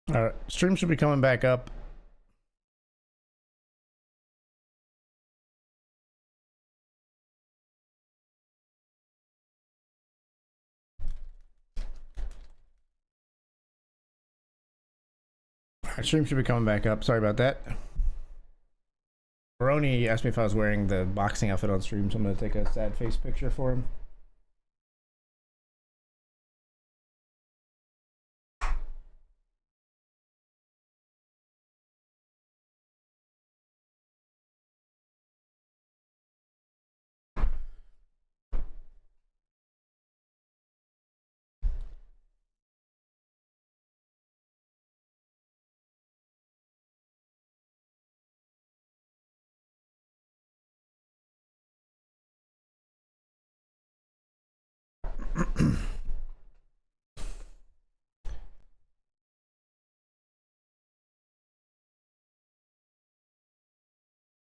All right, stream should be coming back up. All right, stream should be coming back up. Sorry about that. Baroni asked me if I was wearing the boxing outfit on stream, so I'm gonna take a sad face picture for him.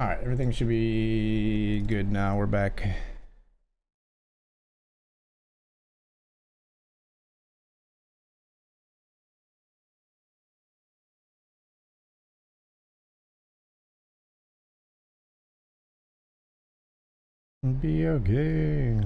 All right, everything should be good now. We're back. Be okay.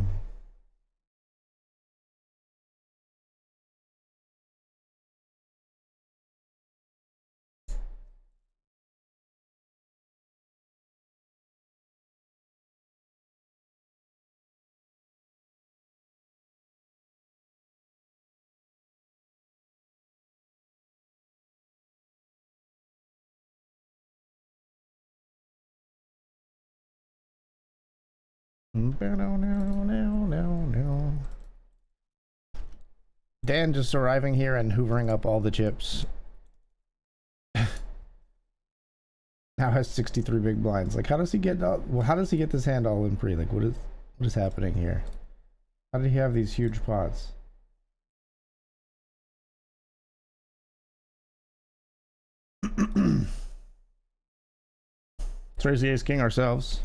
Dan just arriving here and hoovering up all the chips. Now has 63 big blinds. Like, how does he get? How does he get this hand all in pre? Like, what is happening here? How did he have these huge pots? Let's raise the ace king ourselves.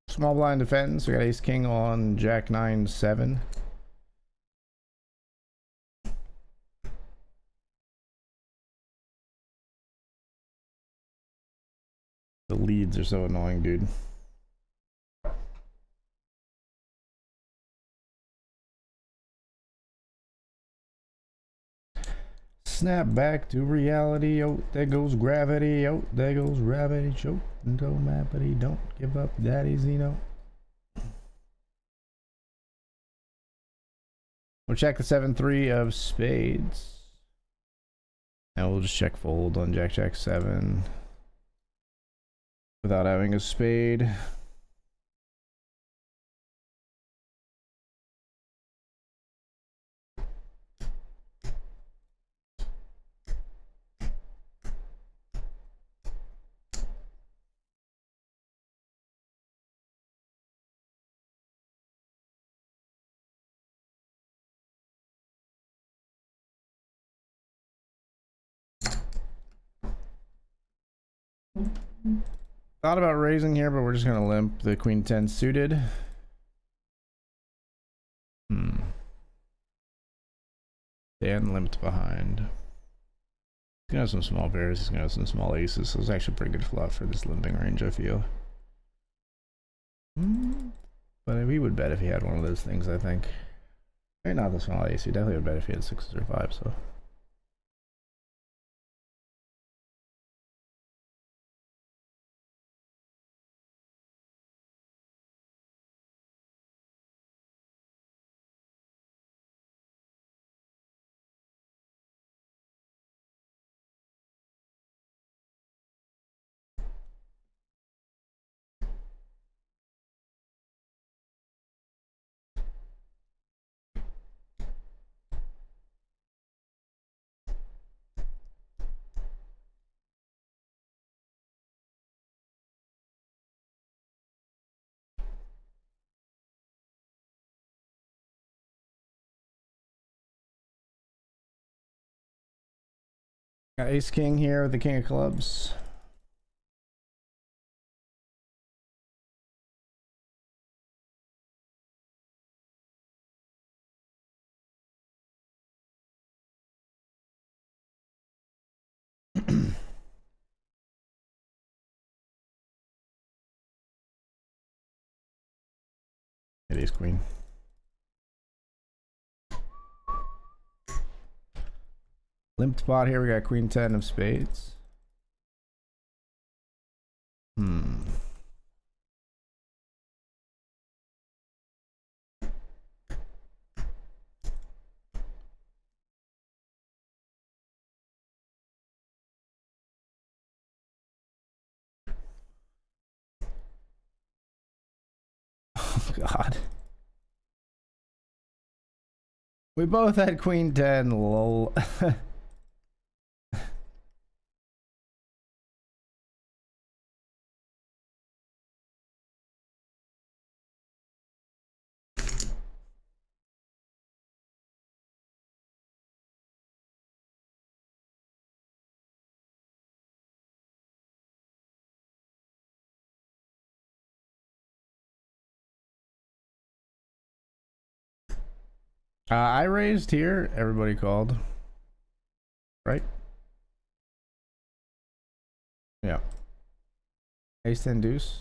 Small blind defends. We got ace king on jack 9-7. The leads are so annoying, dude. Snap back to reality. Oh, there goes gravity. Oh, there goes gravity. Choke and go mappity. Don't give up, daddy Zeno. We'll check the 7-3 of spades. And we'll just check fold on jack 7 without having a spade. Thought about raising here, but we're just gonna limp the queen 10 suited. Dan limped behind. He's gonna have some small pairs, he's gonna have some small aces, so it's actually pretty good fluff for this limping range, I feel. But he would bet if he had one of those things, I think. Maybe not the small ace, he definitely would bet if he had 6s or 5s, so. Got ace king here with the king of clubs. It is queen. Limp spot here. We got queen 10 of spades. Oh God. We both had queen 10, lol. I raised here. Everybody called. Right? Yeah. Ace 10 deuce.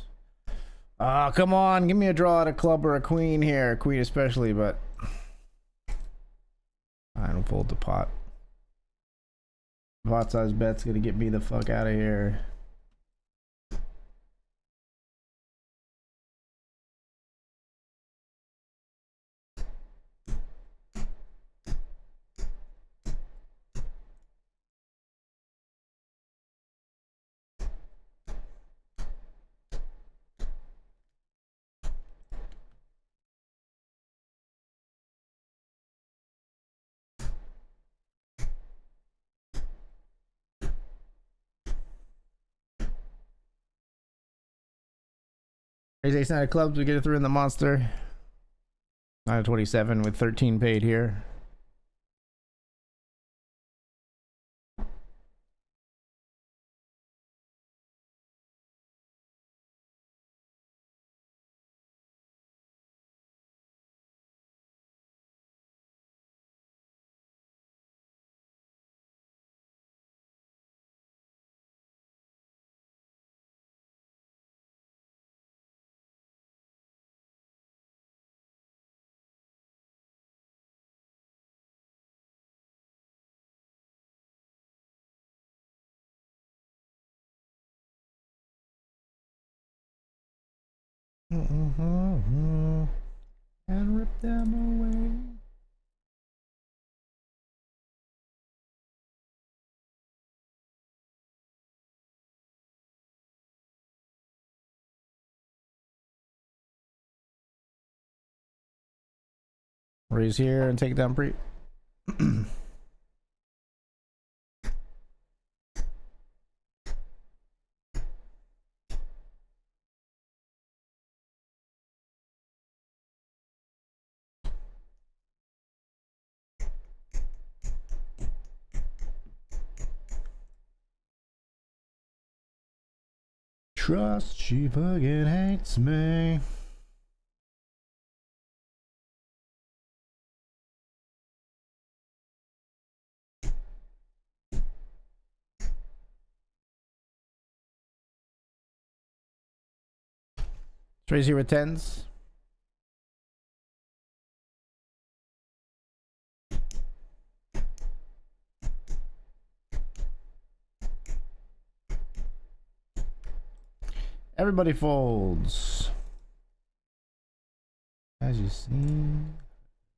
Ah, come on. Give me a draw at a club or a queen here. Queen especially, but I don't fold the pot. Pot size bet's gonna get me the fuck out of here. Raise ace 9 of clubs, we get it through in the monster. 9 of 27 with 13 paid here. And rip them away. Raise here and take down pre. Trust, she fucking hates me. Raise here with tens. Everybody folds. As you see,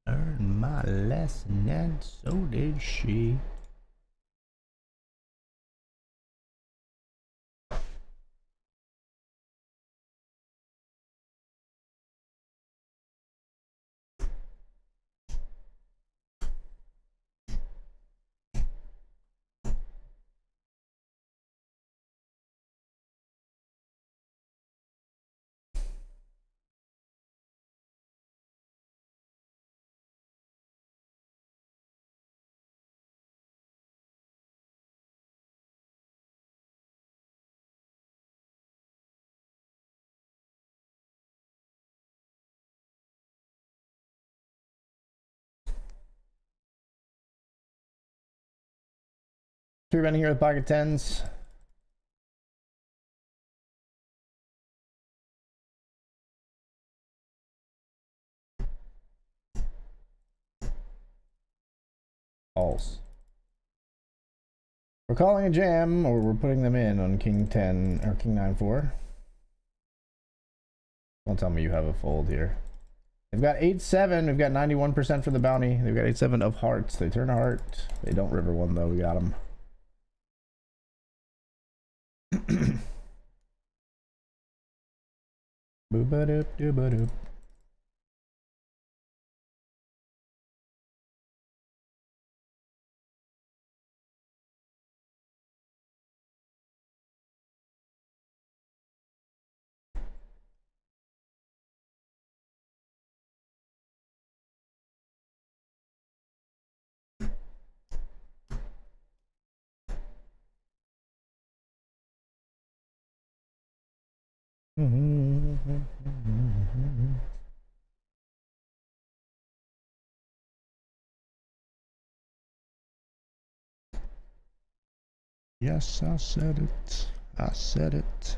learned my lesson, and so did she. Three running here with pocket tens. Calls. We're calling a jam, or we're putting them in on King 10 or King 9-4. Don't tell me you have a fold here. They've got 8-7. We've got 91% for the bounty. They've got 8-7 of hearts. They turn a heart. They don't river one though. We got them. Boo-ba-doop, doo-ba-doop. Yes, I said it. I said it.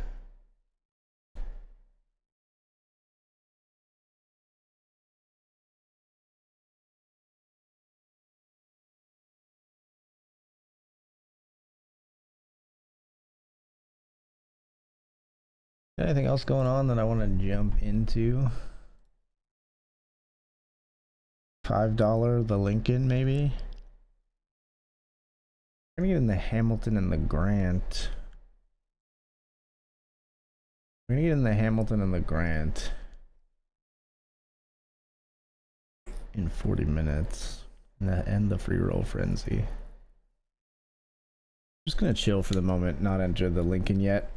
Anything else going on that I want to jump into? $5, the Lincoln, maybe? I'm gonna get in the Hamilton and the Grant. We're gonna get in the Hamilton and the Grant in 40 minutes and end the free roll frenzy. I'm just gonna chill for the moment, not enter the Lincoln yet.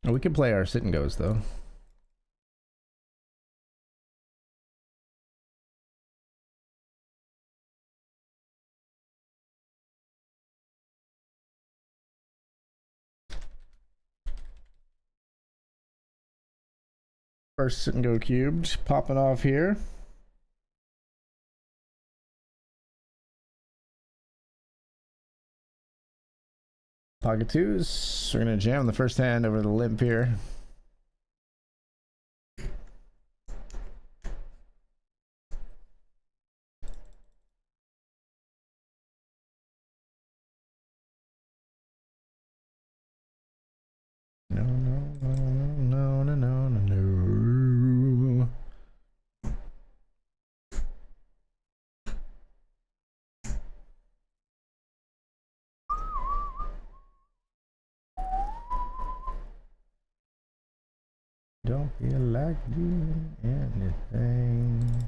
We can play our sit and goes though. First sit and go cubed popping off here. Pocket twos. We're gonna jam the first hand over the limp here. No, no, no, no, no, no, no, no. Don't feel like doing anything.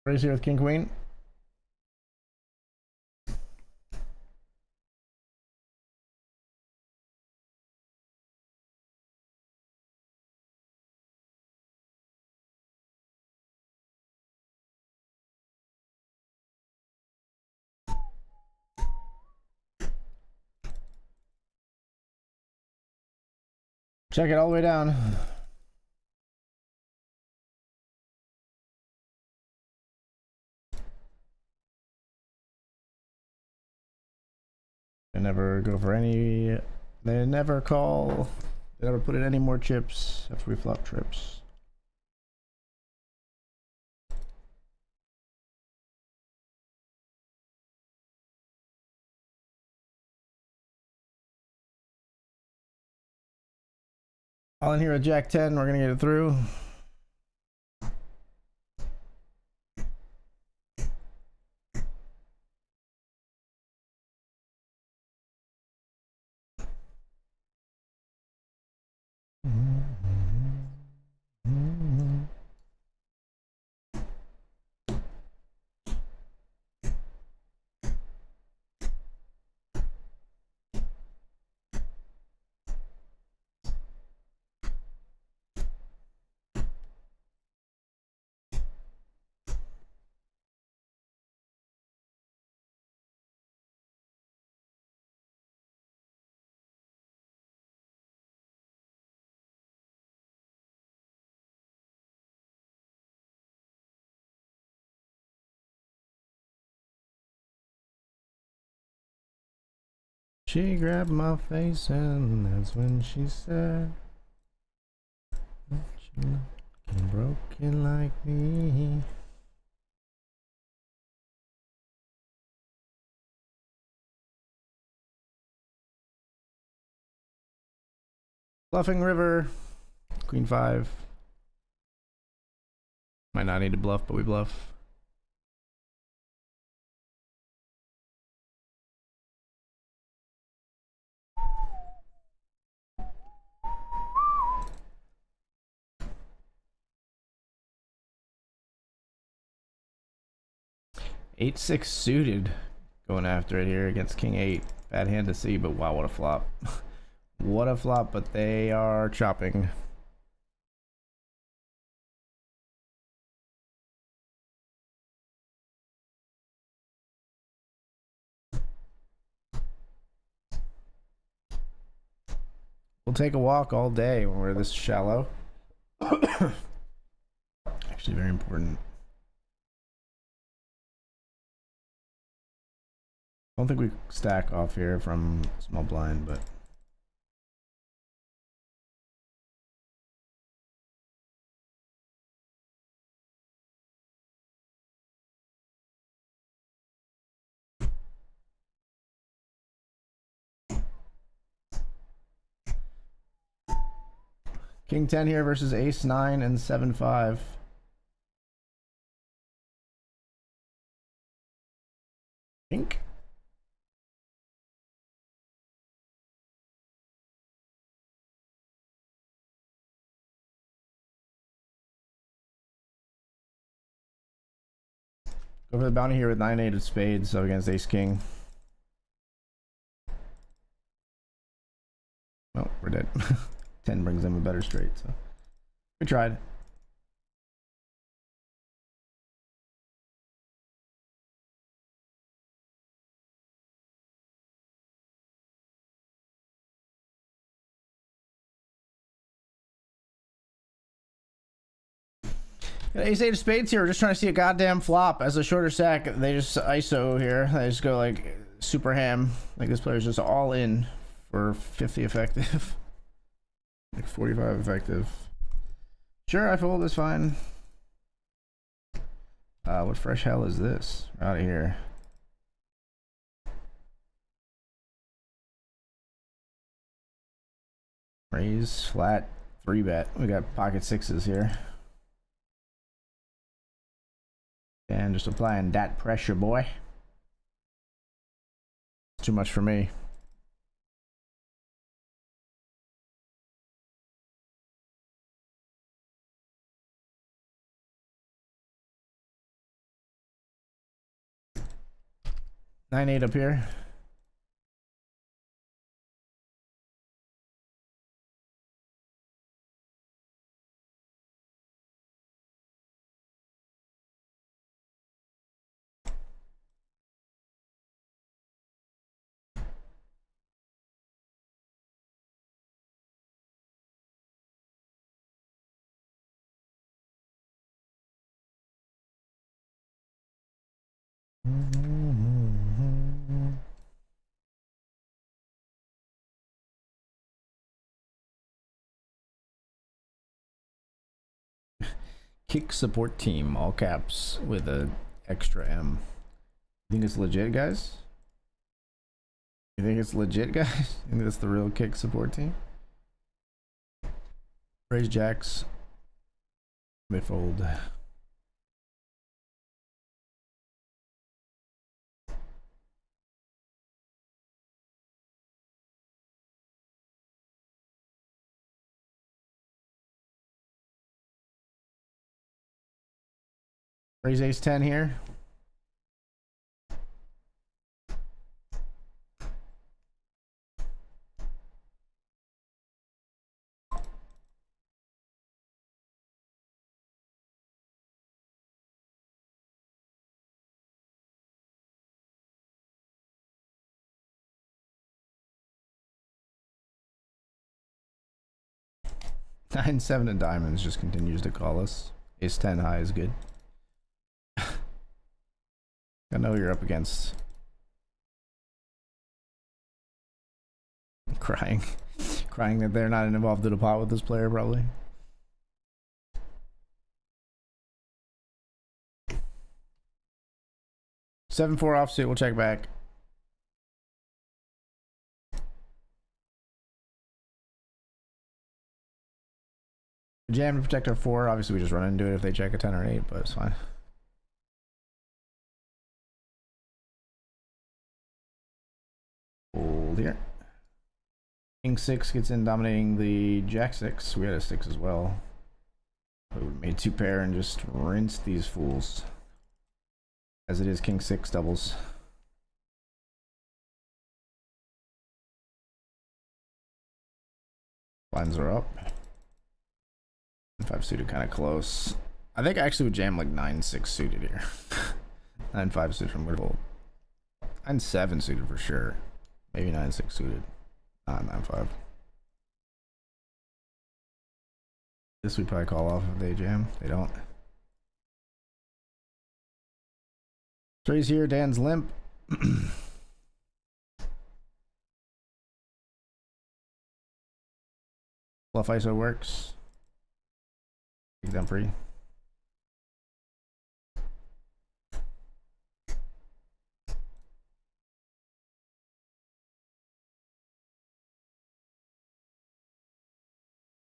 Raise here with King Queen. Check it all the way down. They never go for any. They never call. They never put in any more chips after we flop trips. All in here at Jack 10. We're gonna get it through. She grabbed my face and that's when she said, "Don't you looking broken like me?" Bluffing river, queen 5. Might not need to bluff, but we bluff. Eight 6 suited, going after it here against king 8. Bad hand to see, but wow, what a flop. What a flop, but they are chopping. We'll take a walk all day when we're this shallow. Actually, very important. I don't think we stack off here from small blind, but king 10 here versus ace 9 and 7-5. Pink. Go for the bounty here with 9-8 of spades, so against ace king. Oh, we're dead. 10 brings them a better straight, so we tried. Got ace 8 of spades here. We're just trying to see a goddamn flop as a shorter stack. They just ISO here. They just go like super ham. Like this player's just all in for 50 effective. Like 45 effective. Sure, I fold is fine. What fresh hell is this? We're out of here. Raise, flat, 3-bet. We got pocket 6s here. And just applying that pressure, boy. Too much for me. Nine 8 up here. Kick support team, all caps with a extra M. You think it's legit, guys? You think it's legit, guys? You think that's the real kick support team? Raise jacks. They fold. Raise ace 10 here. Nine 7 of diamonds just continues to call us. Ace 10 high is good. I know you're up against Crying. Crying that they're not involved in a pot with this player, probably. Seven four offsuit, we'll check back. Jam to protect our 4. Obviously, we just run into it if they check a 10 or an 8, but it's fine. Hold here. King 6 gets in, dominating the Jack 6. We had a 6 as well. We made 2 pair and just rinsed these fools. As it is, King 6 doubles. Lines are up. 5 suited kind of close. I think I actually would jam like 9-6 suited here. 9-5 suited from Woodville. 9-7 suited for sure. Maybe 9-6 suited. Not 9-5. This we probably call off if they jam. They don't. Trey's here. Dan's limp. Bluff ISO works. Keep them free.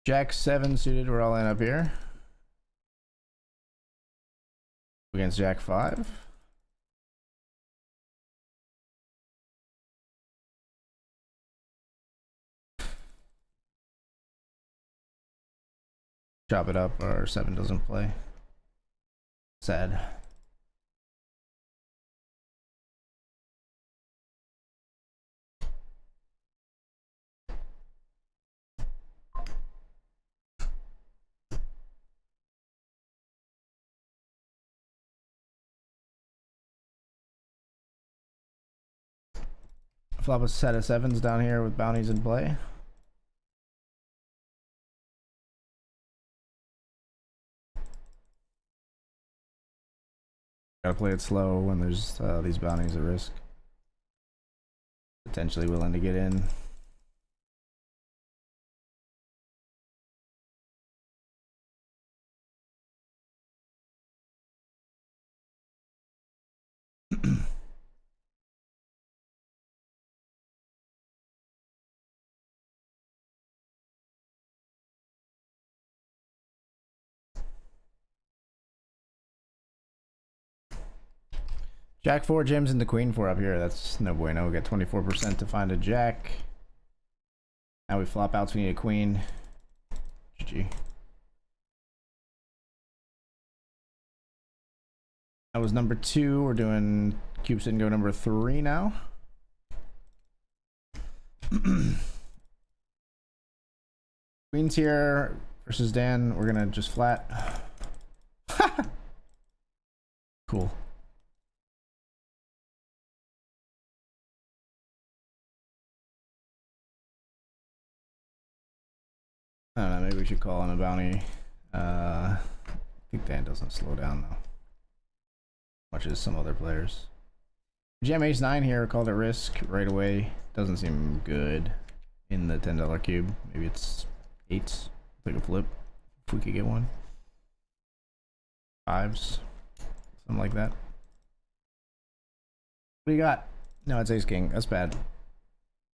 Jack 7 suited, we're all in up here. Against Jack 5. Chop it up, or 7 doesn't play. Sad. Flop a set of 7s down here with bounties in play. Gotta play it slow when there's these bounties at risk. Potentially willing to get in. Jack 4 jams into Queen 4 up here. That's no bueno. We get 24% to find a Jack. Now we flop out, so we need a Queen. GG. That was number 2. We're doing cube sit and go number 3 now. Queen's here versus Dan. We're gonna just flat. Cool. I don't know, maybe we should call in a bounty. I think Dan doesn't slow down though. Much as some other players. Jam ace 9 here, called it risk right away. Doesn't seem good in the $10 cube. Maybe it's 8s. Take a flip if we could get one. 5s. Something like that. What do you got? No, it's ace king. That's bad.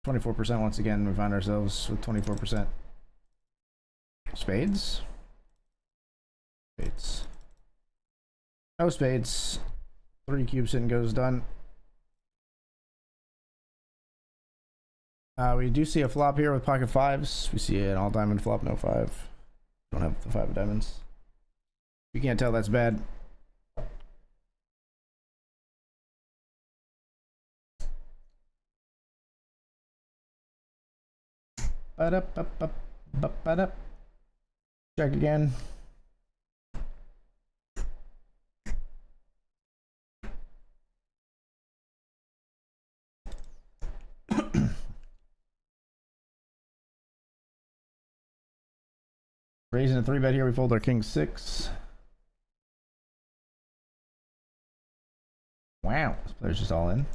24% once again. We find ourselves with 24%. Spades? Spades. No spades. 3 cubes in goes done. We do see a flop here with pocket 5s. We see an all diamond flop, no 5. Don't have the 5 of diamonds. You can't tell that's bad. Ba-da-ba-ba-ba-ba-da. Check again. Raising a 3-bet here, we fold our king 6. Wow, this player's just all in.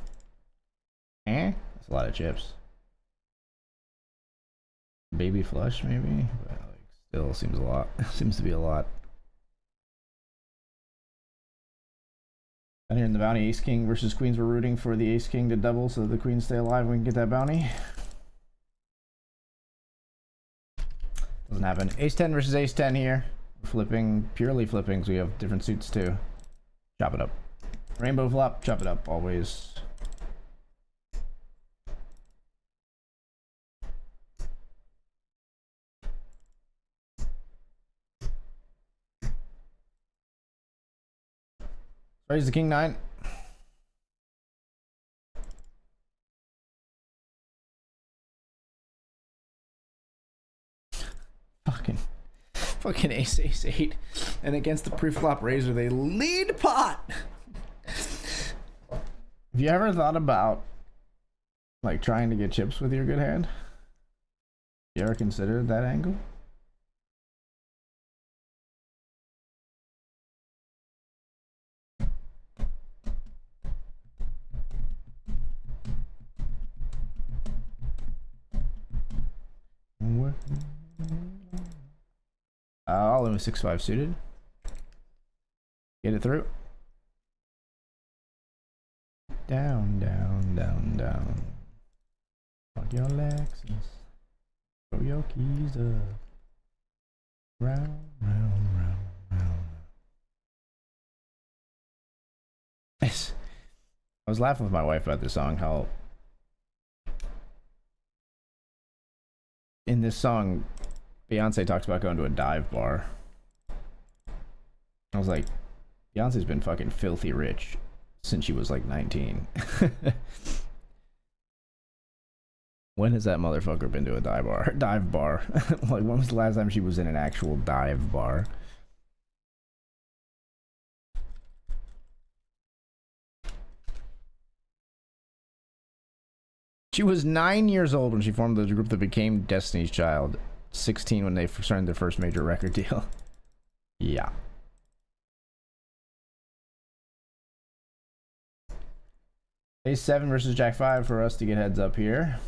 That's a lot of chips. Baby flush maybe, but like still seems a lot. Seems to be a lot. And here in the bounty, ace king versus queens. We're rooting for the ace king to double so that the queens stay alive and we can get that bounty. Doesn't happen. Ace 10 versus ace 10 here. Flipping, purely flipping, so we have different suits too. Chop it up. Rainbow flop, chop it up always. Raise the king 9. Fucking ace 8. And against the pre-flop razor, they lead pot. Have you ever thought about like trying to get chips with your good hand? You ever considered that angle? All in with 6-5 suited. Get it through. Down, down, down, down. Fuck your Lexus. Throw your keys up. Round, round, round, round. Yes. I was laughing with my wife about this song, how in this song Beyonce talks about going to a dive bar. I was like, Beyonce's been fucking filthy rich since she was like 19. When has that motherfucker been to a dive bar? Like, when was the last time she was in an actual dive bar? She was 9 years old when she formed the group that became Destiny's Child. 16 when they signed their first major record deal. Yeah. Ace 7 versus Jack 5 for us to get heads up here.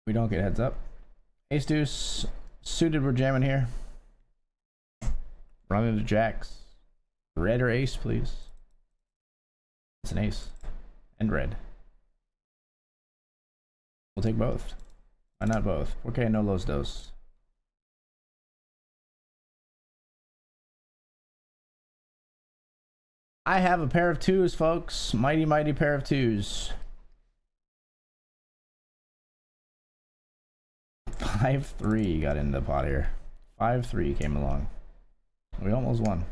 We don't get heads up. Ace deuce suited, we're jamming here. Run into jacks. Red or ace, please. It's an ace. And red. We'll take both. Why not both? Okay, no los dos. I have a pair of twos, folks. Mighty, mighty pair of twos. 5-3 got in the pot here. 5-3 came along. We almost won.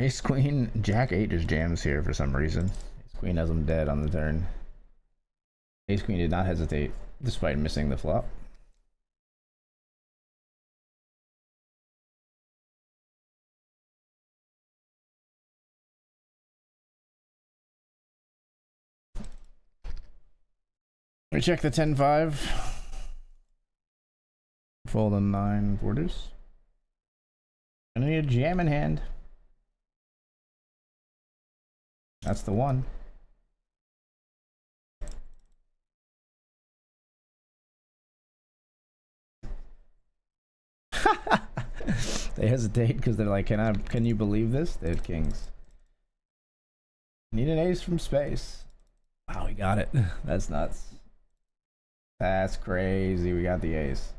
Ace queen, jack 8 just jams here for some reason. Ace queen has him dead on the turn. Ace queen did not hesitate despite missing the flop. We check the 10-5. Fold a 9 4 deuce. Gonna need a jam in hand. That's the one. They hesitate because they're like, can you believe this? They have kings. Need an ace from space. Wow, we got it. That's nuts. That's crazy. We got the ace.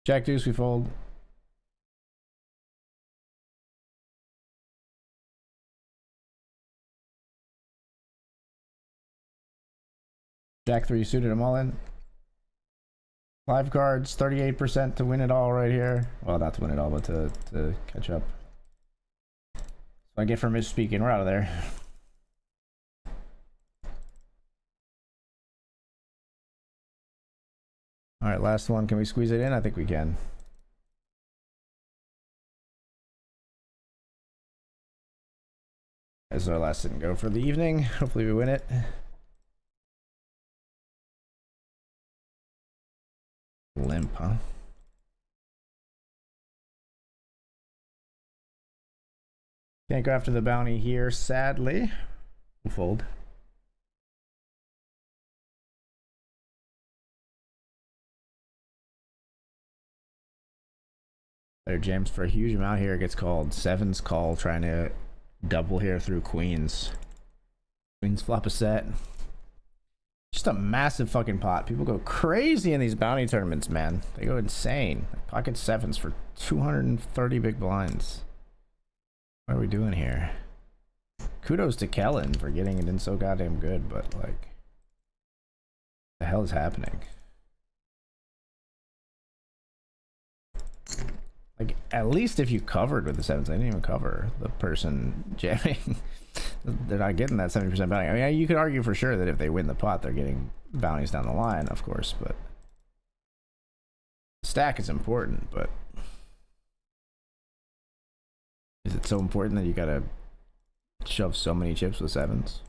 Jack deuce, we fold. Jack 3 suited, I'm all in. 5 cards, 38% to win it all right here. Well, not to win it all, but to catch up. So I get for misspeaking. We're out of there. All right, last one. Can we squeeze it in? I think we can. This is our last sit and go for the evening. Hopefully we win it. Limp, huh? Can't go after the bounty here, sadly. We'll fold. There jams for a huge amount here. It gets called. Sevens call, trying to double here through queens. Queens flop a set. Just a massive fucking pot. People go crazy in these bounty tournaments, man. They go insane. Pocket sevens for 230 big blinds. What are we doing here? Kudos to Kellen for getting it in so goddamn good, but like, the hell is happening? Like, at least if you covered with the sevens, they didn't even cover the person jamming. They're not getting that 70% bounty. I mean, you could argue for sure that if they win the pot, they're getting bounties down the line, of course, but stack is important, but is it so important that you gotta shove so many chips with sevens?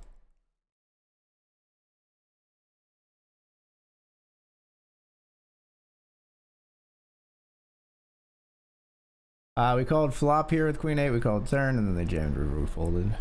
We called flop here with queen 8, we called turn, and then they jammed river, we folded.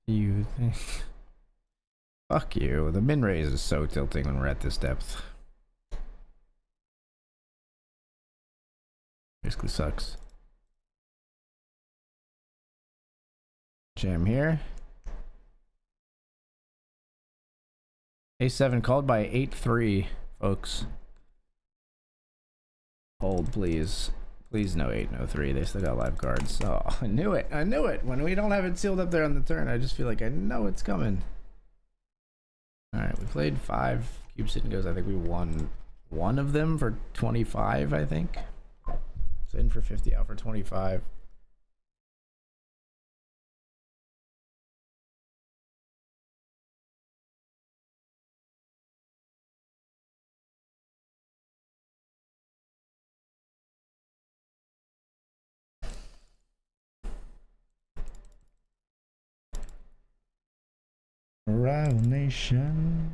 You think? Fuck you. The min raise is so tilting when we're at this depth. Basically sucks. Jam here. A7 called by 8-3, folks. Hold, please. Please no 8, no 3. They still got live cards. Oh, I knew it. I knew it. When we don't have it sealed up there on the turn, I just feel like I know it's coming. Alright, we played 5 cube sit and goes. I think we won one of them for 25, I think. So in for 50, out for 25. Rival nations.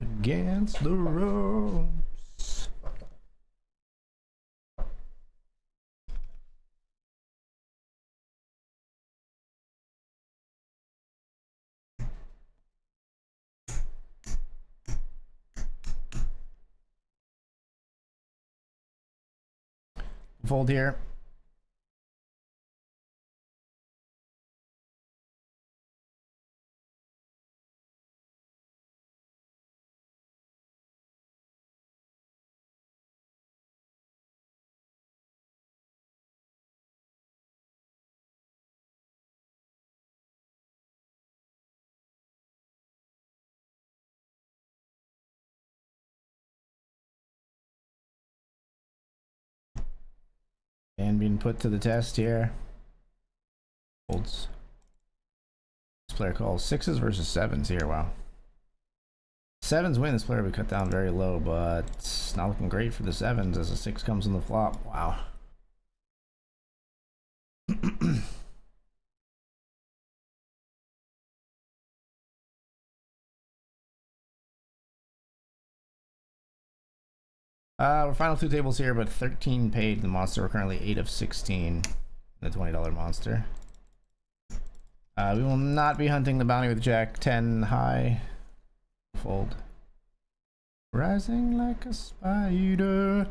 Against the ropes. Fold here. And being put to the test here. Folds. This player calls 6s versus 7s here. Wow. 7s win. This player would cut down very low, but it's not looking great for the 7s as a 6 comes on the flop. Wow. We're final two tables here, but 13 paid the monster. We're currently 8 of 16. The $20 monster. We will not be hunting the bounty with Jack 10 high. Fold. Rising like a spider.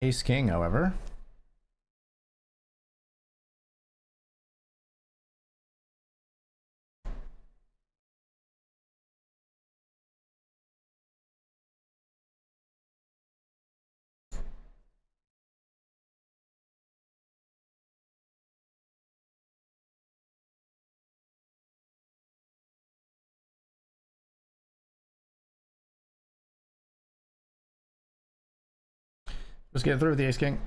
Ace King, however. Let's get through with the Ace King.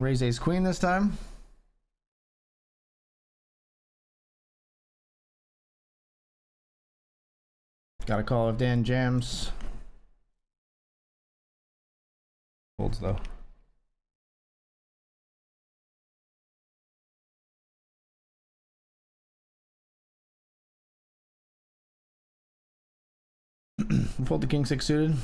Raise Ace Queen this time. Got a call if Dan jams. Folds though. Fold the King 6 suited.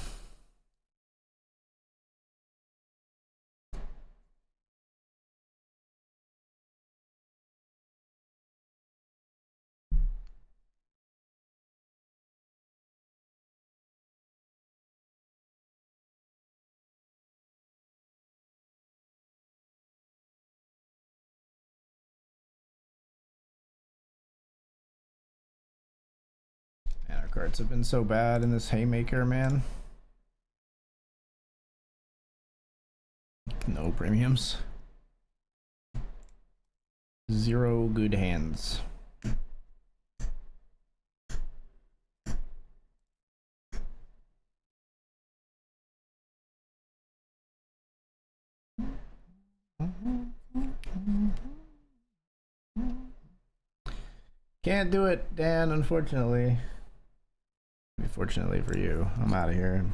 Man, our cards have been so bad in this haymaker, man. No premiums. Zero good hands. Can't do it, Dan, unfortunately. Fortunately for you, I'm out of here.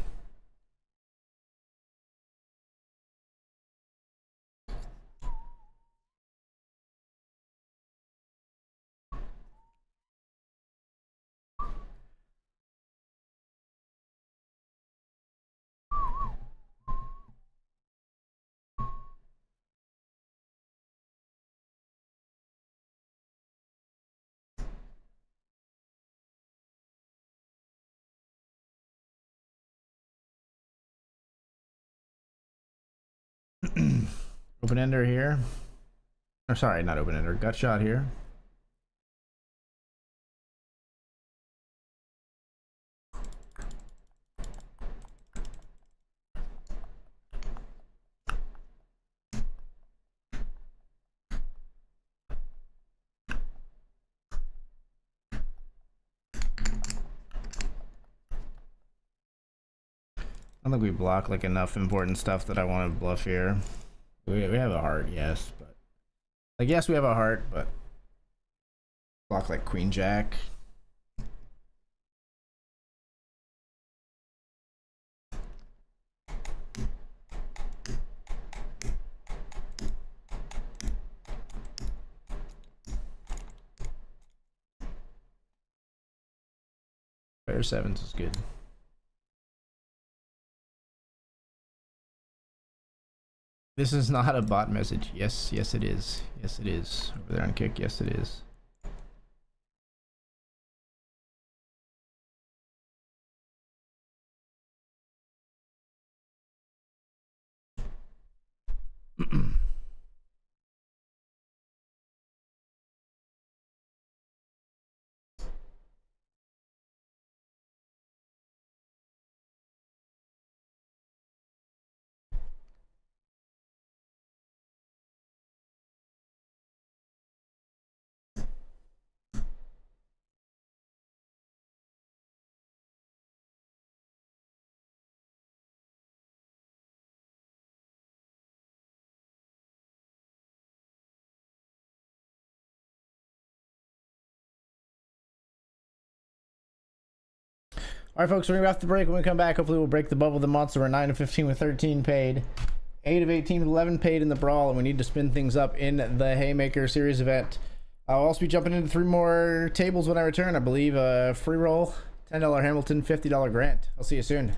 Open ender here. Or sorry, not open ender. Gut shot here. I don't think we block like enough important stuff that I want to bluff here. We have a heart, yes, but like yes, we have a heart, but block like Queen Jack. Pair sevens is good. This is not a bot message. Yes, yes it is. Yes it is. Over there on kick, yes it is. All right, folks, we're gonna have to break. When we come back, hopefully we'll break the bubble of the month. So we're 9 of 15 with 13 paid, 8 of 18 with 11 paid in the brawl, and we need to spin things up in the Haymaker series event. I'll also be jumping into 3 more tables when I return. I believe free roll, $10 Hamilton, $50 Grant. I'll see you soon.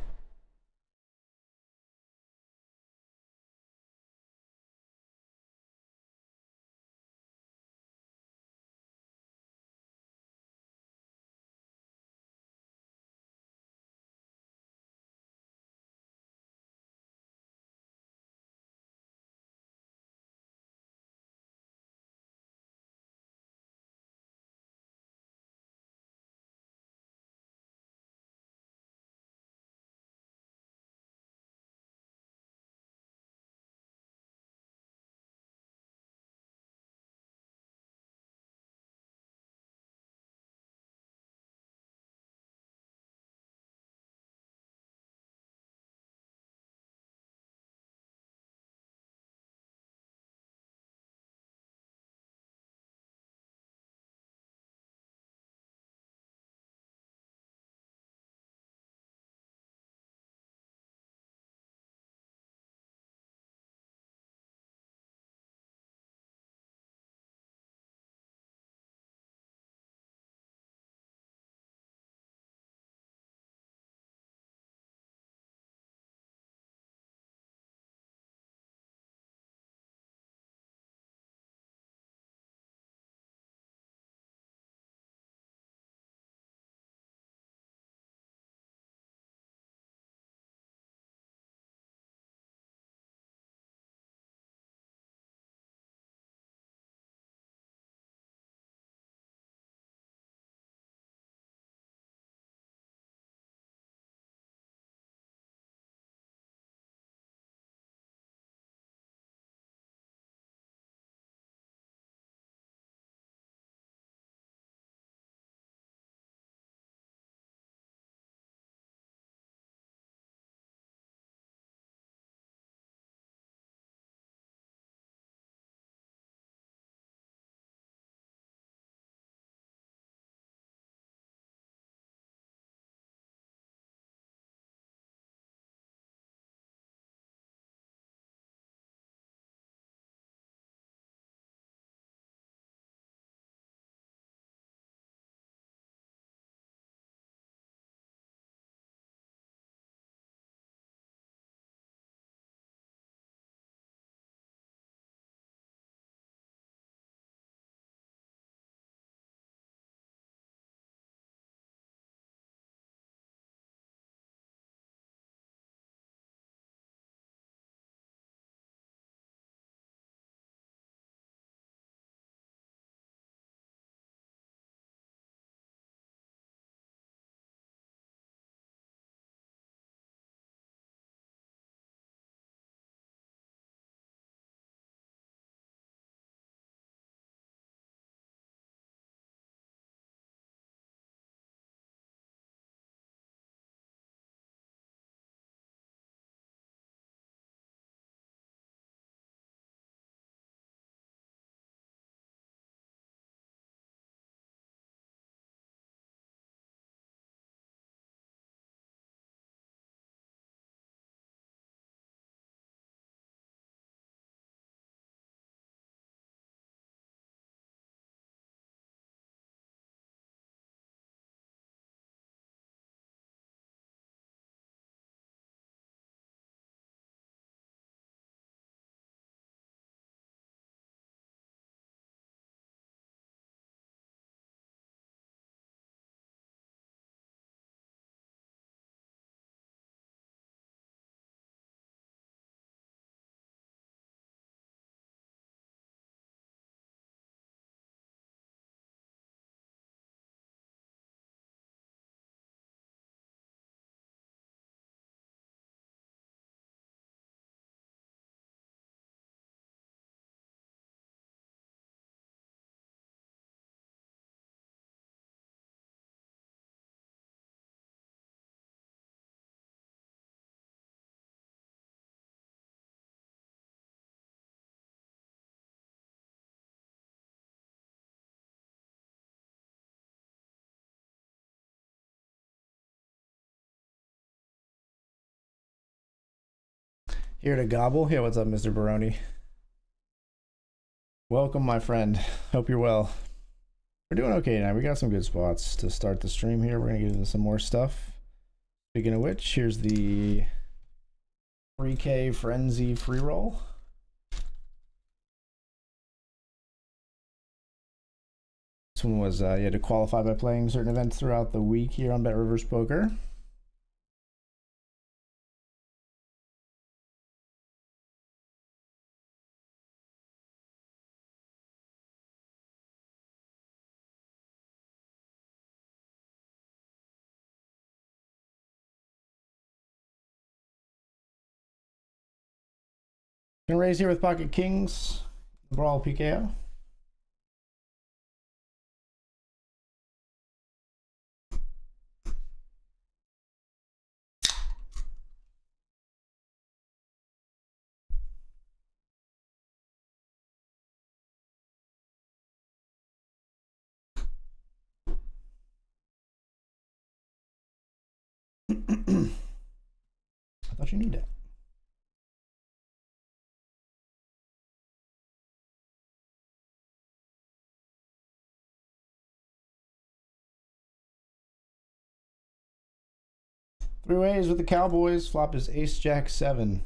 Here to gobble. Yeah, what's up, Mr. Baroni? Welcome, my friend. Hope you're well. We're doing okay now. We got some good spots to start the stream here. We're gonna get into some more stuff. Speaking of which, here's the 3K Frenzy free roll. This one was you had to qualify by playing certain events throughout the week here on BetRivers Poker. Gonna raise here with pocket kings. Brawl PKO. I thought you knew that. Three ways with the Cowboys. Flop is Ace Jack 7.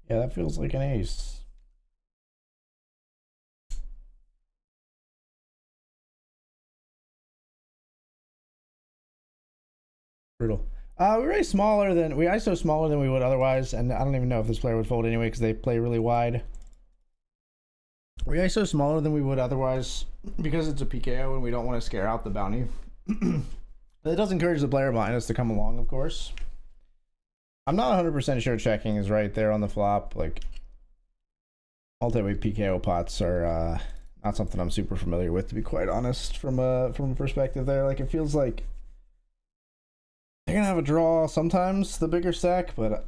Yeah, that feels like an ace. Brutal. We raised smaller than we ISO smaller than we would otherwise, and I don't even know if this player would fold anyway because they play really wide. We ISO smaller than we would otherwise because it's a PKO and we don't want to scare out the bounty. It does encourage the player behind us to come along, of course. I'm not 100% sure checking is right there on the flop. Like, multi-way PKO pots are not something I'm super familiar with, to be quite honest, from a perspective there. Like, it feels like they're gonna have a draw sometimes, the bigger stack, but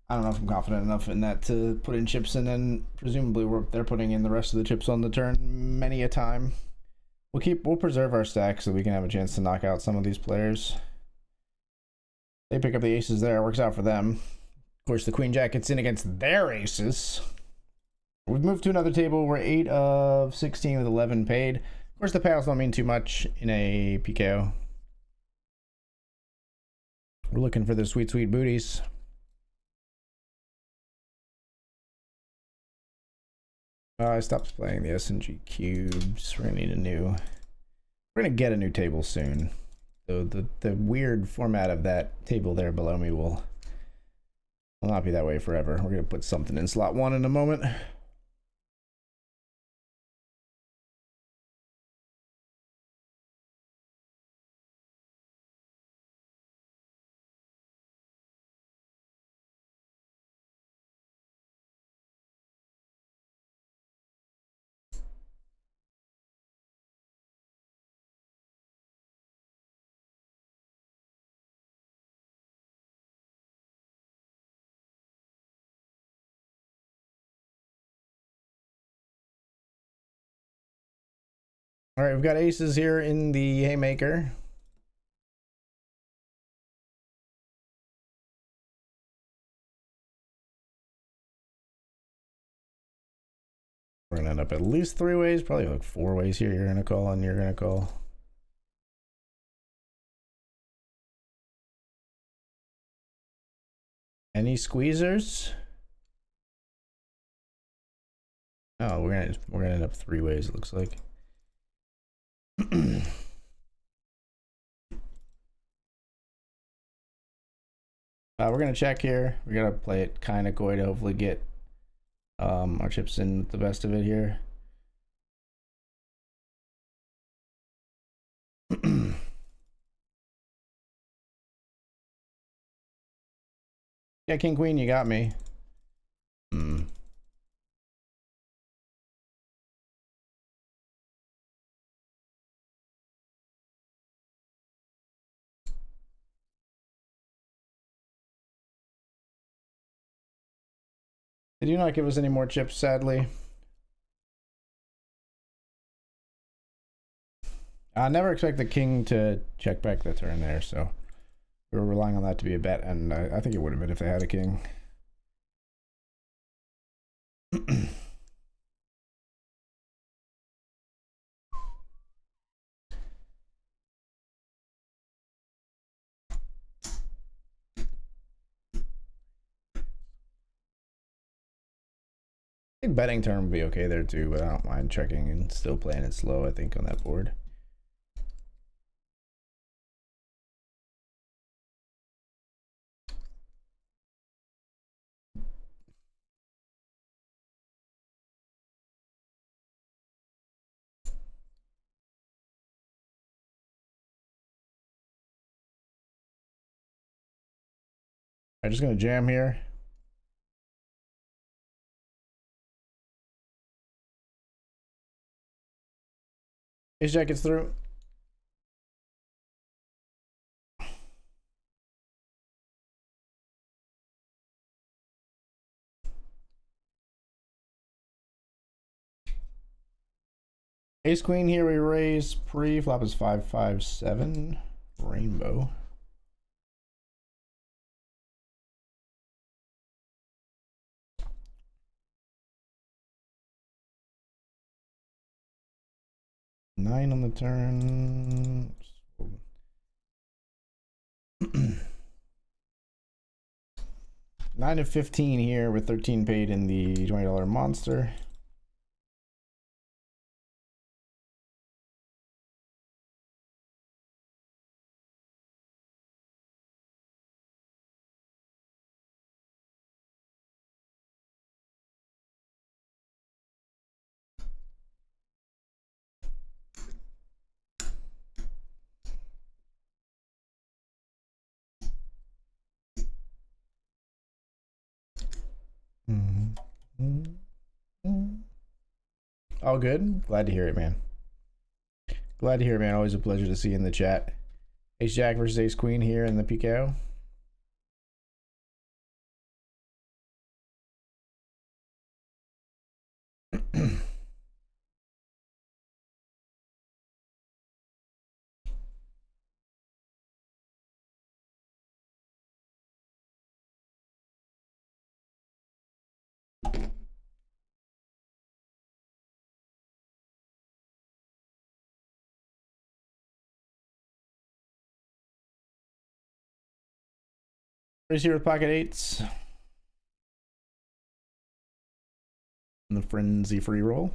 I don't know if I'm confident enough in that to put in chips, and then presumably they're putting in the rest of the chips on the turn many a time. We'll preserve our stack so we can have a chance to knock out some of these players. They pick up the aces there, it works out for them. Of course, the queen jack gets in against their aces. We've moved to another table. We're 8 of 16 with 11 paid. Of course, the payouts don't mean too much in a PKO. We're looking for the sweet, sweet booties. I stopped playing the S&G cubes. We're gonna need a new. We're gonna get a new table soon. So the weird format of that table there below me will not be that way forever. We're gonna put something in slot 1 in a moment. All right, we've got aces here in the haymaker. We're gonna end up at least 3 ways, probably like 4 ways here. You're gonna call and you're gonna call. Any squeezers? Oh, we're gonna end up 3 ways, it looks like. We're gonna check here. We gotta play it kind of coy to hopefully get our chips in with the best of it here. Yeah, king queen, you got me. They do not give us any more chips, sadly. I never expect the king to check back the turn there, so we were relying on that to be a bet, and I think it would have been if they had a king. I think betting turn would be okay there too, but I don't mind checking and still playing it slow, I think, on that board. I'm just gonna jam here. Ace jack gets through. Ace queen here we raise. Pre-flop is 5-5-7. Rainbow. Nine on the turn. 9 of 15 here with 13 paid in the $20 monster. All good. Glad to hear it, man. Glad to hear it, man. Always a pleasure to see you in the chat. Ace Jack versus Ace Queen here in the PKO. Raise here with pocket eights. And the frenzy free roll.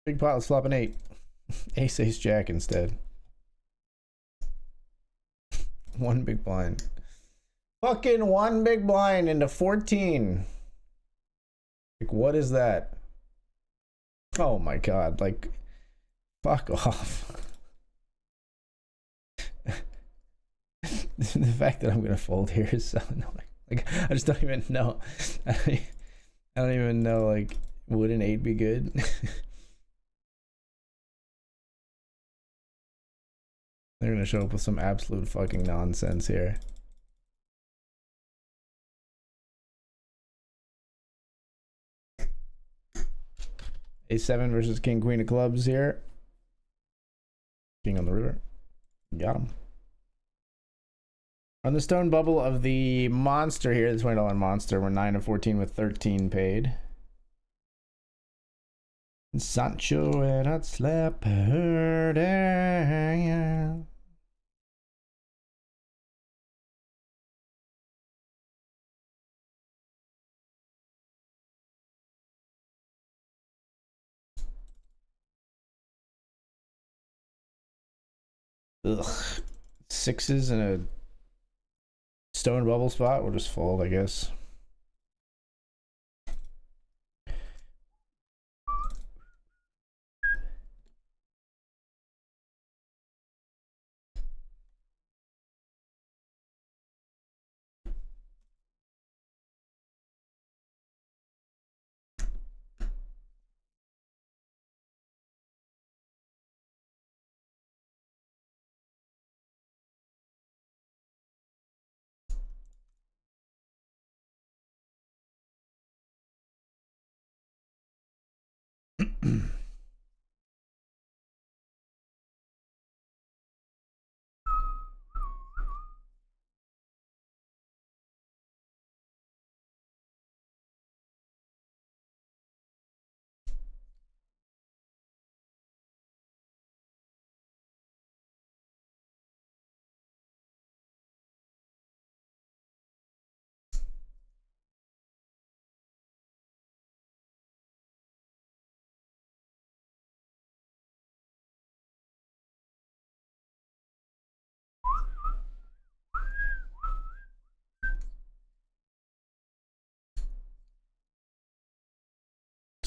Big pot, let's flop an 8. Ace, ace, jack instead. One big blind. Fucking one big blind into 14. Like, what is that? Oh my god, like, fuck off. The fact that I'm gonna fold here is so annoying. Like, I just don't even know. I don't even know, like, would an 8 be good? They're gonna show up with some absolute fucking nonsense here. A7 versus king queen of clubs here. King on the river. Got him. On the stone bubble of the monster here, the $20 monster, we're 9 of 14 with 13 paid. Sancho had not slept her down. Ugh. Sixes in a stone bubble spot. We'll just fold, I guess.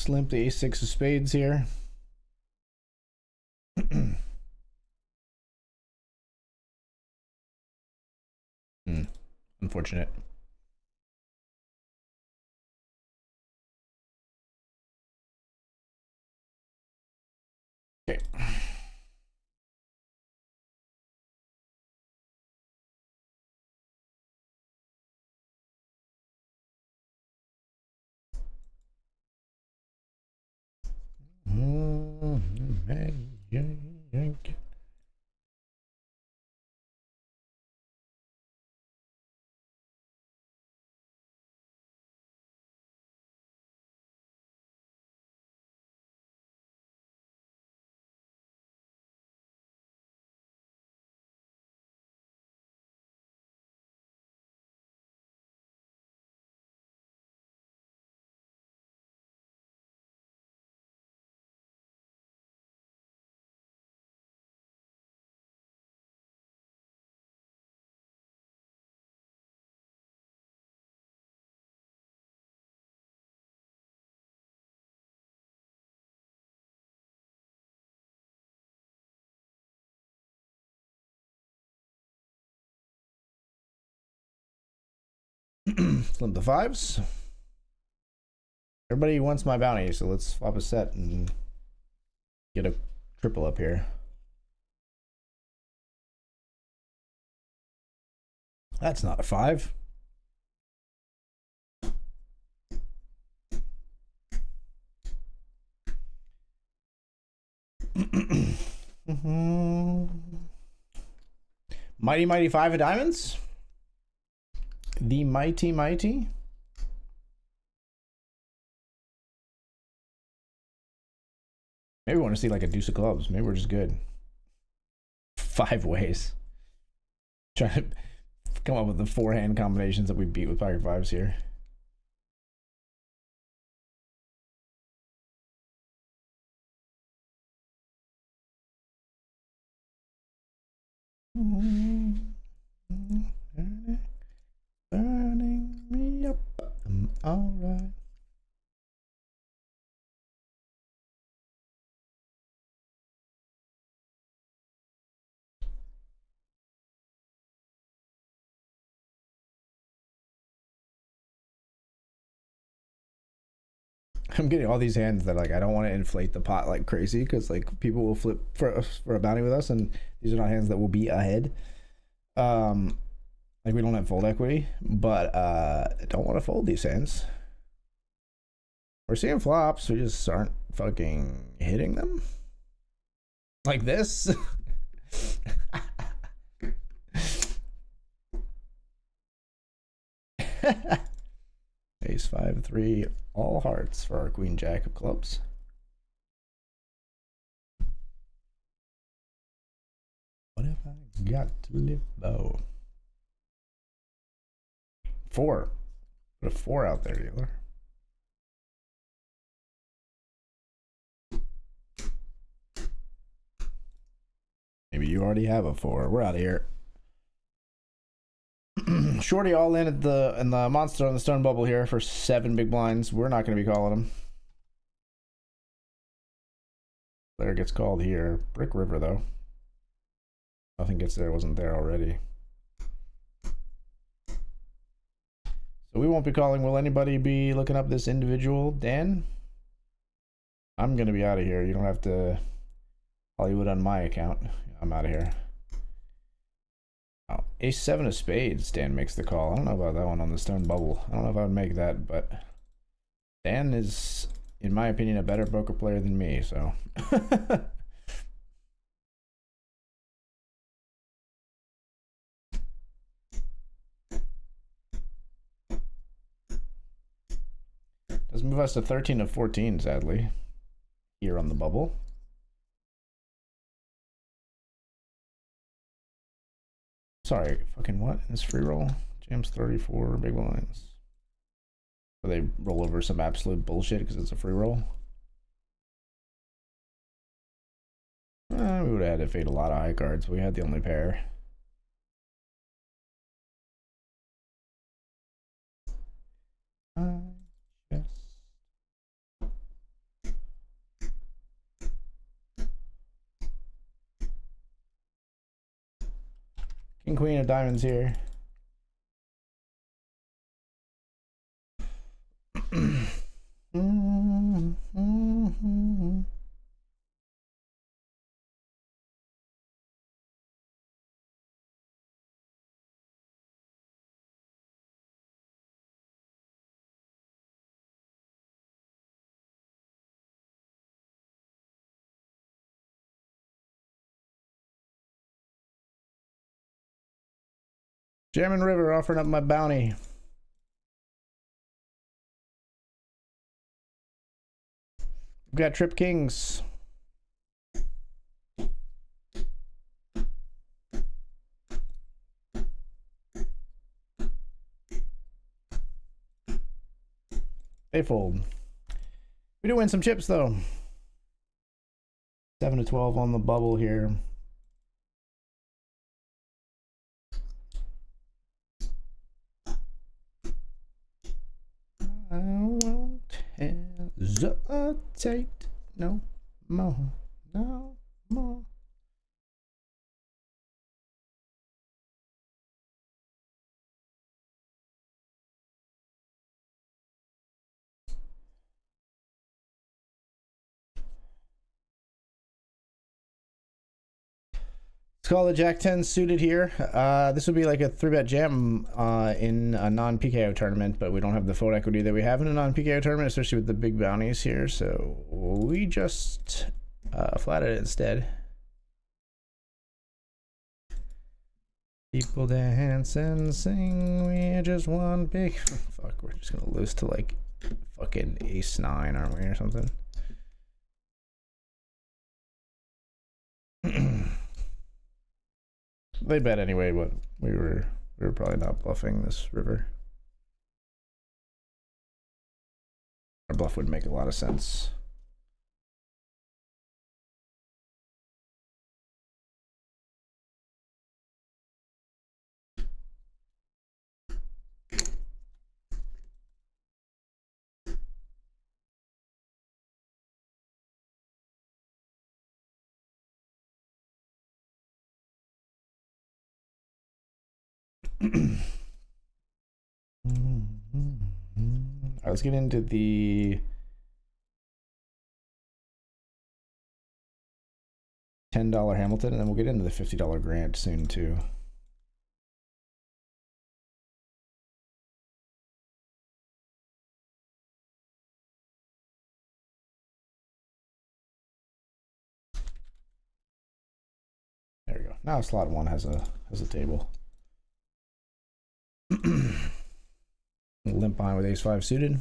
Let's limp the ace-6 of spades here. Unfortunate. Okay. Flip the fives. Everybody wants my bounty, so let's flop a set and get a triple up here. That's not a 5. Mighty 5 of diamonds. The mighty. Maybe we want to see like a deuce of clubs. Maybe we're just good. 5 ways. Trying to come up with the 4-hand combinations that we beat with pocket 5s here. Burning me up. I'm alright. I'm getting all these hands that like I don't want to inflate the pot like crazy because like people will flip for a bounty with us, and these are not hands that will be ahead. Like we don't have fold equity, but I don't want to fold these hands. We're seeing flops, we just aren't fucking hitting them like this. Ace 5 3 all hearts for our queen jack of clubs. What have I got to live though? 4. Put a 4 out there, dealer. Maybe you already have a 4. We're out of here. Shorty all in at the monster on the stone bubble here for 7 big blinds. We're not going to be calling him. Player gets called here. Brick River though. Nothing gets there. Wasn't there already. So we won't be calling. Will anybody be looking up this individual? Dan? I'm going to be out of here. You don't have to Hollywood on my account. I'm out of here. Oh, Ace 7 of spades. Dan makes the call. I don't know about that one on the stone bubble. I don't know if I would make that, but Dan is, in my opinion, a better poker player than me, so. Does move us to 13 of 14, sadly, here on the bubble. Sorry, fucking what? This free roll? Jams 34 big blinds. So they roll over some absolute bullshit because it's a free roll. We would have had to fade a lot of high cards. We had the only pair. King queen of diamonds here. Jammin' River offering up my bounty. We've got Trip Kings. They fold. We do win some chips though. 7 to 12 on the bubble here. I won't hesitate no more, no more. Let's call the Jack 10 suited here. This would be like a 3-bet jam in a non-PKO tournament, but we don't have the fold equity that we have in a non-PKO tournament, especially with the big bounties here. So we just flatted it instead. People dance and sing, we just one big... Fuck, we're just gonna lose to like fucking ace 9, aren't we, or something? They bet anyway, but we were probably not bluffing this river. Our bluff would make a lot of sense. Let's get into the $10 Hamilton, and then we'll get into the $50 Grant soon too. There we go. Now slot 1 has a table. Limp behind with ace 5 suited.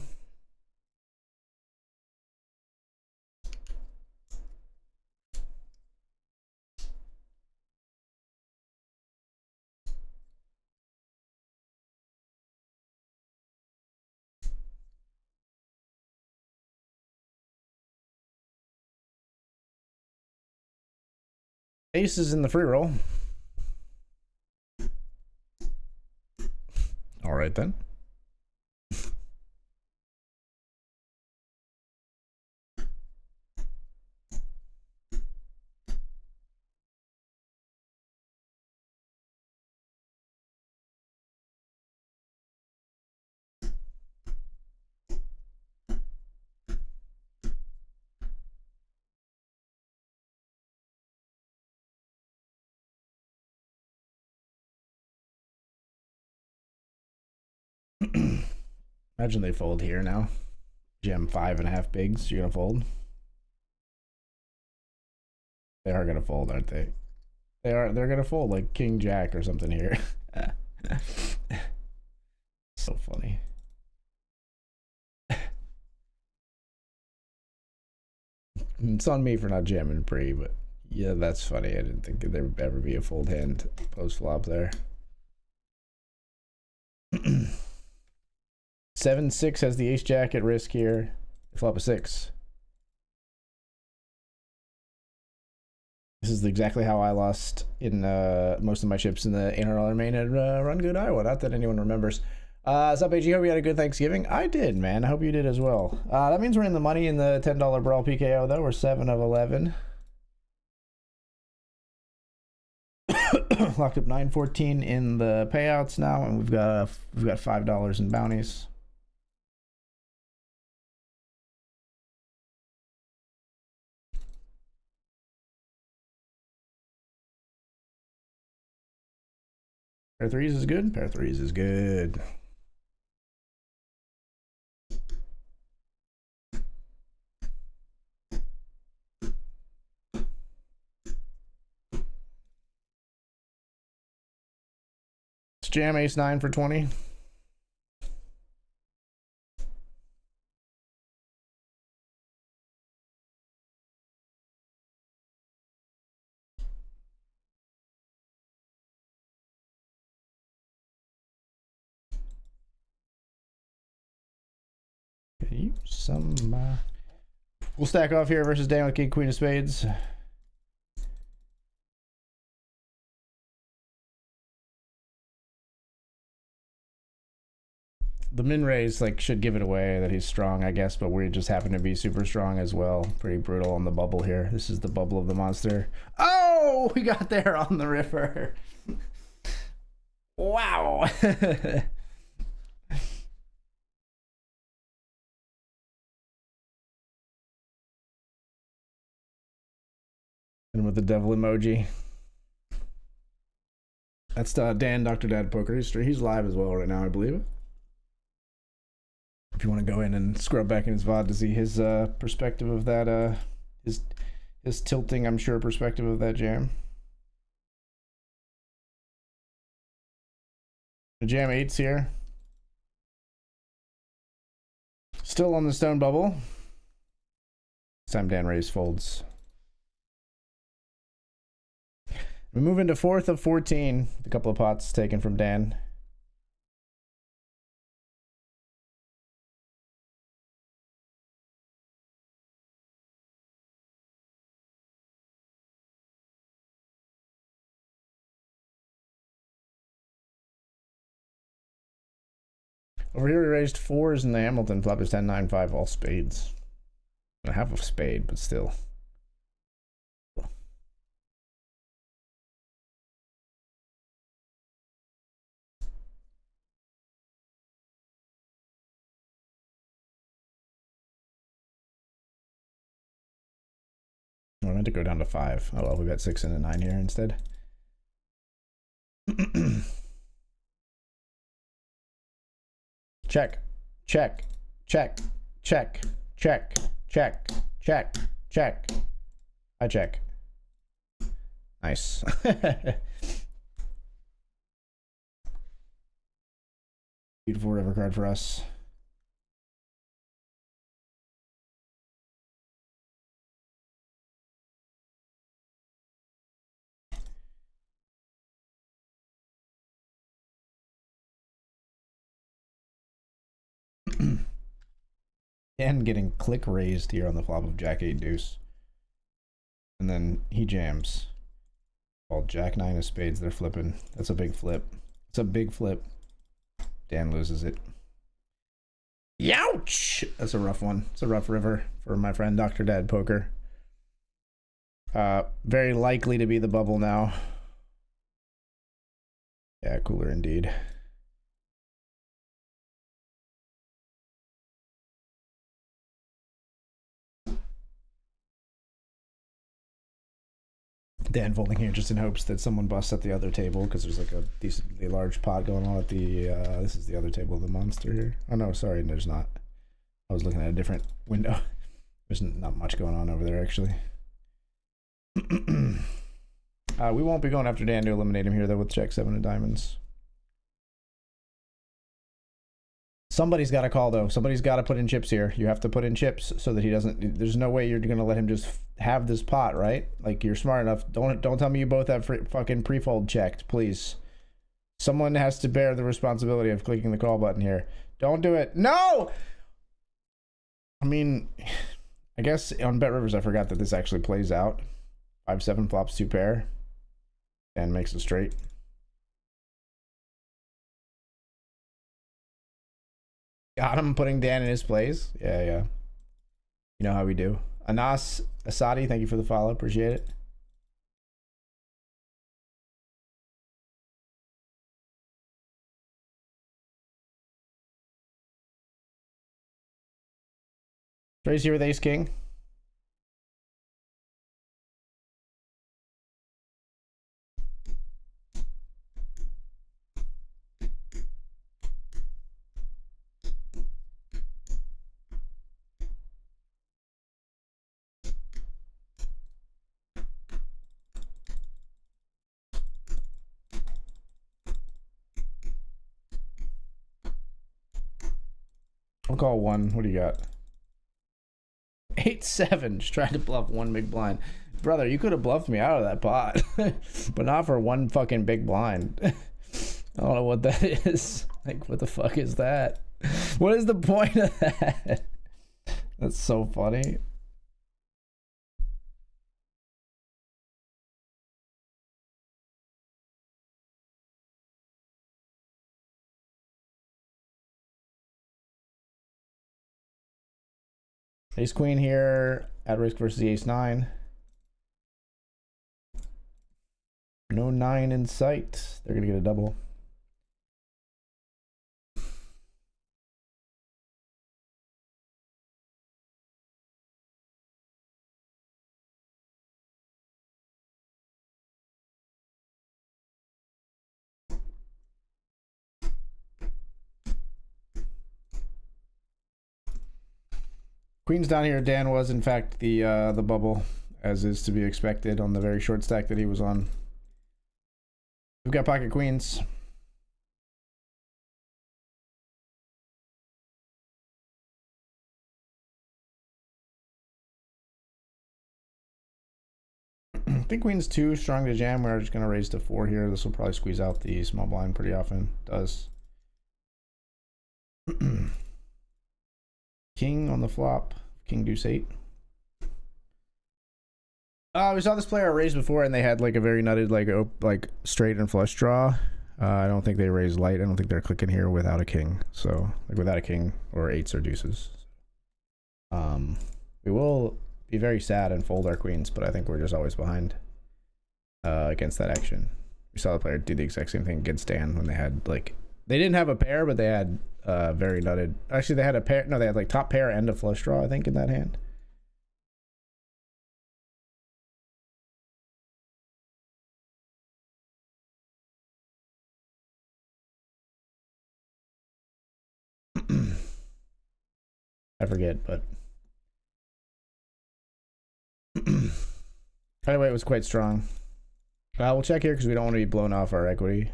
Ace is in the free roll. All right then. Imagine they fold here now. Gem 5.5 bigs. You're gonna fold. They are gonna fold, aren't they? They're gonna fold like King Jack or something here. So funny. It's on me for not jamming pre, but yeah, that's funny. I didn't think there would ever be a fold hand post flop there. 7-6 has the ace jack at risk here. Flop a 6. This is exactly how I lost in most of my chips in the $800 main at Run Good Iowa. Not that anyone remembers. What's up, AG? Hope you had a good Thanksgiving. I did, man. I hope you did as well. That means we're in the money in the $10 Brawl PKO, though. We're 7 of 11. Locked up 914 in the payouts now, and we've got $5 in bounties. Pair threes is good. Pair threes is good. Let's jam ace 9 for 20. We'll stack off here versus Dan with king queen of spades. The min raise like should give it away that he's strong, I guess, but we just happen to be super strong as well. Pretty brutal on the bubble here. This is the bubble of the monster. Oh, we got there on the river. Wow. And with the devil emoji. That's Dan, Dr. Dad Poker. He's live as well right now, I believe. If you want to go in and scrub back in his VOD to see his perspective of that, his tilting, I'm sure, perspective of that jam. The jam 8's here. Still on the stone bubble. This time Dan raise folds. We move into 4th of 14. A couple of pots taken from Dan. Over here, we raised 4s in the Hamilton. Flop is 10, 9, 5, all spades. I have a spade, but still. I meant to go down to 5. Oh well, we got 6 and a 9 here instead. Check, check, check, check, check, check, check, check. I check. Nice. Beautiful river card for us. And getting click raised here on the flop of Jack 8 deuce. And then he jams. All Jack 9 of spades, they're flipping. That's a big flip. It's a big flip. Dan loses it. Youch! That's a rough one. It's a rough river for my friend Dr. Dad Poker. Very likely to be the bubble now. Yeah, cooler indeed. Dan folding here just in hopes that someone busts at the other table because there's like a decently large pot going on at the this is the other table of the monster here. Oh no, sorry, there's not. I was looking at a different window. There's not much going on over there actually. We won't be going after Dan to eliminate him here though with check 7 of diamonds. Somebody's got to call though. Somebody's got to put in chips here. You have to put in chips so that he doesn't. There's no way you're gonna let him just have this pot, right? Like you're smart enough. Don't tell me you both have fucking pre-fold checked, please. Someone has to bear the responsibility of clicking the call button here. Don't do it. No. I mean, I guess on BetRivers I forgot that this actually plays out. 5-7 flops 2 pair, and makes it straight. Got him putting Dan in his place. Yeah, yeah. You know how we do. Anas Asadi, thank you for the follow. Appreciate it. Trace here with ace king. I'll call one. What do you got? 8-7. Just trying to bluff one big blind. Brother, you could have bluffed me out of that pot. But not for one fucking big blind. I don't know what that is. Like, what the fuck is that? What is the point of that? That's so funny. Ace queen here at risk versus the ace 9. No 9 in sight. They're gonna get a double. Queen's down here. Dan was in fact the bubble, as is to be expected on the very short stack that he was on. We've got pocket queens. I think queen's too strong to jam. We're just gonna raise to 4 here. This will probably squeeze out the small blind pretty often. Does. King on the flop. King deuce 8. We saw this player raise before, and they had like a very nutted like straight and flush draw. I don't think they raise light. I don't think they're clicking here without a king. So like without a king or 8s or deuces. We will be very sad and fold our queens, but I think we're just always behind against that action. We saw the player do the exact same thing against Dan when they had like, they didn't have a pair, but they had very nutted. Actually, they had a pair. No, they had like top pair and a flush draw, I think, in that hand. I forget, but anyway, it was quite strong. We'll check here because we don't want to be blown off our equity.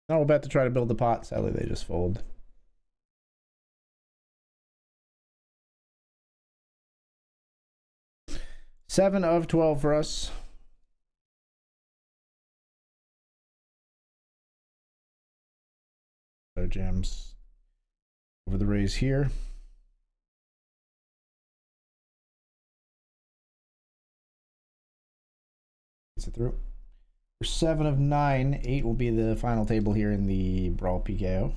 Now we'll bet to try to build the pot. Sadly, they just fold. Seven of 12 for us. Our jams over the raise here. Gets it through. For 7 of 9, 8 will be the final table here in the Brawl PKO.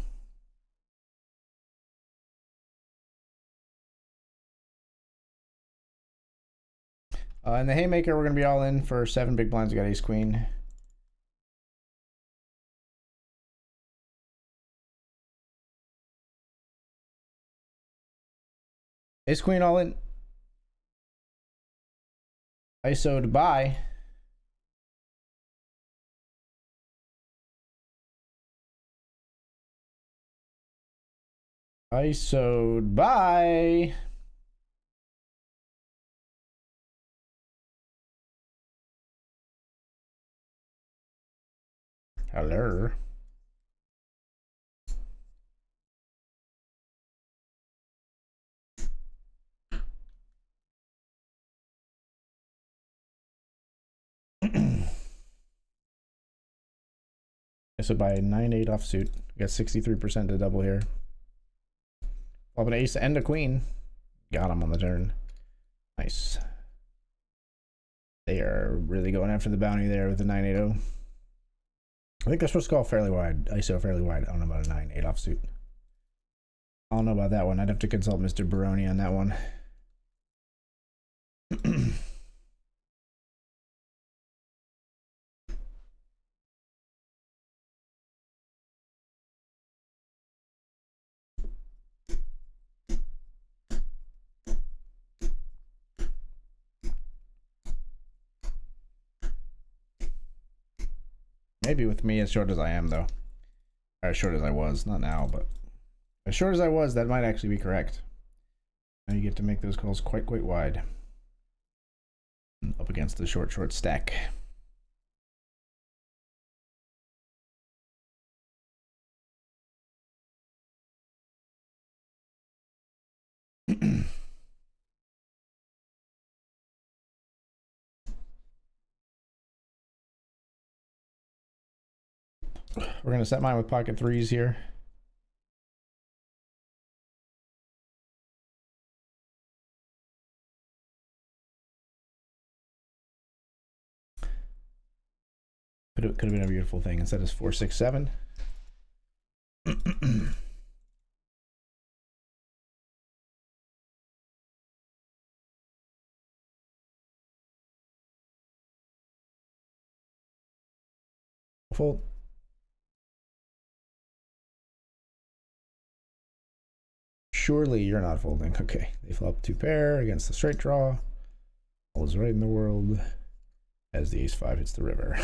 In the haymaker, we're going to be all in for 7 big blinds. We got ace queen. Ace queen all in. ISO'd by. ISO'd by. Hello. So by 9-8 offsuit, we got 63% to double here. Flop an ace and a queen. Got him on the turn. Nice. They are really going after the bounty there with the 9-8-0. I think they're supposed to call fairly wide. ISO fairly wide. I don't know about a 9-8 offsuit. I don't know about that one. I'd have to consult Mr. Baroni on that one. Maybe with me as short as I am, though. Or as short as I was. Not now, but as short as I was, that might actually be correct. Now you get to make those calls quite wide. Up against the short stack. We're gonna set mine with pocket threes here. Could have been a beautiful thing. Instead it's 4, 6, 7. Fold. Surely you're not folding. Okay, they flop 2 pair against the straight draw. All is right in the world as the ace-5 hits the river.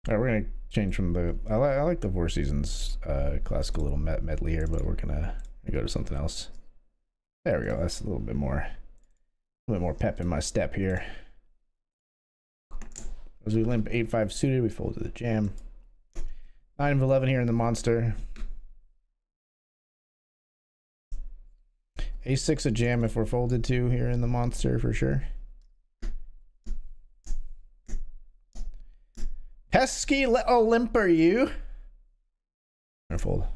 All right, we're gonna change from the. I like the Four Seasons classical little medley here, but we're gonna go to something else. There we go. That's a little bit more pep in my step here. As we limp 8-5 suited, we fold to the jam. 9 of 11 here in the monster. Ace-6 a jam if we're folded to here in the monster for sure. Pesky little limper, you. Or fold.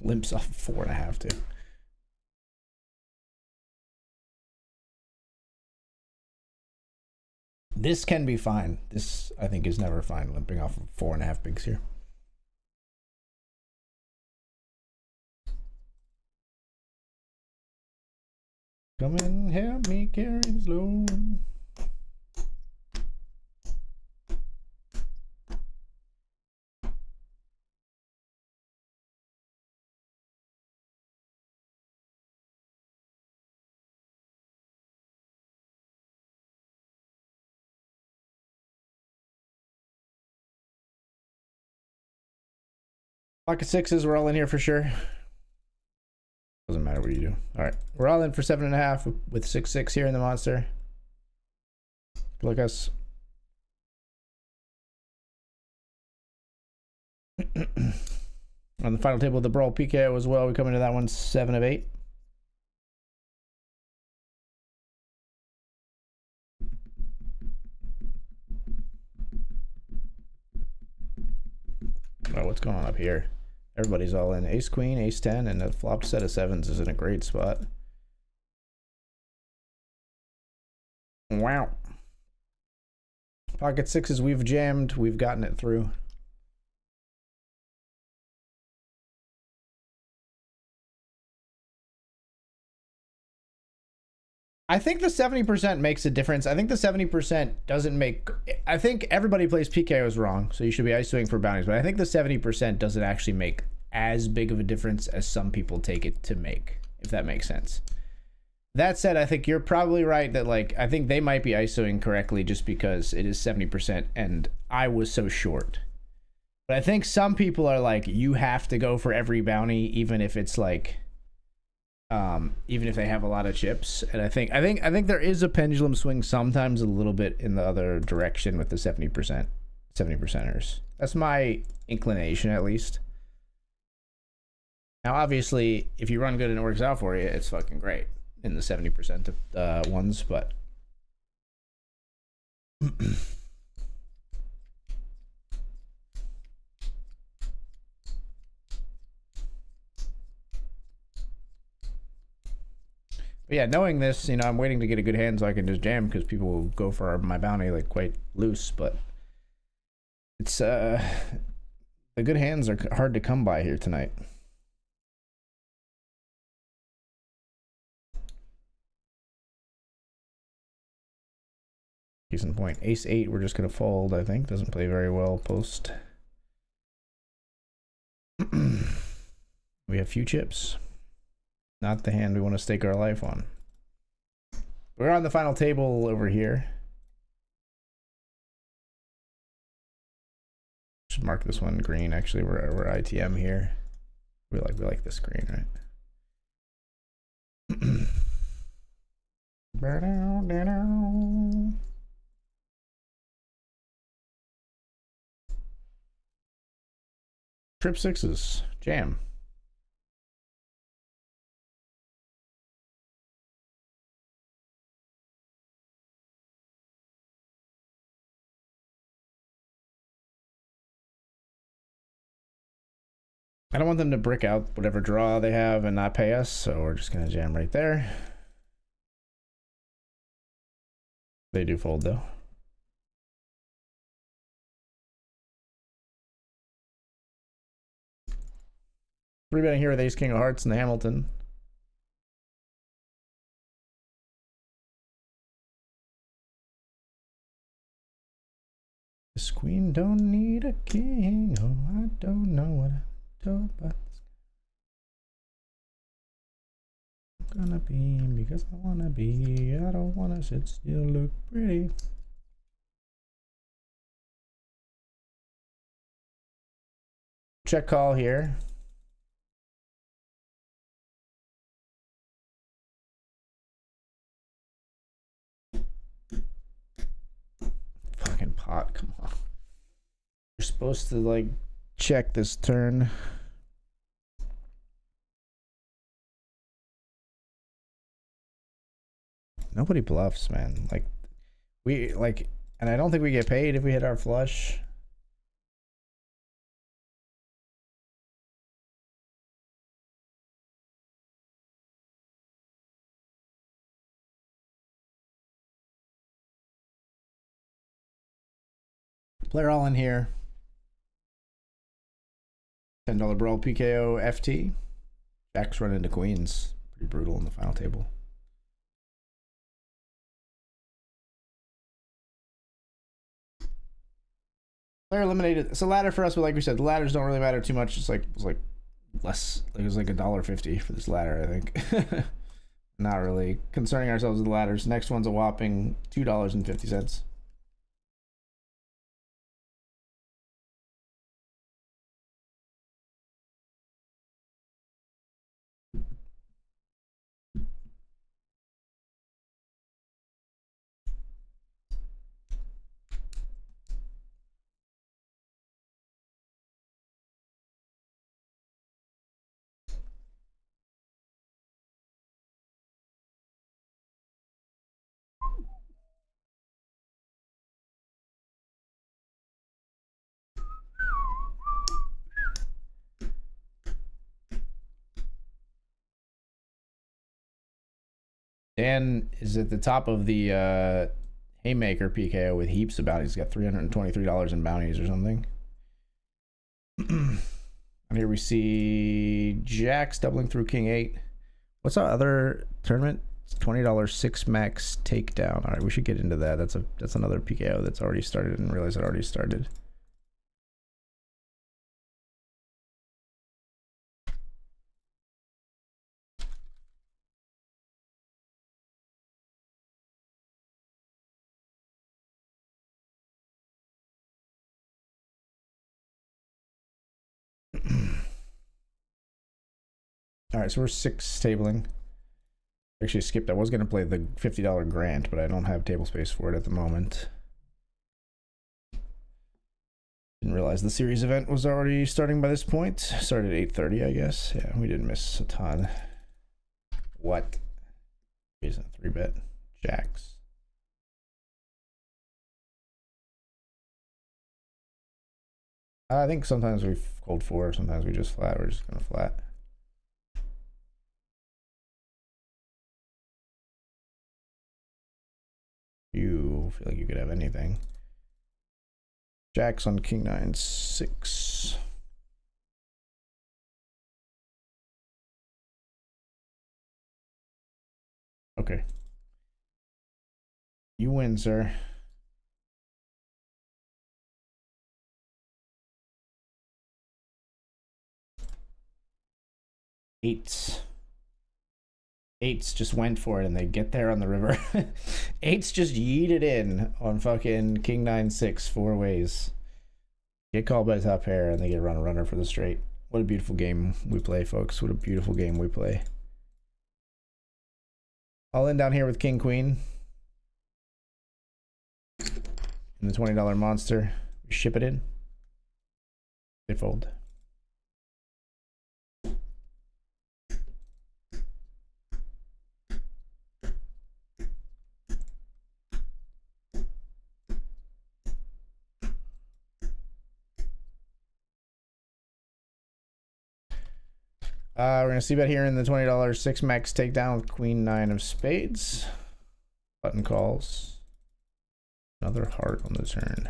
Limps off 4.5 too. This can be fine. This, I think, is never fine. Limping off of 4.5 bigs here. Come and help me carry this load. Pocket sixes, we're all in here for sure. Doesn't matter what you do. All right, we're all in for 7.5 with 6-6 here in the monster. Look us. On the final table of the brawl PKO as well, we come into that one 7 of 8. Oh, what's going on up here? Everybody's all in. Ace queen, ace 10, and a flopped set of sevens is in a great spot. Wow. Pocket sixes, we've jammed. We've gotten it through. I think the 70% makes a difference. I think the 70% doesn't make... I think everybody plays PKOs wrong, so you should be ISOing for bounties, but I think the 70% doesn't actually make as big of a difference as some people take it to make, if that makes sense. That said, I think you're probably right that, like, I think they might be ISOing correctly just because it is 70% and I was so short. But I think some people are like, you have to go for every bounty, even if it's like... even if they have a lot of chips. And I think there is a pendulum swing sometimes a little bit in the other direction with the 70%ers. That's my inclination, at least. Now, obviously, if you run good and it works out for you, it's fucking great in the 70% ones, but But yeah, knowing this, you know, I'm waiting to get a good hand so I can just jam because people will go for my bounty like quite loose, but it's the good hands are hard to come by here tonight. Decent point. Ace 8, we're just gonna fold, I think. Doesn't play very well post. We have few chips. Not the hand we want to stake our life on. We're on the final table over here. Should mark this one green. Actually, we're ITM here. We like this green, right? Trip sixes, jam. I don't want them to brick out whatever draw they have and not pay us, so we're just gonna jam right there. They do fold though. Three betting here with ace king of hearts and the Hamilton. This queen don't need a king. Oh, I don't know what I'm told, but I'm gonna be because I wanna be. I don't wanna sit still, look pretty. Check call here. Fucking pot, come on. You're supposed to like check this turn. Nobody bluffs, man. Like we like, and I don't think we get paid if we hit our flush. Player all in here. $10 brawl PKO FT. Jacks run into queens. Pretty brutal in the final table. Player eliminated. It's a ladder for us, but like we said, the ladders don't really matter too much. It's like less. Like it was like $1.50 for this ladder, I think. Not really concerning ourselves with the ladders. Next one's a whopping $2.50. Dan is at the top of the Haymaker PKO with heaps of bounties. He's got $323 in bounties or something. And here we see Jacks doubling through King 8. What's our other tournament? It's $20 6 max takedown. All right, we should get into that. That's another PKO that's already started. I didn't realize it already started. All right, so we're 6 tabling. Actually skipped. I was going to play the $50 grant, but I don't have table space for it at the moment. Didn't realize the series event was already starting by this point. Started at 8:30, I guess. Yeah, we didn't miss a ton. What? Isn't 3-bet Jacks. I think sometimes we fold 4, sometimes we just flat. We're just going to flat. You feel like you could have anything. Jacks on King 9 6. Okay. You win, sir. Eights. Eights just went for it and they get there on the river. Eights just yeeted in on fucking King 9-6 4 ways. Get called by top pair and they get run a runner for the straight. What a beautiful game we play, folks. What a beautiful game we play. All in down here with King Queen. And the $20 monster. We ship it in. They fold. We're gonna see bet here in the $20 6 max takedown with Queen 9 of spades. Button calls. Another heart on the turn.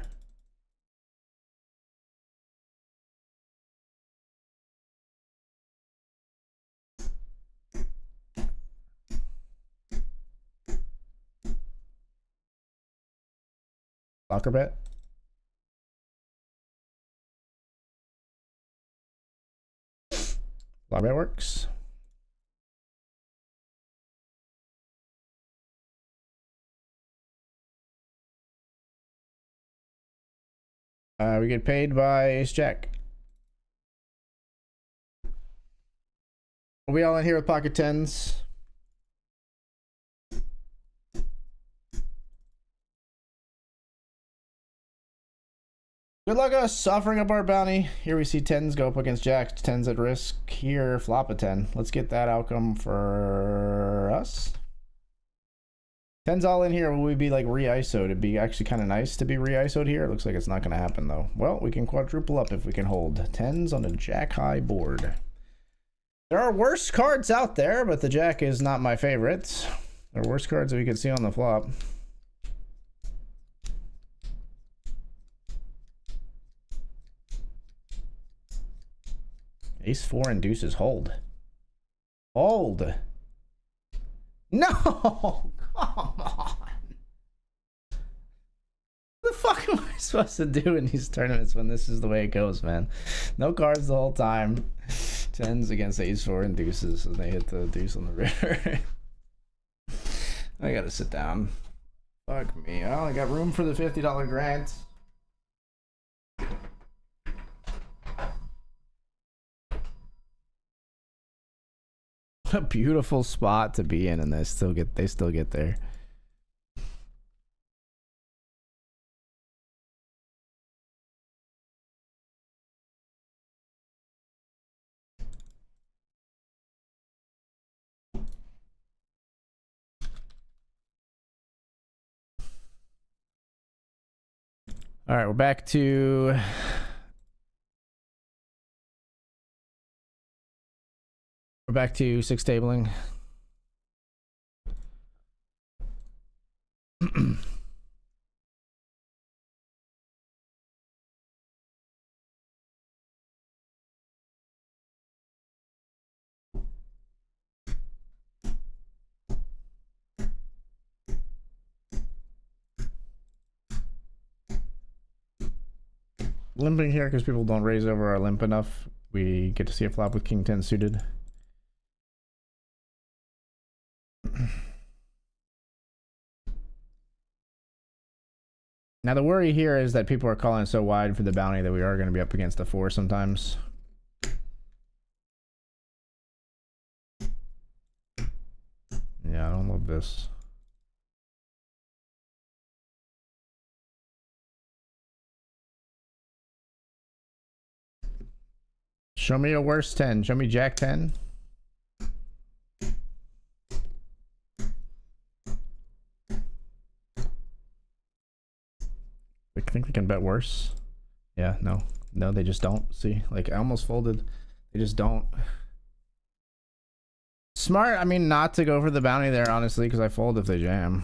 Blocker bet. Blocker bet works. We get paid by Ace Jack. Are we all in here with pocket tens? Good luck us offering up our bounty. Here we see tens go up against jacks. Tens at risk. Here, flop a 10. Let's get that outcome for us. Tens all in here. Will we be like re-ISO'd? It'd be actually kind of nice to be re-ISO'd here. It looks like it's not going to happen though. Well, we can quadruple up if we can hold. Tens on a jack high board. There are worse cards out there, but the jack is not my favorite. There are worse cards that we can see on the flop. Ace 4 and deuces hold. Hold. No! Come on! What the fuck am I supposed to do in these tournaments when this is the way it goes, man? No cards the whole time. Tens against ace 4 and deuces, and they hit the deuce on the river. I gotta sit down. Fuck me. I only got room for the $50 grant. A beautiful spot to be in, and they still get there. All right, we're back to six tabling. Limping here because people don't raise over our limp enough. We get to see a flop with King 10 suited. Now the worry here is that people are calling so wide for the bounty that we are going to be up against a 4 sometimes. Yeah, I don't love this. Show me a worse 10. Show me Jack 10. I think they can bet worse. Yeah, no. No, they just don't. See, like I almost folded. They just don't. Smart, I mean, not to go for the bounty there, honestly, because I fold if they jam.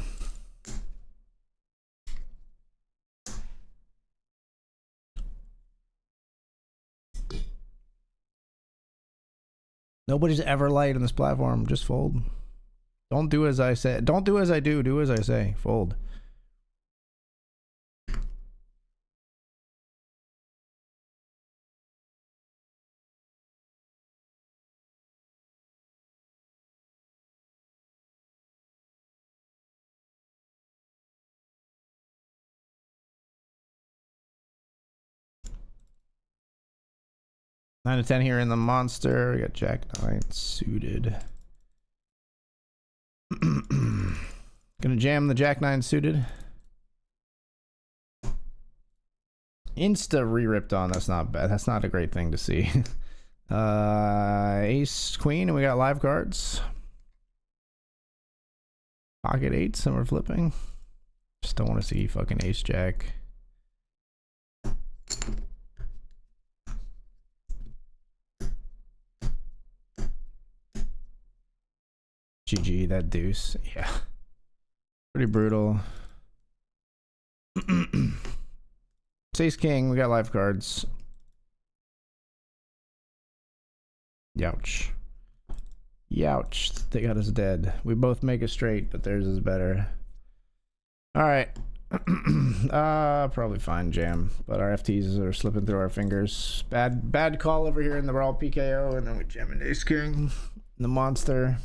Nobody's ever light on this platform. Just fold. Don't do as I say. Don't do as I do. Do as I say. Fold. 9 to 10 here in the monster. We got Jack 9 suited. Gonna jam the Jack 9 suited. Insta re-ripped on. That's not bad. That's not a great thing to see. Ace Queen, and we got live cards. Pocket 8s, and we're flipping. Just don't want to see fucking Ace Jack. GG, that deuce. Yeah. Pretty brutal. Ace King, we got live cards. Youch. Youch. They got us dead. We both make it straight, but theirs is better. Alright. Probably fine jam. But our FTs are slipping through our fingers. Bad call over here in the Brawl PKO, and then we jam an Ace King. The monster.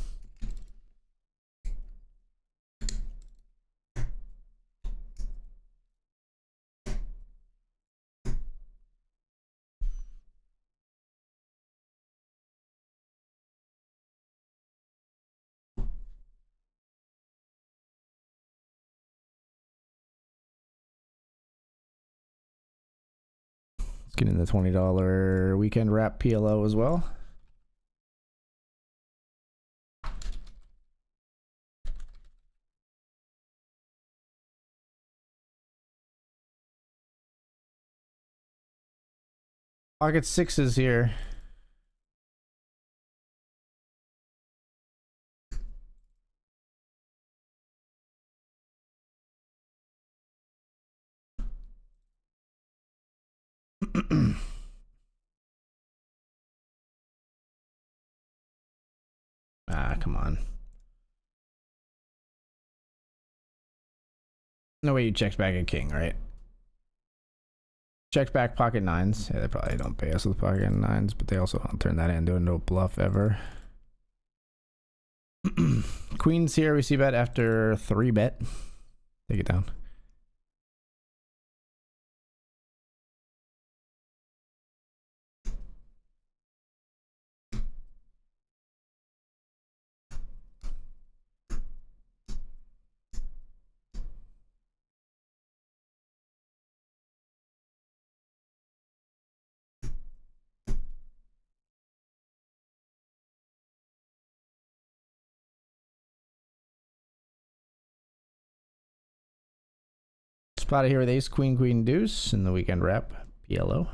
Getting the $20 weekend wrap PLO as well. Pocket 6s here. Come on. No way you checked back a king, right? Checked back pocket 9s. Yeah, they probably don't pay us with pocket 9s, but they also don't turn that into a no bluff ever. Queens here, we see bet after 3 bet. Take it down. Spotted here with ace, queen, queen, deuce in the weekend wrap. PLO.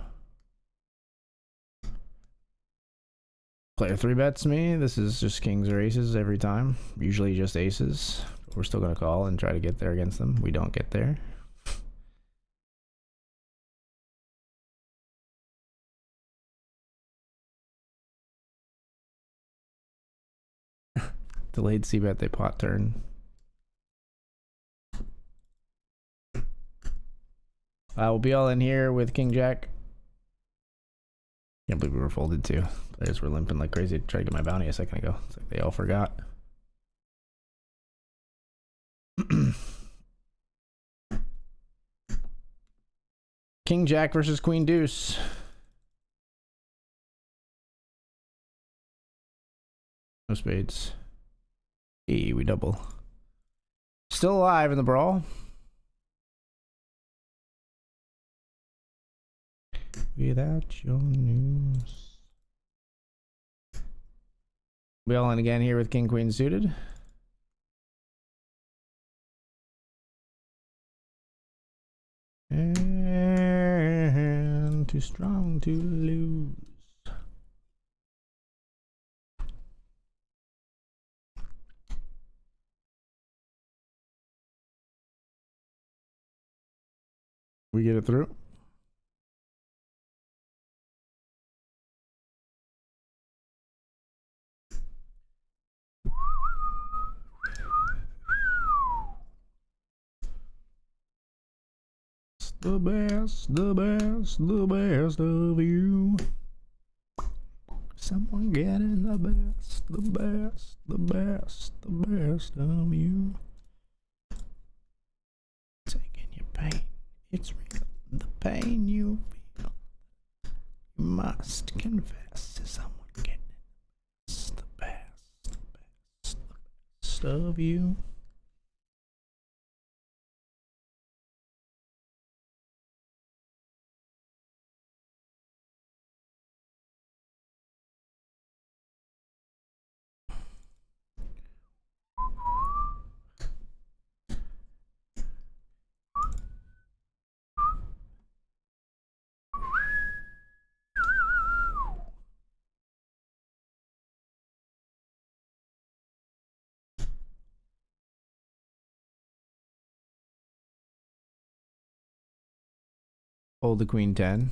Player 3 bets me. This is just kings or aces every time. Usually just aces. But we're still going to call and try to get there against them. We don't get there. Delayed c-bet, they pot turn. We'll be all in here with King Jack. Can't believe we were folded too. Players were limping like crazy to try to get my bounty a second ago. It's like they all forgot. King Jack versus Queen Deuce. No spades. Hey, we double. Still alive in the brawl. Without your news. We all in again here with King Queen suited. And too strong to lose. We get it through. The best, the best, the best of you. Someone getting the best, the best, the best, the best of you. Taking your pain, it's real. The pain you feel You must confess to someone getting the best of you. Hold the queen 10.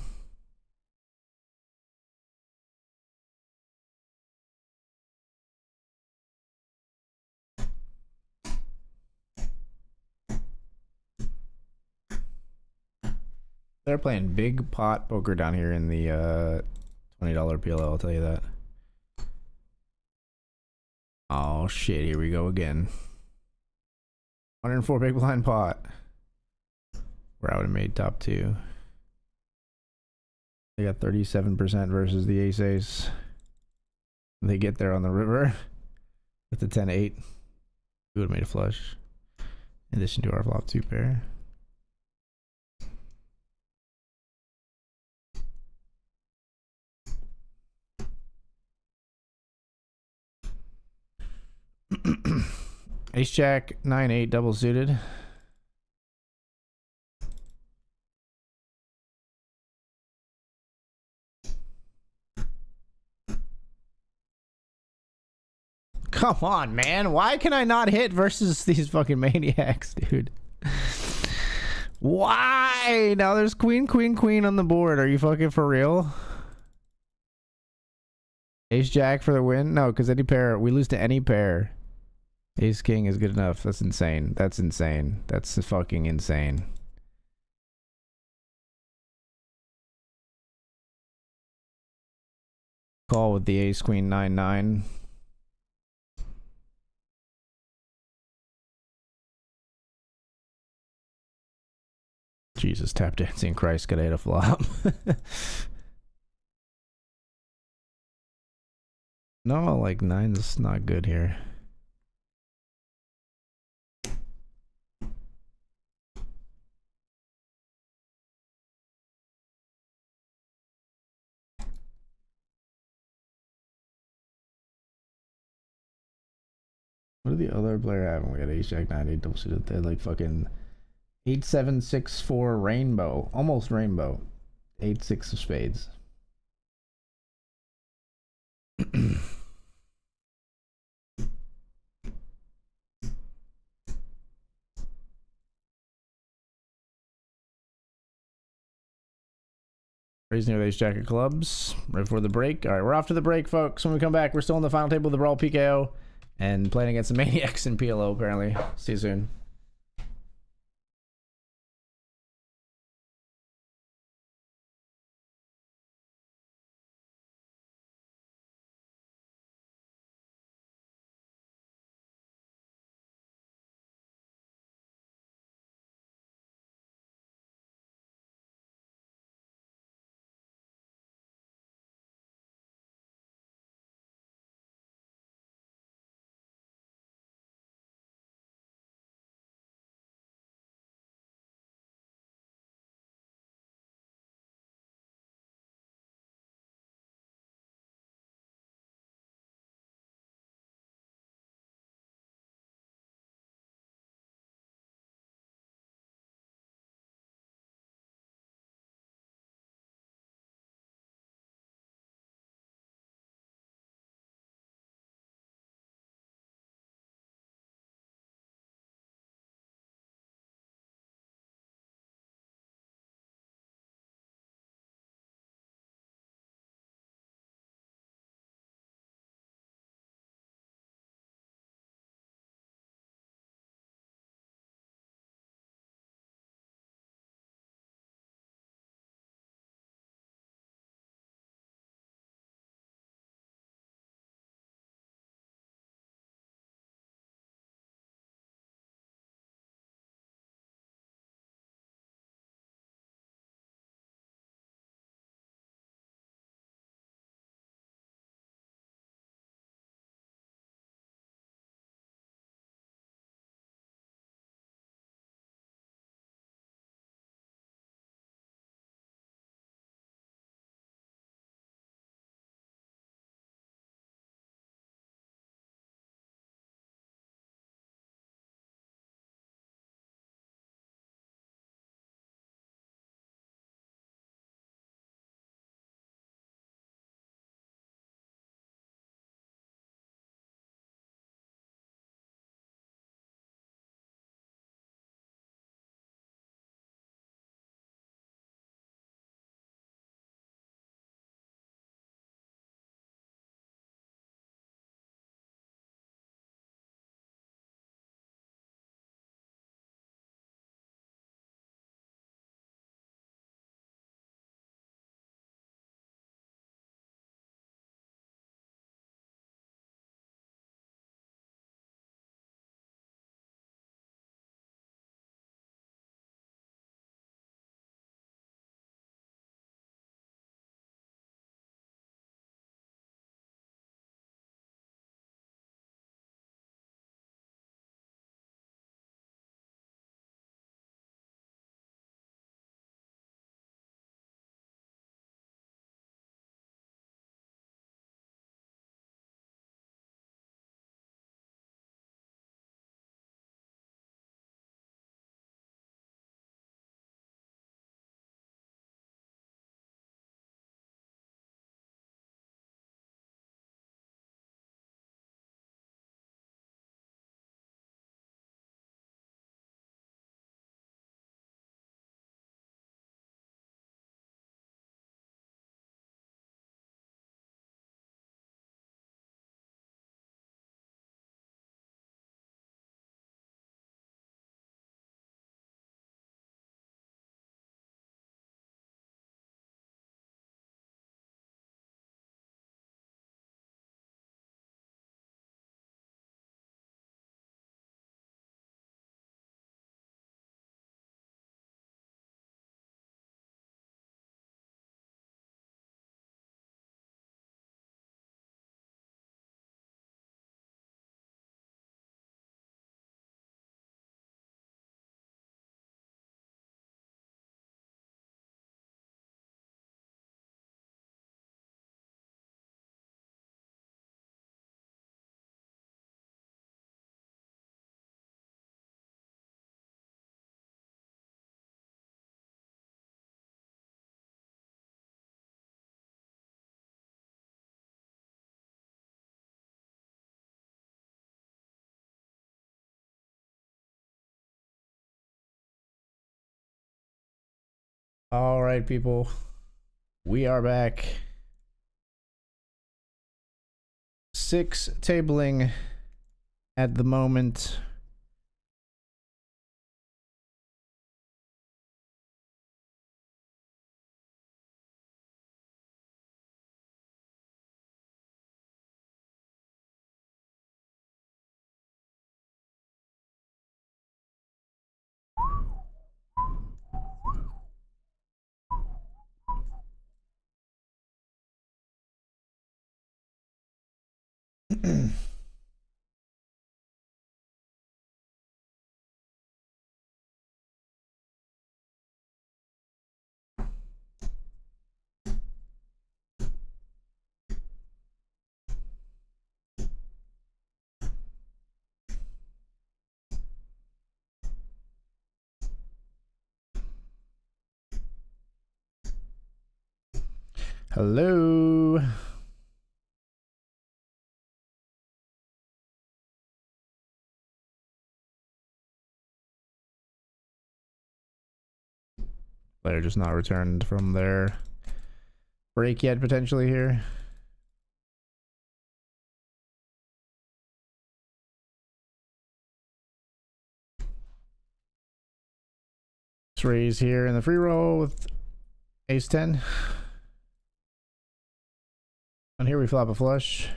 They're playing big pot poker down here in the $20 PLO, I'll tell you that. Oh shit, here we go again. 104 big blind pot. Where I would have made top 2. They got 37% versus the ace-ace. They get there on the river with the 10-8. We would have made a flush. In addition to our flop 2 pair. Ace jack 9-8 double suited. Come on, man. Why can I not hit versus these fucking maniacs, dude? Why? Now there's queen, queen, queen on the board. Are you fucking for real? Ace jack for the win? No, because any pair, we lose to any pair. Ace king is good enough. That's insane. That's insane. That's fucking insane. Call with the ace queen 9-9. Jesus, tap dancing Christ, could I hit a flop? No, like 9's not good here. What did the other player have? We got ace jack 9-8 double suited. They had like fucking 8-7-6-4 rainbow, almost rainbow. 8-6 of spades. Raising the ace jack of clubs right before the break. All right, we're off to the break, folks. When we come back, we're still in the final table of the Brawl PKO and playing against the maniacs in PLO. Apparently, see you soon. All right, people. We are back. 6 tabling at the moment. Hello. They're just not returned from their break yet, potentially here. Let's raise here in the free roll with ace 10. And here we flop a flush.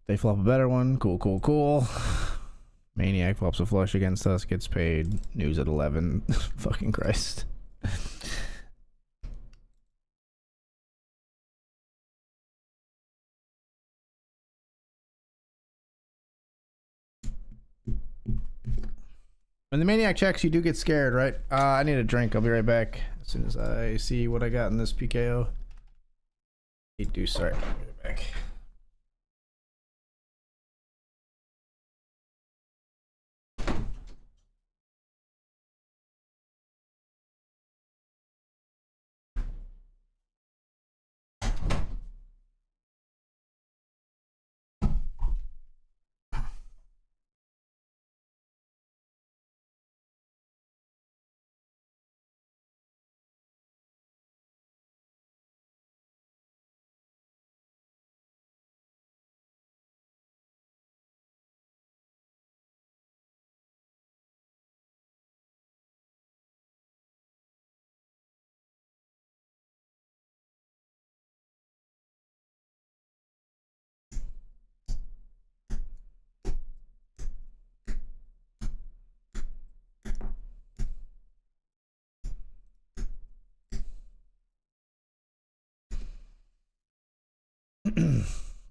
They flop a better one. Cool, cool, cool. Maniac flops a flush against us, gets paid. News at 11. Fucking Christ. When the Maniac checks, you do get scared, right? I need a drink. I'll be right back as soon as I see what I got in this PKO. You do start. I'll be right back.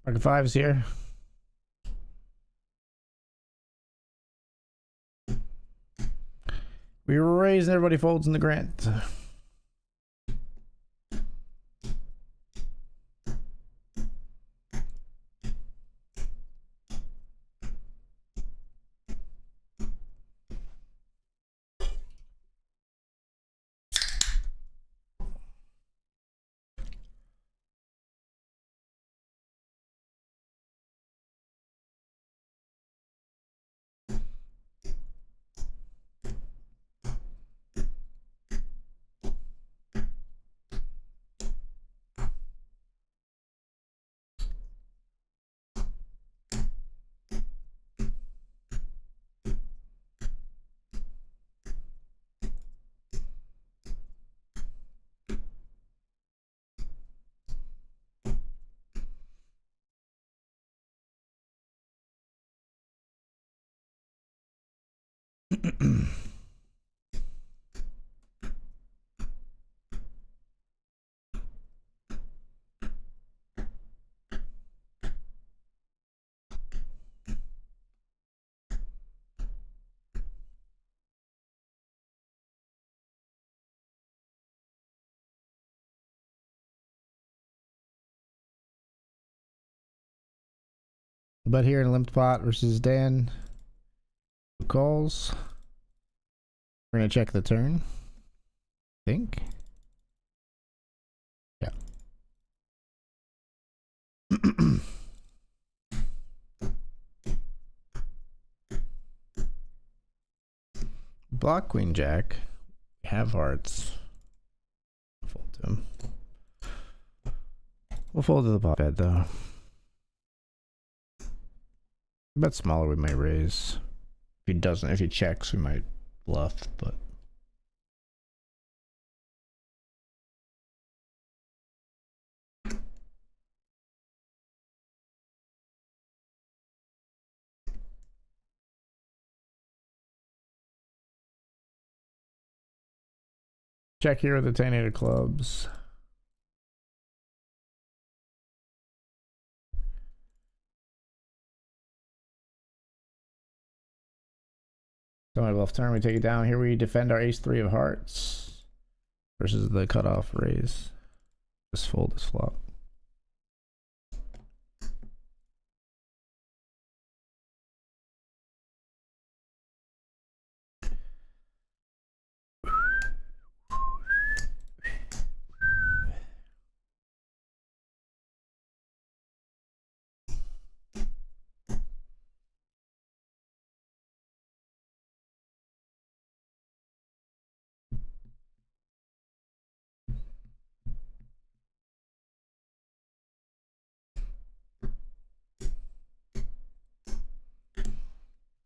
Market 5 is here. We raise and everybody folds in the grant. But here in a limped pot versus Dan, who calls? We're gonna check the turn. I think. Yeah. Block queen jack. Have hearts. Fold to him. We'll fold to the pot bed though. Bet smaller we might raise. If he doesn't, if he checks, we might bluff, but. Check here with the 10-8 of clubs. Don't have left turn, we take it down. Here we defend our ace-3 of hearts versus the cutoff raise. Just fold this flop.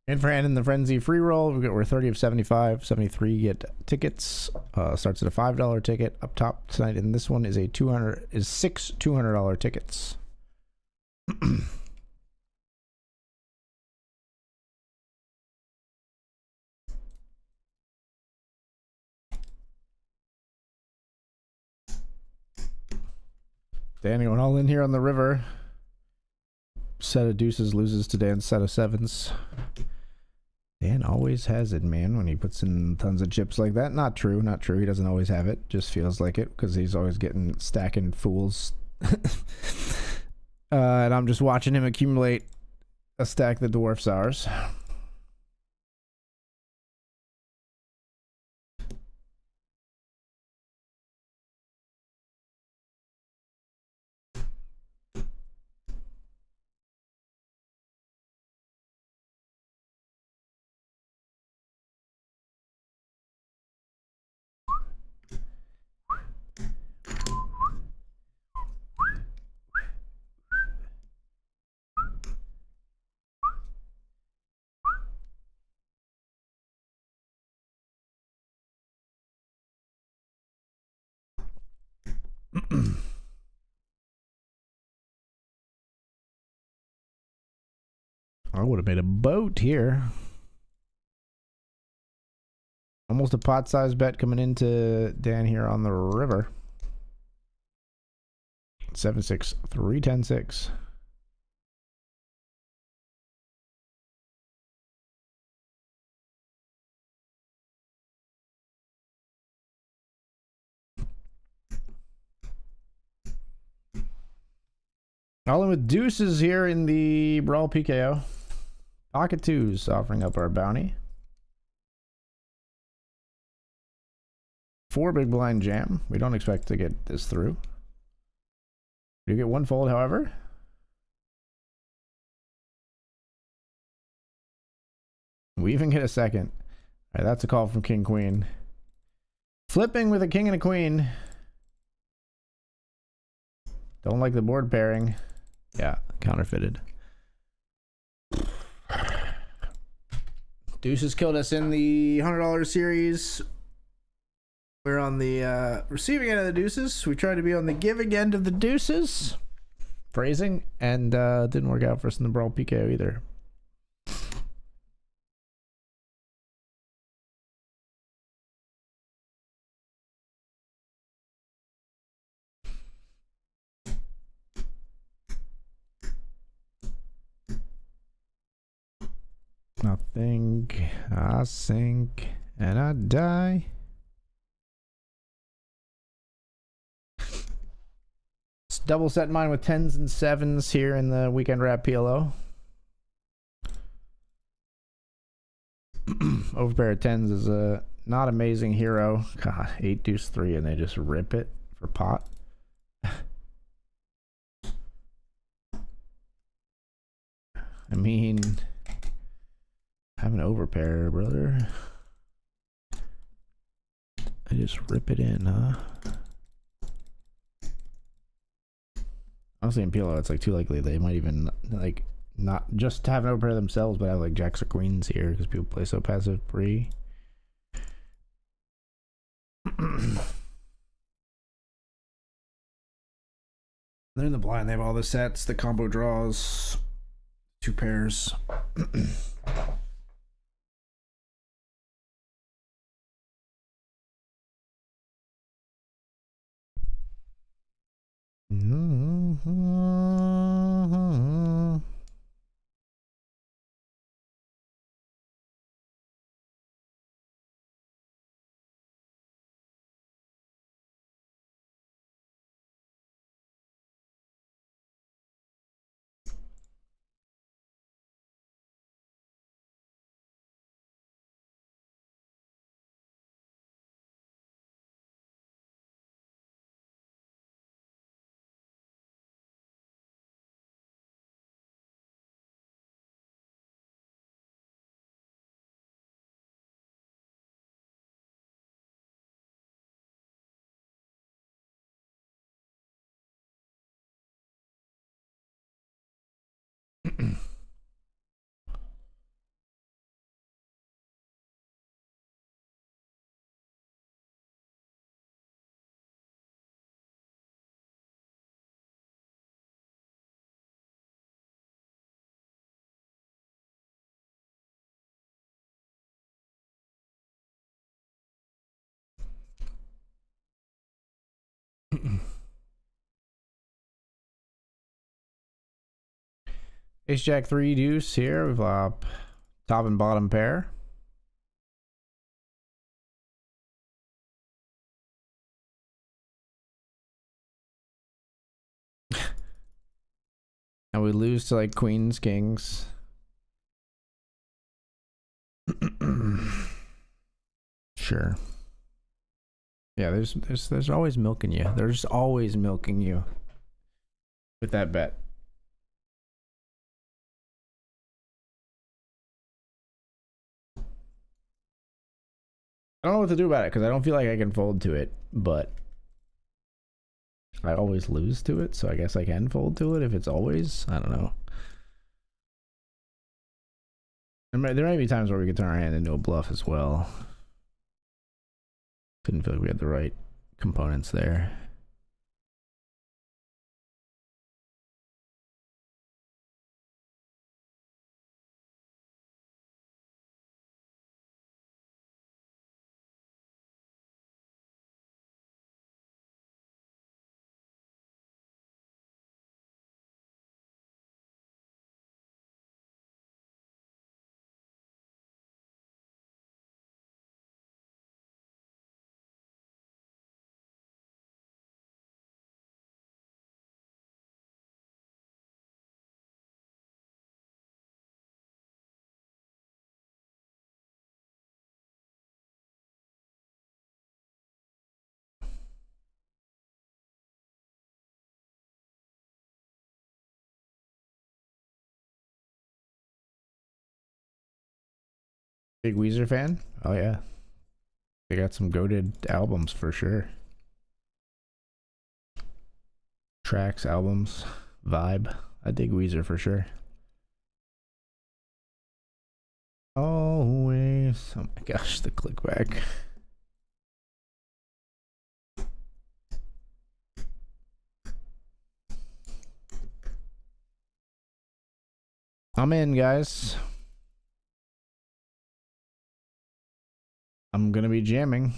In for hand in the frenzy free roll, we're 30 of 75, 73 get tickets. Starts at a $5 ticket up top tonight, and this one is six $200 tickets. Dan going all in here on the river. Set of deuces loses to Dan's set of sevens. Dan always has it, man, when he puts in tons of chips like that. Not true, not true. He doesn't always have it. Just feels like it because he's always getting stacking fools. And I'm just watching him accumulate a stack that dwarfs ours. I would have made a boat here. Almost a pot-sized bet coming into Dan here on the river. 7-6, 3-10-6. All in with deuces here in the Brawl PKO. Pocket twos offering up our bounty. 4 big blind jam. We don't expect to get this through. You get one fold, however. We even get a second. All right, that's a call from King Queen. Flipping with a king and a queen. Don't like the board pairing. Yeah, counterfeited. Deuces killed us in the $100 series. We're on the receiving end of the deuces. We tried to be on the giving end of the deuces. Phrasing. And didn't work out for us in the Brawl PKO either. Nothing. I sink and I die. It's double set mine with 10s and 7s here in the weekend wrap PLO. Overpair of 10s is a not amazing hero. God, 8 deuce 3 and they just rip it for pot. I mean, have an overpair, brother. I just rip it in, huh? Honestly, in PLO, it's like too likely they might even like not just have an overpair themselves, but have like jacks or queens here because people play so passive pre. They're in the blind. They have all the sets, the combo draws, 2 pairs. Ace Jack 3 deuce here. We've top and bottom pair. And we lose to like queens, kings. Sure. Yeah, there's always milking you. There's always milking you with that bet. I don't know what to do about it because I don't feel like I can fold to it, but I always lose to it, so I guess I can fold to it if it's always. I don't know. There might be times where we could turn our hand into a bluff as well. Didn't feel like we had the right components there. Big Weezer fan? Oh yeah. They got some goated albums for sure. Tracks, albums, vibe. I dig Weezer for sure. Always. Oh my gosh, the click back. I'm in, guys. I'm gonna be jamming.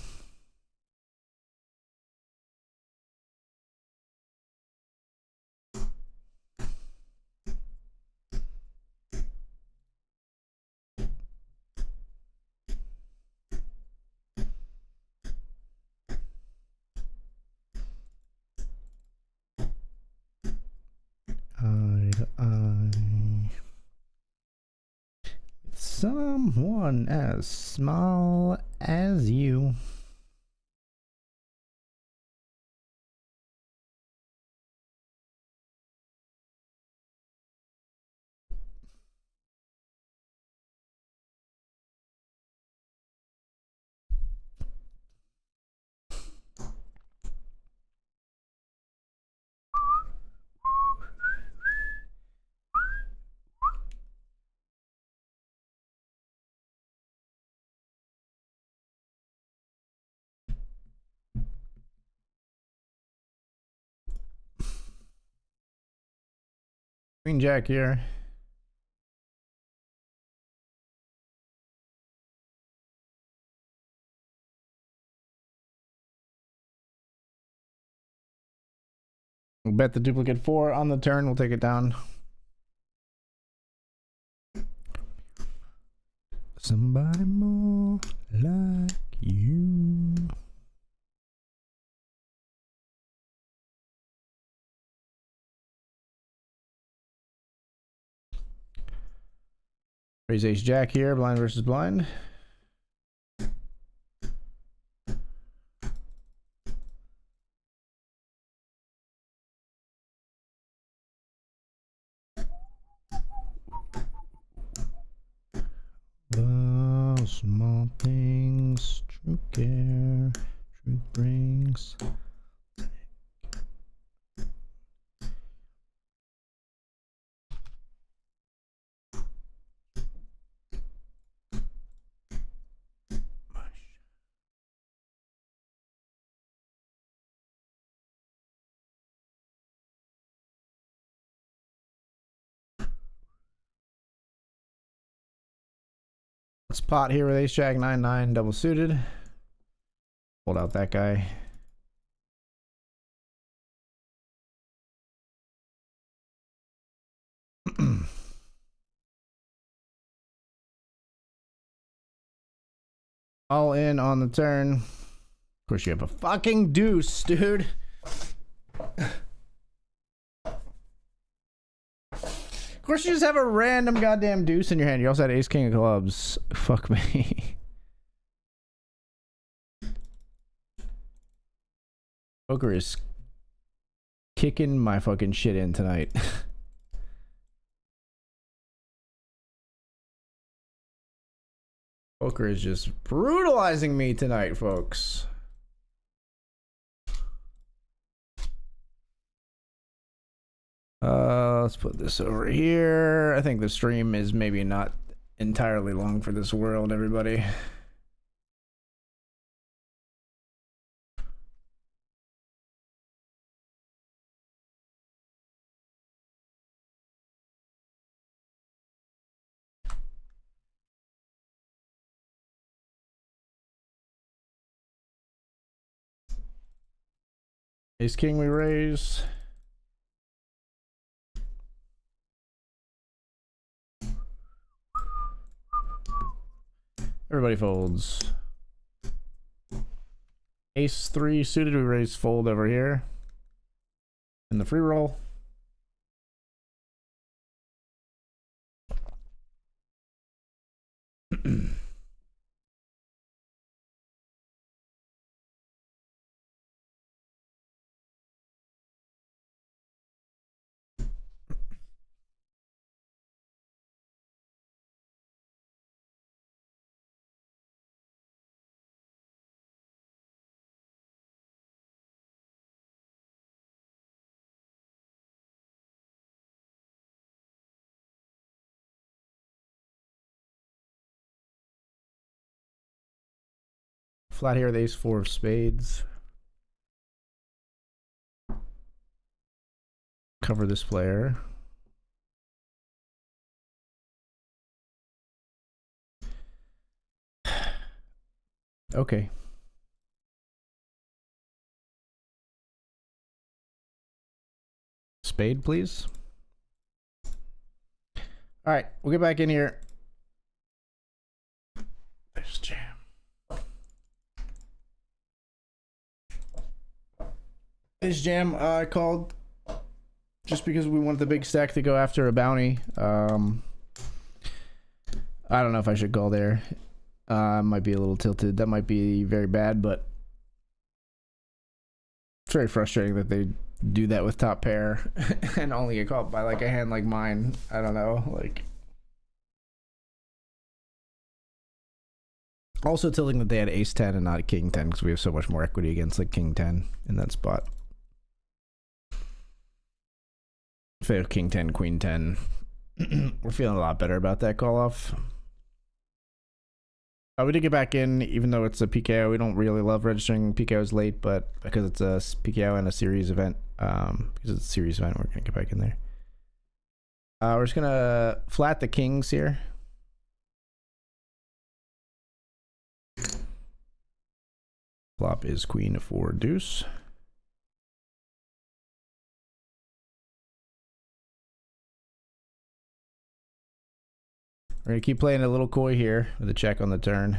Someone as small as you. Queen Jack here. We'll bet the duplicate 4 on the turn. We'll take it down. Somebody more like you. Raise ace jack here. Blind versus blind. The small things, true care, truth brings. Let's pot here with ace jack 9-9 double suited. Hold out that guy. All in on the turn. Of course you have a fucking deuce, dude. Of course you just have a random goddamn deuce in your hand. You also had ace king of clubs. Fuck me. Poker is kicking my fucking shit in tonight. Poker is just brutalizing me tonight, folks. Let's put this over here. I think the stream is maybe not entirely long for this world, everybody. Ace king we raise. Everybody folds. Ace 3 suited, we raise fold over here. In the free roll. Flat here with ace 4 of spades. Cover this player. Okay. Spade, please. All right, we'll get back in here. There's jam. This jam I called just because we want the big stack to go after a bounty. I don't know if I should call there. Might be a little tilted. That might be very bad, but it's very frustrating that they do that with top pair and only get called by like a hand like mine. I don't know, like. Also tilting that they had ace 10 and not king 10 because we have so much more equity against like king 10 in that spot. If they have king 10, queen 10, we're feeling a lot better about that call off. We did get back in, even though it's a PKO. We don't really love registering PKOs late, but because it's a PKO and a series event, we're gonna get back in there. We're just gonna flat the kings here. Flop is queen of 4 deuce. We're gonna keep playing a little coy here with a check on the turn.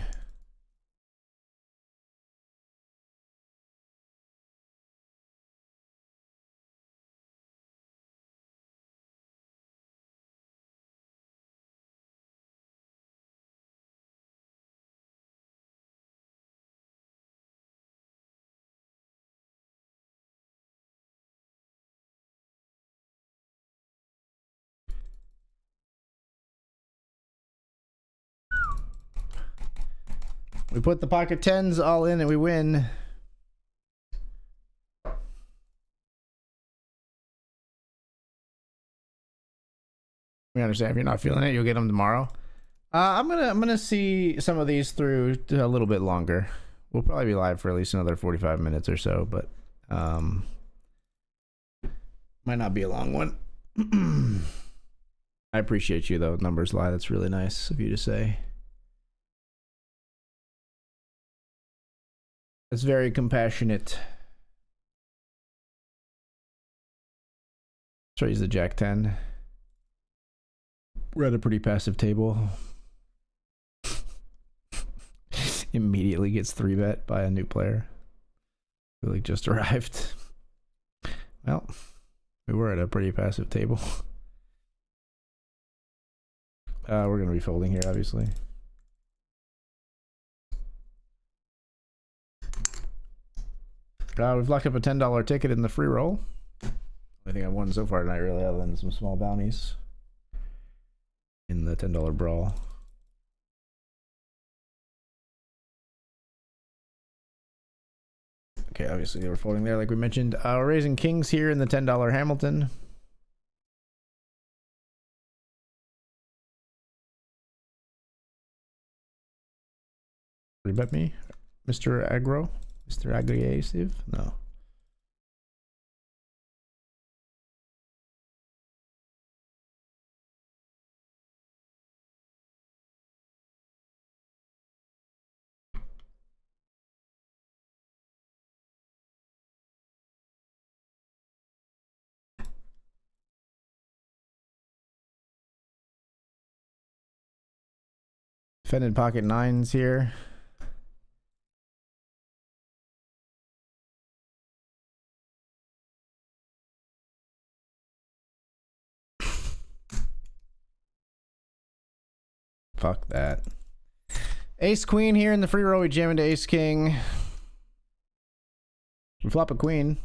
We put the pocket tens all in and we win. We understand if you're not feeling it, you'll get them tomorrow. I'm gonna see some of these through a little bit longer. We'll probably be live for at least another 45 minutes or so, but might not be a long one. I appreciate you though. Numbers lie. That's really nice of you to say. It's very compassionate. Let's raise the jack 10. We're at a pretty passive table. Immediately gets 3-bet by a new player who like just arrived. Well, we were at a pretty passive table. We're gonna be folding here, obviously. We've locked up a $10 ticket in the free roll. I think I've won so far tonight, really, other than some small bounties in the $10 brawl. Okay, obviously they were folding there, like we mentioned. We're raising kings here in the $10 Hamilton. Rebet me, Mr. Aggro, Mr. Aggressive. No. Defended pocket nines here. Fuck that. Ace queen here in the free roll. We jam into ace king. We flop a queen.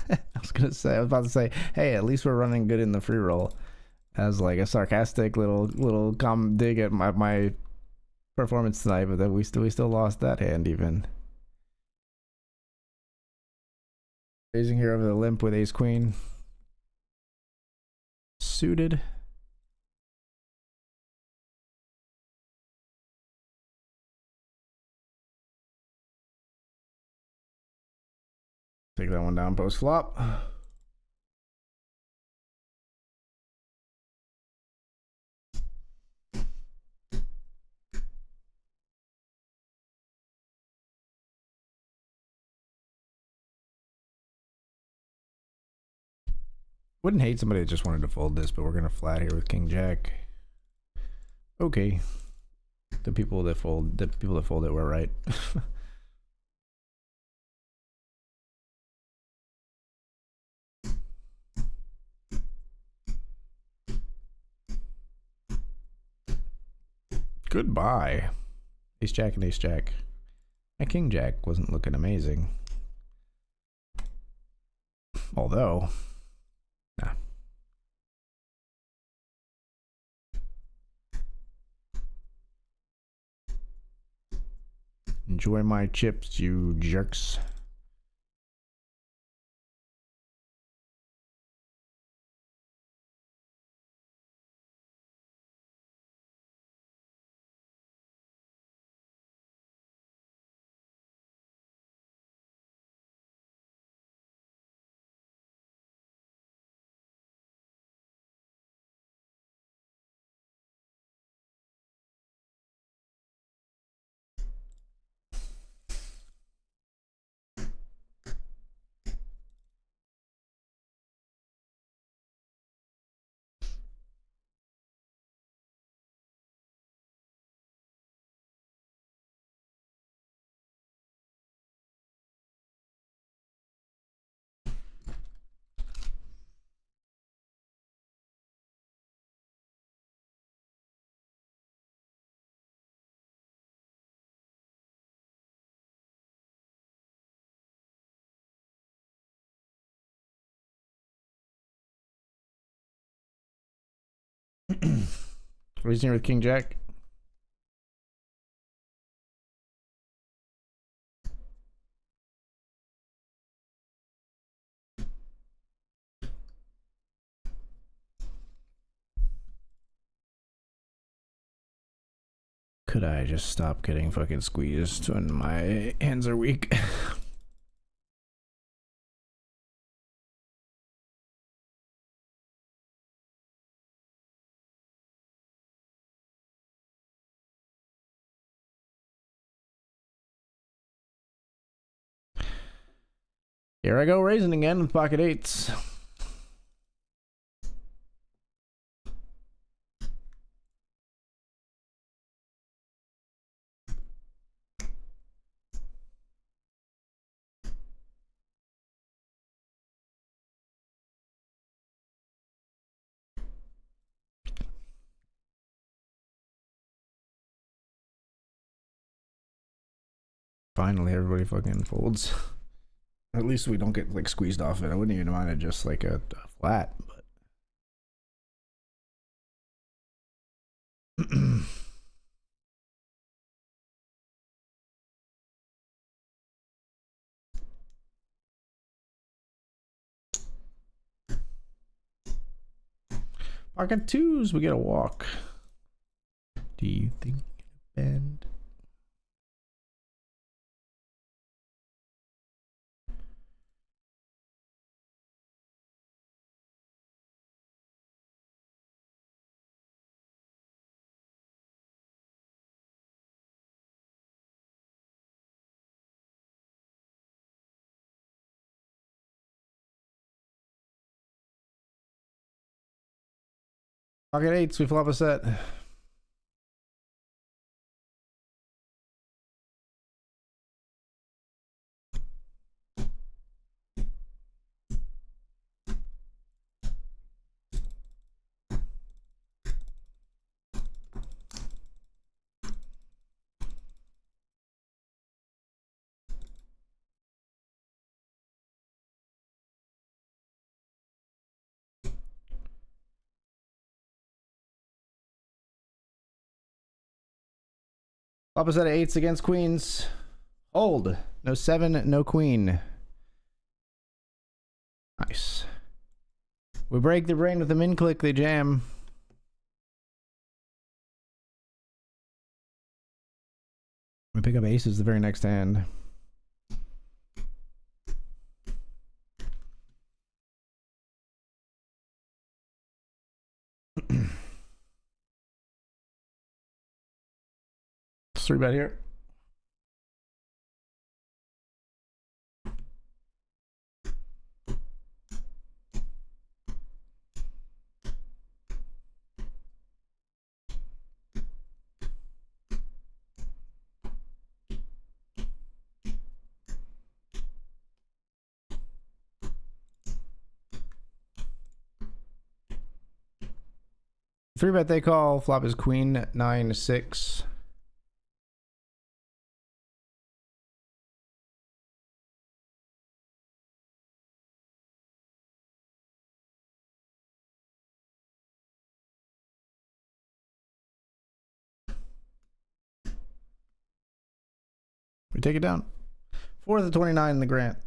I was about to say, hey, at least we're running good in the free roll. As like a sarcastic little dig at my performance tonight, but then we still lost that hand even. Raising here over the limp with ace queen. Suited. Take that one down post flop. Wouldn't hate somebody that just wanted to fold this, but we're gonna flat here with king jack. Okay. The people that fold it were right. Goodbye. Ace jack and ace jack. My king jack wasn't looking amazing. Although, nah. Enjoy my chips, you jerks. Raising here with King Jack. Could I just stop getting fucking squeezed when my hands are weak? Here I go raising again with pocket eights. Finally, everybody fucking folds. Or at least we don't get like squeezed off it. I wouldn't even mind it just like a flat, but pocket twos, we get a walk. Do you think bend? Pocket eights, we flop a set. Flop a set of eights against queens. Hold. No seven, no queen. Nice. We break the brain with the min click, they jam. We pick up aces the very next hand. Three bet here. Three bet they call. Flop is queen 9-6. We take it down. 4 of the 29 in the grant.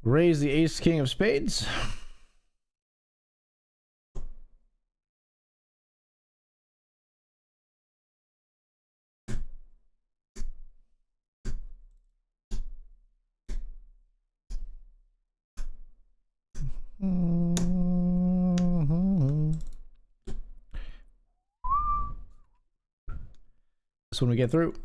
Raise the ace king of spades. This one we get through.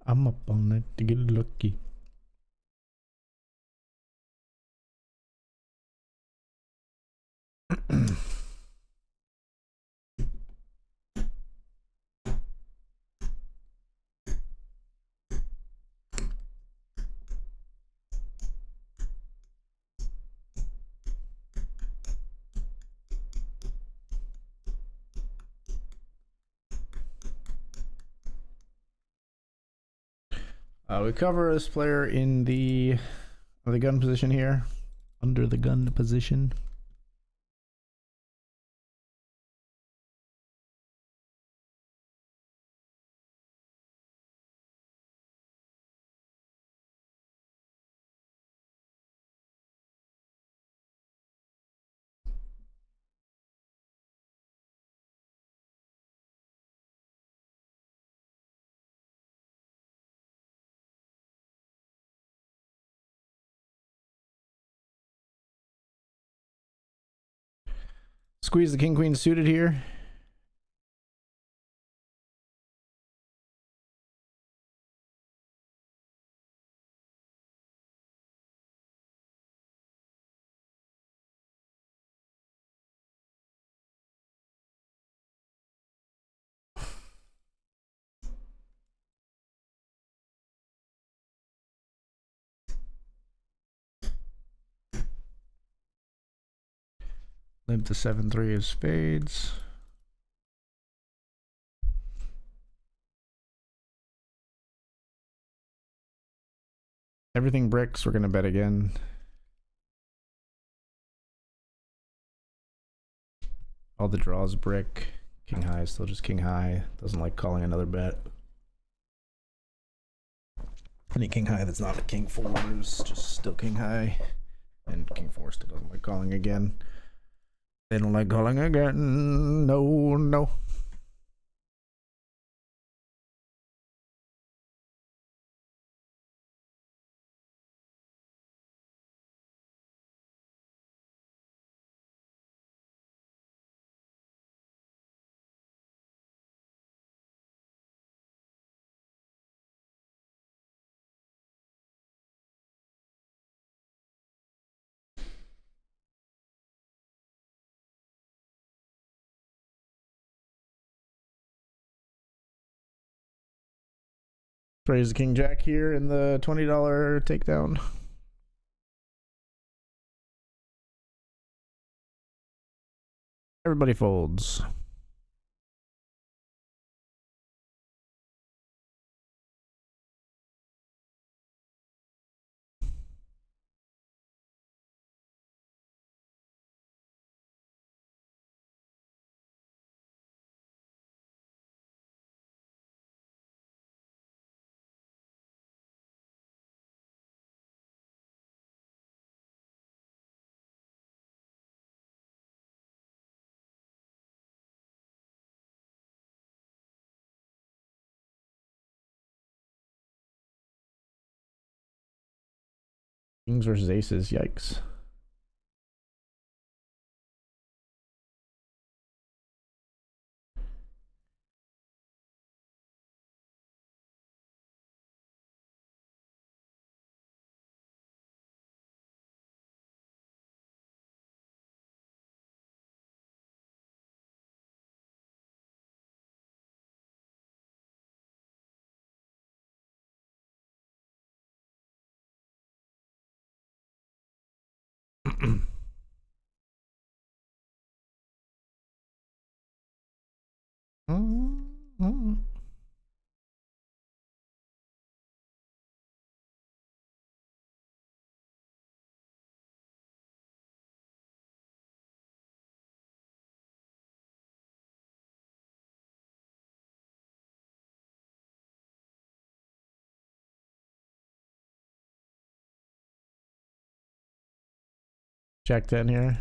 I'm up on it to get lucky. We cover this player in the gun position here, under the gun position. Squeeze the king queen suited here. Limp to 7-3 of spades. Everything bricks, we're gonna bet again. All the draws brick. King high is still just king high. Doesn't like calling another bet. Any king high that's not a king four is just still king high. And king four still doesn't like calling again. They don't like calling again. No, no. Raise the king jack here in the $20 takedown. Everybody folds. Kings versus aces. Yikes. Jack 10 here.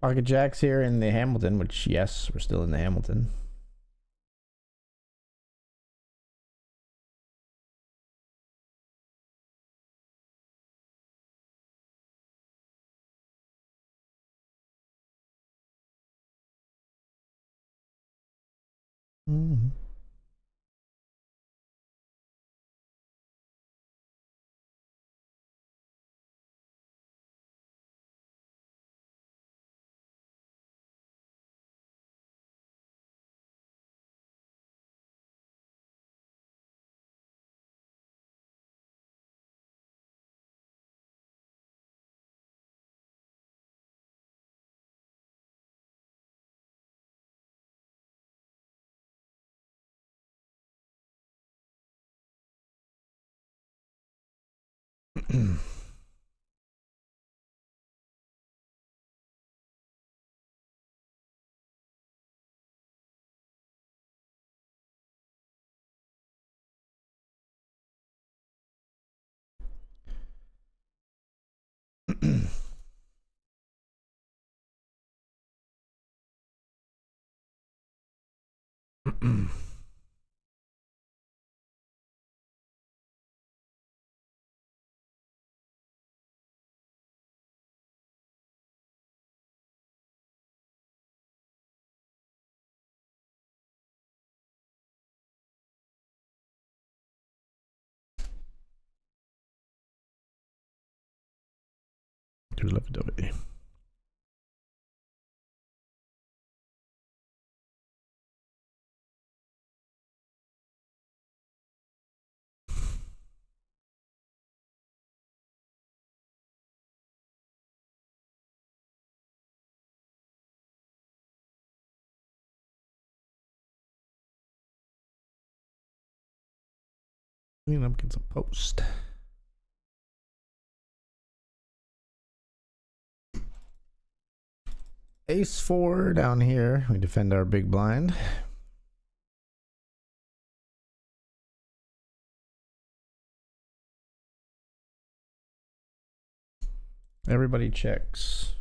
Pocket jacks here in the Hamilton, which, yes, we're still in the Hamilton. Mm-hmm. Too lovey-dovey. Clean up, get some post. Ace 4 down here. We defend our big blind. Everybody checks.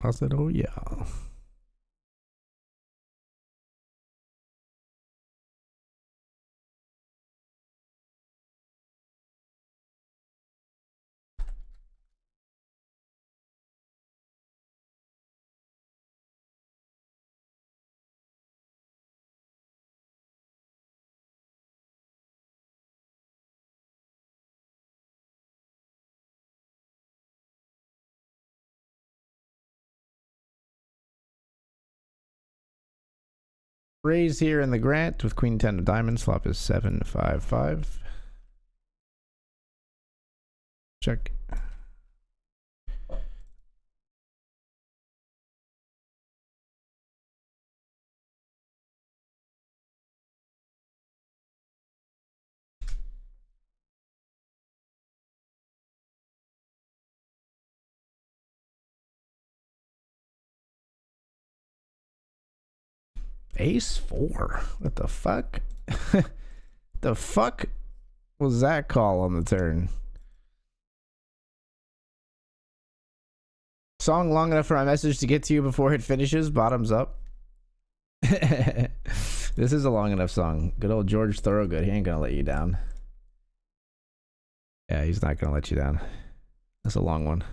I said, oh yeah. Raise here in the Grant with Queen 10 of Diamonds. Flop is 7-5-5. Check. Ace 4. What the fuck? The fuck was that call on the turn? Song long enough for my message to get to you before it finishes. Bottoms up. This is a long enough song. Good old George Thorogood. He ain't gonna let you down. Yeah, he's not gonna let you down. That's a long one.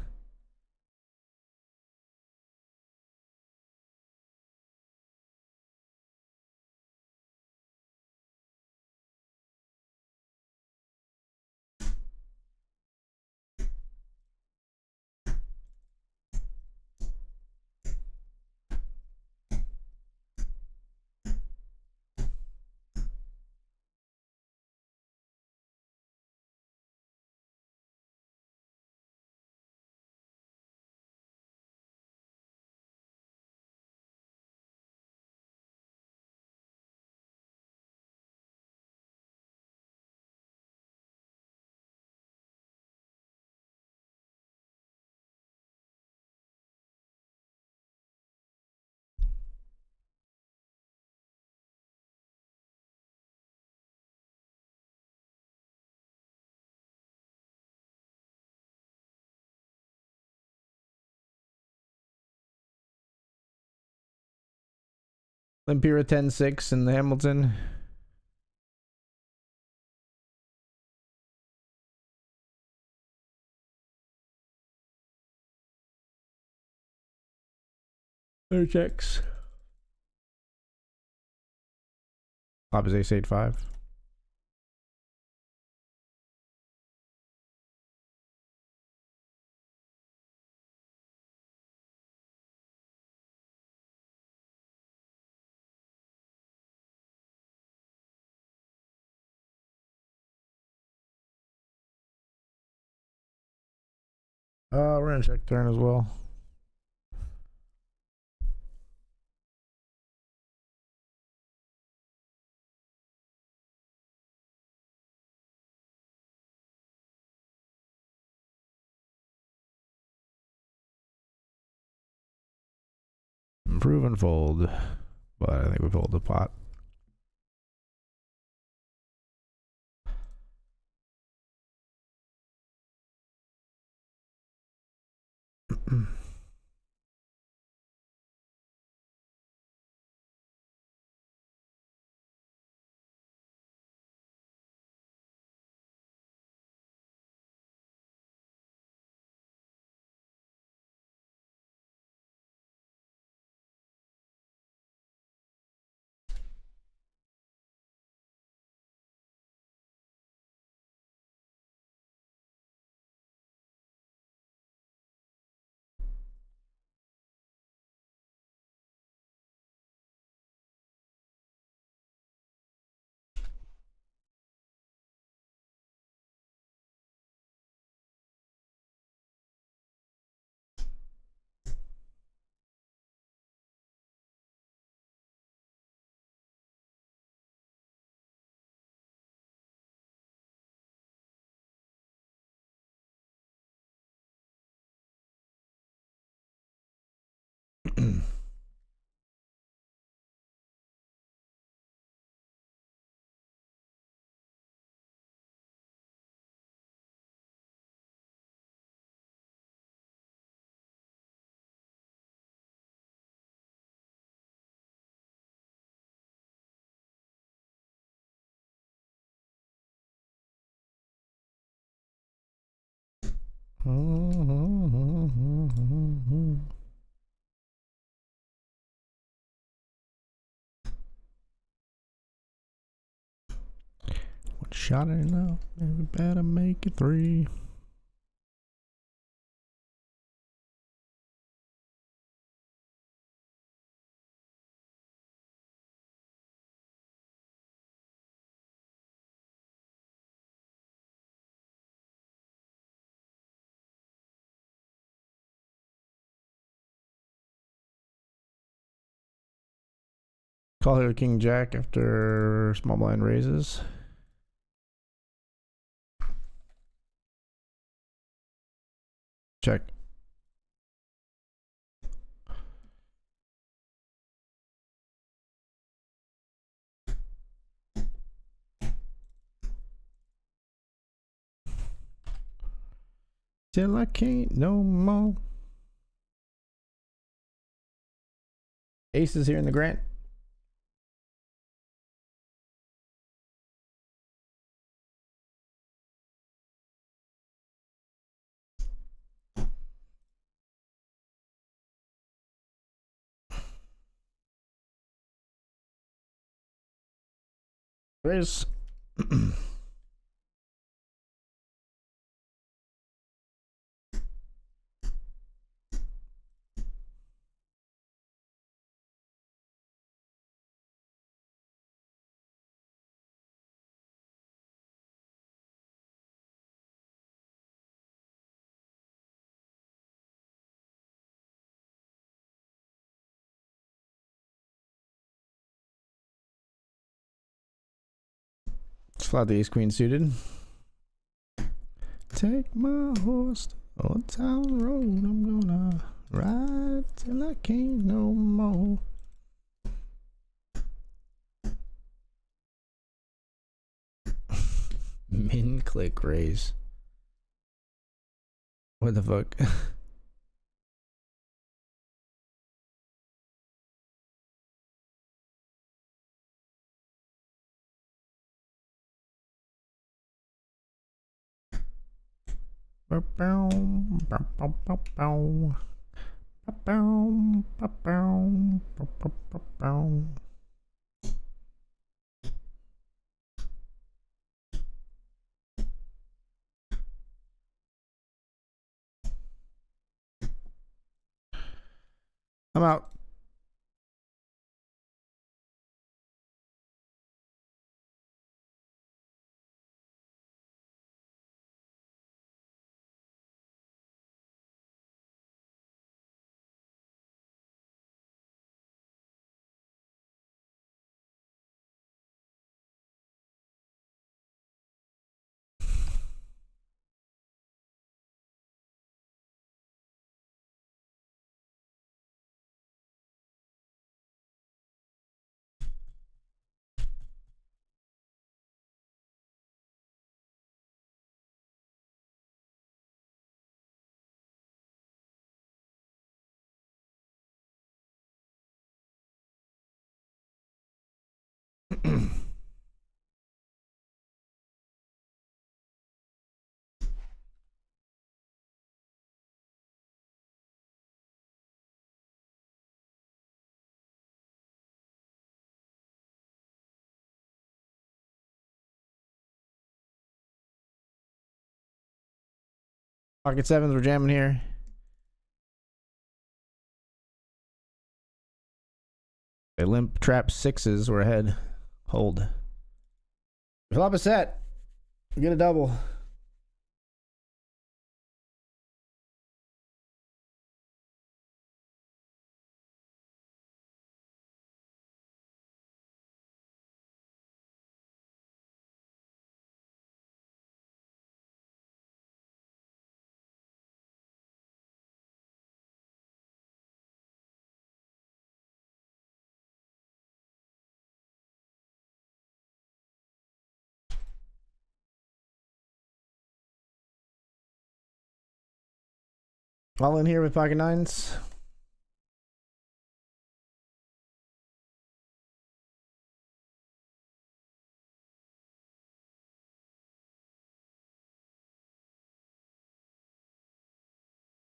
Limpira 10-6 in the Hamilton. There checks. Flop is ace 8-5. We're gonna check turn as well. Improve and fold, but I think we fold the pot. One shot ain't enough. You better make it 3. Call here King Jack after small blind raises. Check. Till I can't no more. Aces here in the Grant. Raise. Let's fly the ace queen suited. Take my horse to Old Town Road. I'm gonna ride till I can't no more. Min click raise. What the fuck? I'm out. Pocket sevens, we're jamming here. They limp trap sixes, we're ahead. Hold. Flop a set. We get a double. All in here with pocket nines.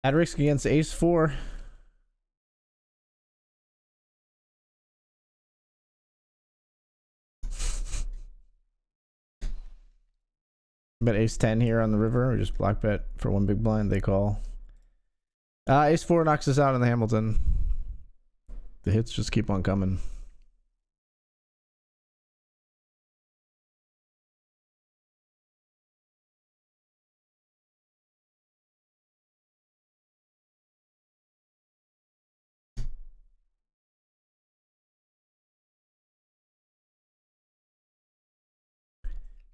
At risk against ace 4. Bet ace 10 here on the river. Or just block bet for one big blind. They call. Ace 4 knocks us out in the Hamilton. The hits just keep on coming.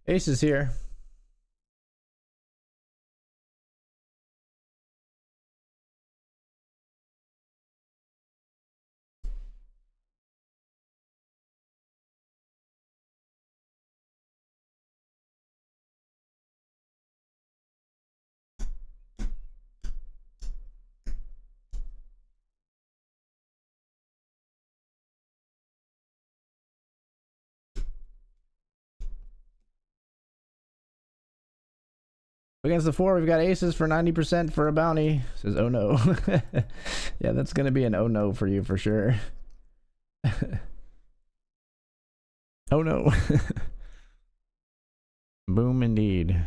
Ace is here. Against the 4, we've got aces for 90% for a bounty. Says, oh no. Yeah, that's going to be an oh no for you for sure. Oh no. Boom indeed.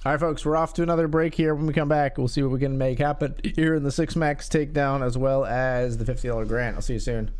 All right, folks, we're off to another break here. When we come back, we'll see what we can make happen here in the 6 max takedown as well as the $50 grant. I'll see you soon.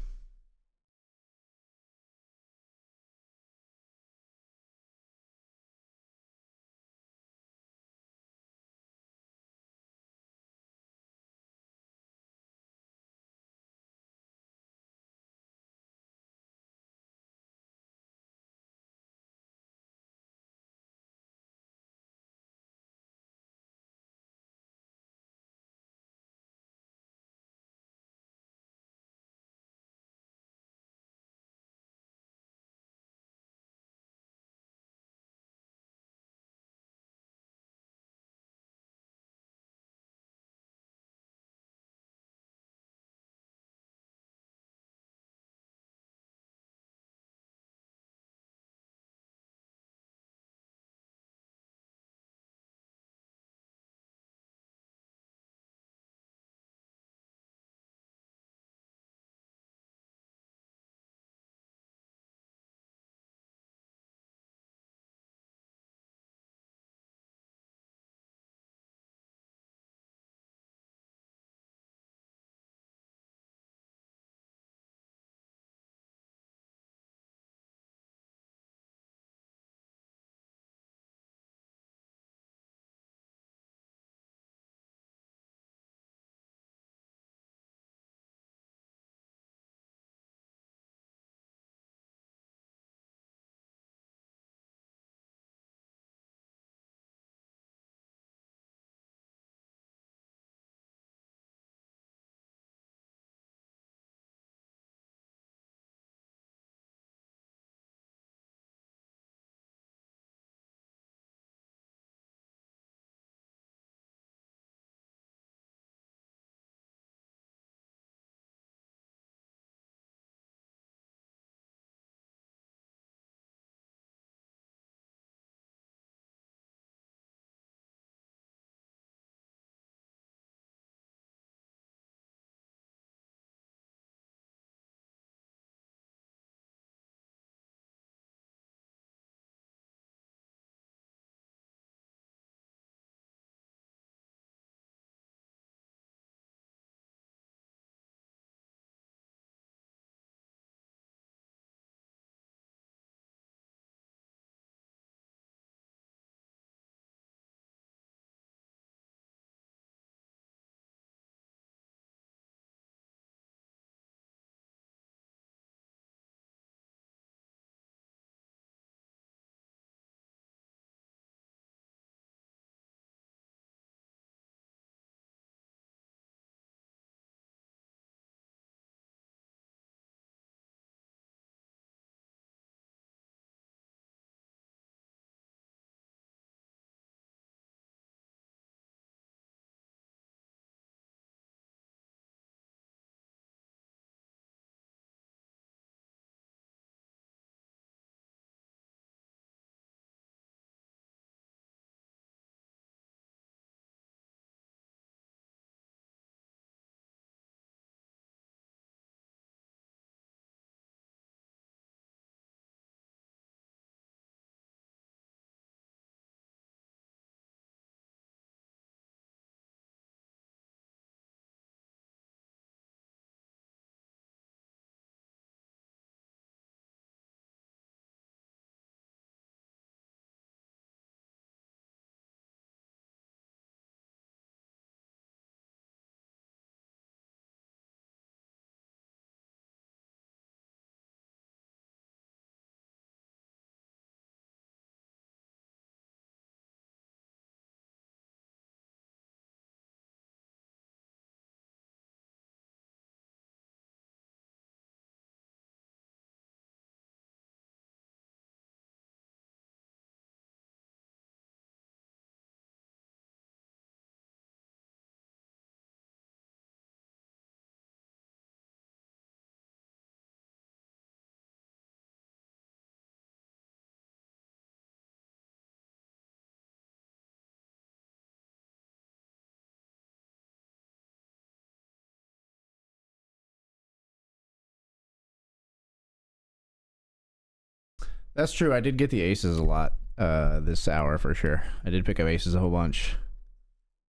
That's true. I did get the aces a lot this hour for sure. I did pick up aces a whole bunch.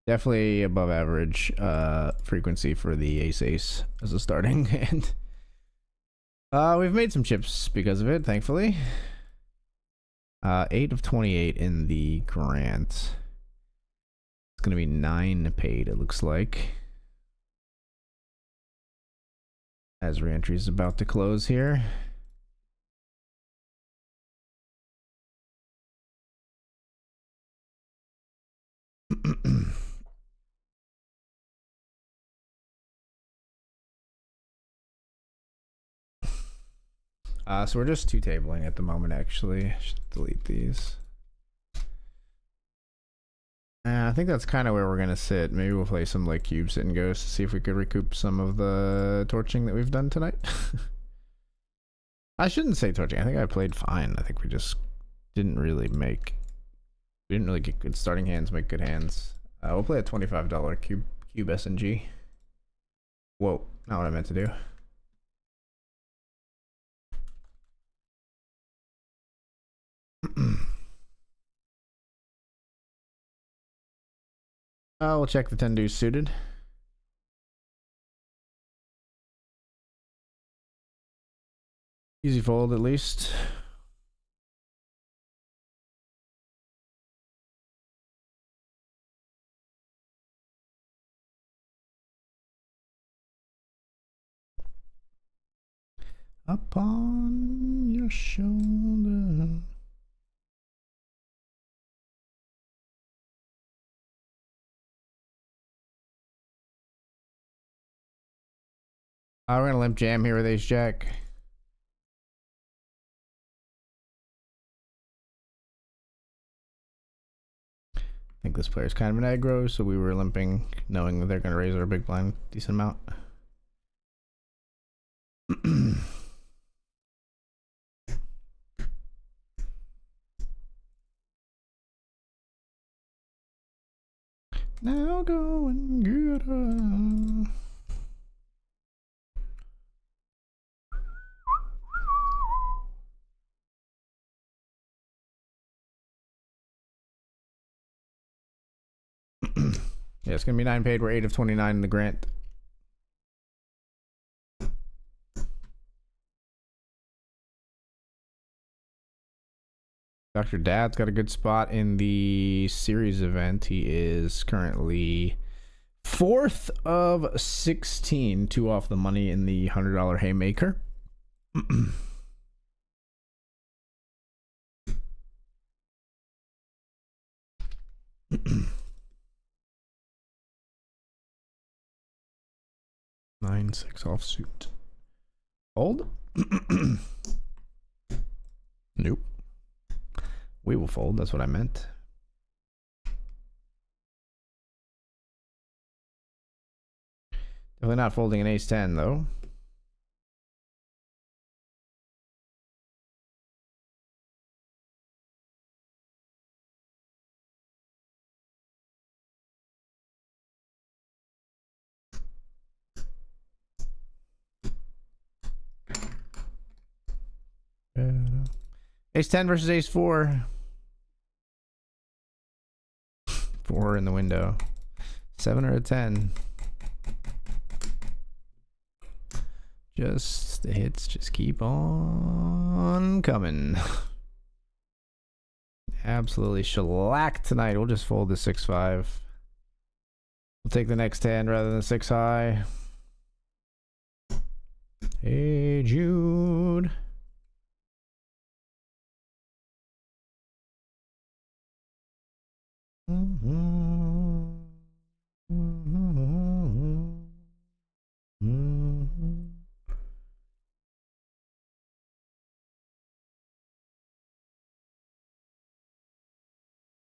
Definitely above average frequency for the ace as a starting hand. We've made some chips because of it, thankfully. 8 of 28 in the grant. It's gonna be 9 paid, it looks like. As reentry is about to close here. So we're just two tabling at the moment, actually. I should delete these. I think that's kind of where we're gonna sit. Maybe we'll play some like cube sit and ghost to see if we could recoup some of the torching that we've done tonight. I shouldn't say torching. I think I played fine. I think we just didn't really get good starting hands, make good hands. We'll play a $25 cube SNG. Whoa, not what I meant to do. We'll check the 10 deuce suited. Easy fold at least. Upon your shoulder. We're gonna limp jam here with ace jack. I think this player's kind of an aggro, so we were limping, knowing that they're gonna raise our big blind decent amount. Now go and get her. Yeah, it's gonna be 9 paid. We're 8 of 29 in the grant. Dr. Dad's got a good spot in the series event. He is currently 4th of 16, 2 off the money in the $100 haymaker. Nine, 6 offsuit. Fold? Nope. We will fold, that's what I meant. Definitely not folding an ace 10 though. Ace 10 versus ace 4. 4 in the window. 7 or a 10. Just the hits just keep on coming. Absolutely shellacked tonight. We'll just fold the 6-5. We'll take the next hand rather than 6 high. Hey Jude.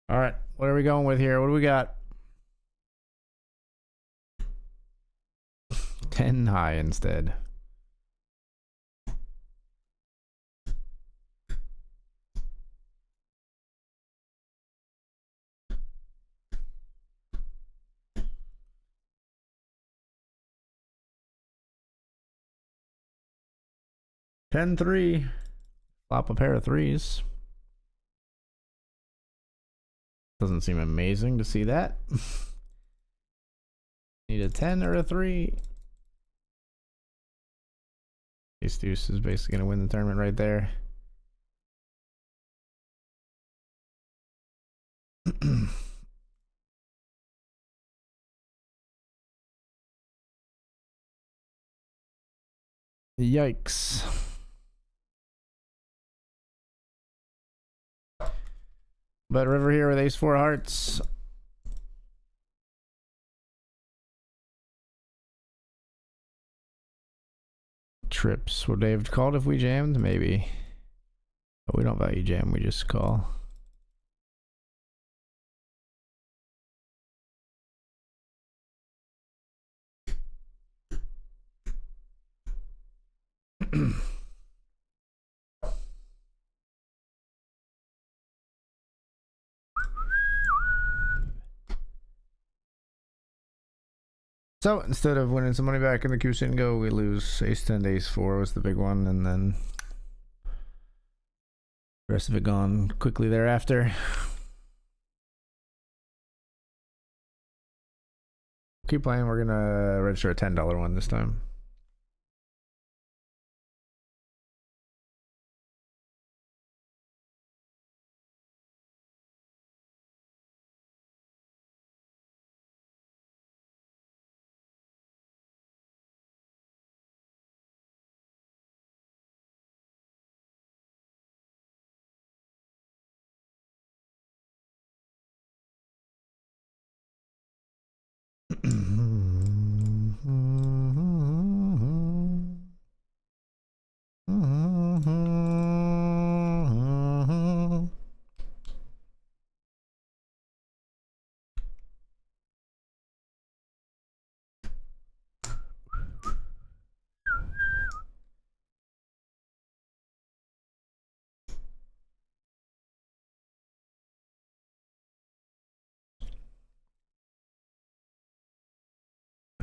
All right, what are we going with here? What do we got? 10 high instead. Ten three. Flop a pair of threes. Doesn't seem amazing to see that. Need a 10 or a 3. Ace deuce is basically going to win the tournament right there. Yikes. But river here with ace 4 hearts. Trips. Would they have called if we jammed? Maybe. But we don't value jam, we just call. So instead of winning some money back in the Q and go, we lose ace 10 to ace 4 was the big one, and then the rest of it gone quickly thereafter. Keep playing. We're gonna register a $10 one this time.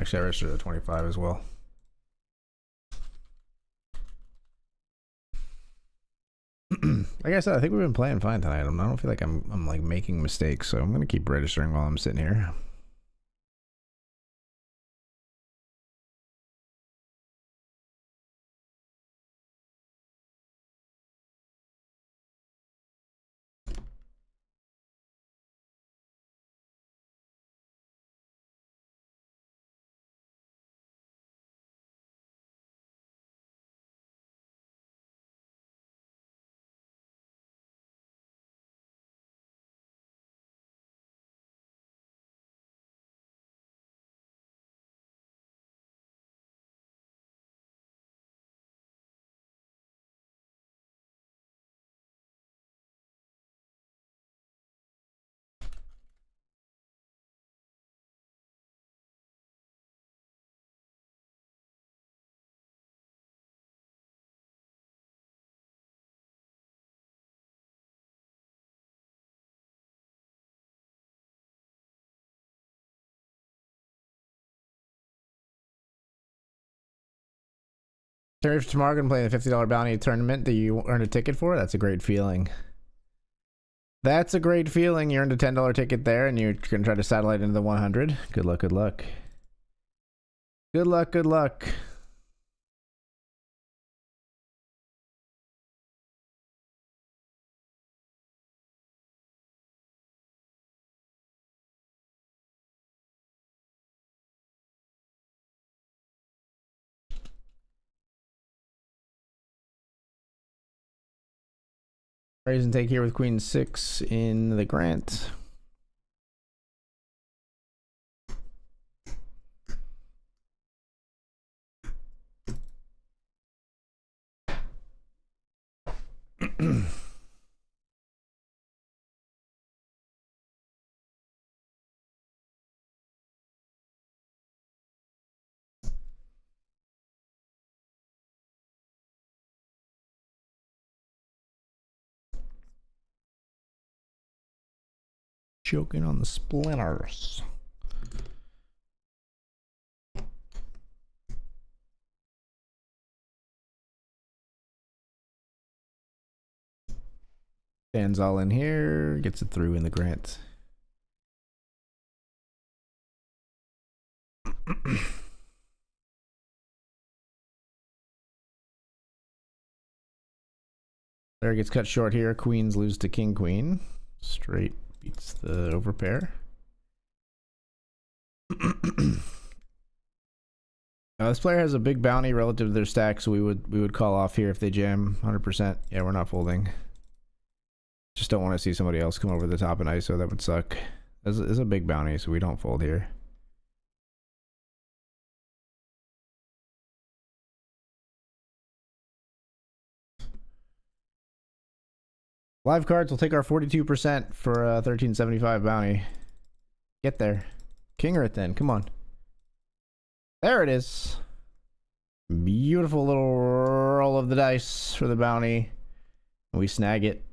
Actually, I registered a 25 as well. Like I said, I think we've been playing fine tonight. I don't feel like I'm like making mistakes, so I'm gonna keep registering while I'm sitting here. If tomorrow gonna play the $50 bounty tournament that you earned a ticket for, that's a great feeling. That's a great feeling. You earned a $10 ticket there, and you're gonna try to satellite into the 100. Good luck. Good luck. Good luck. Good luck. Raise and take here with Queen 6 in the Grant. Choking on the splinters. Stands all in here. Gets it through in the grant. Player gets cut short here. Queens lose to king queen. Straight beats the overpair. This player has a big bounty relative to their stack, so we would call off here if they jam 100%. Yeah, we're not folding. Just don't want to see somebody else come over the top and ISO. That would suck. This is a big bounty, so we don't fold here. Live cards will take our 42% for a 1375 bounty. Get there. Kinger it then. Come on. There it is. Beautiful little roll of the dice for the bounty. And we snag it.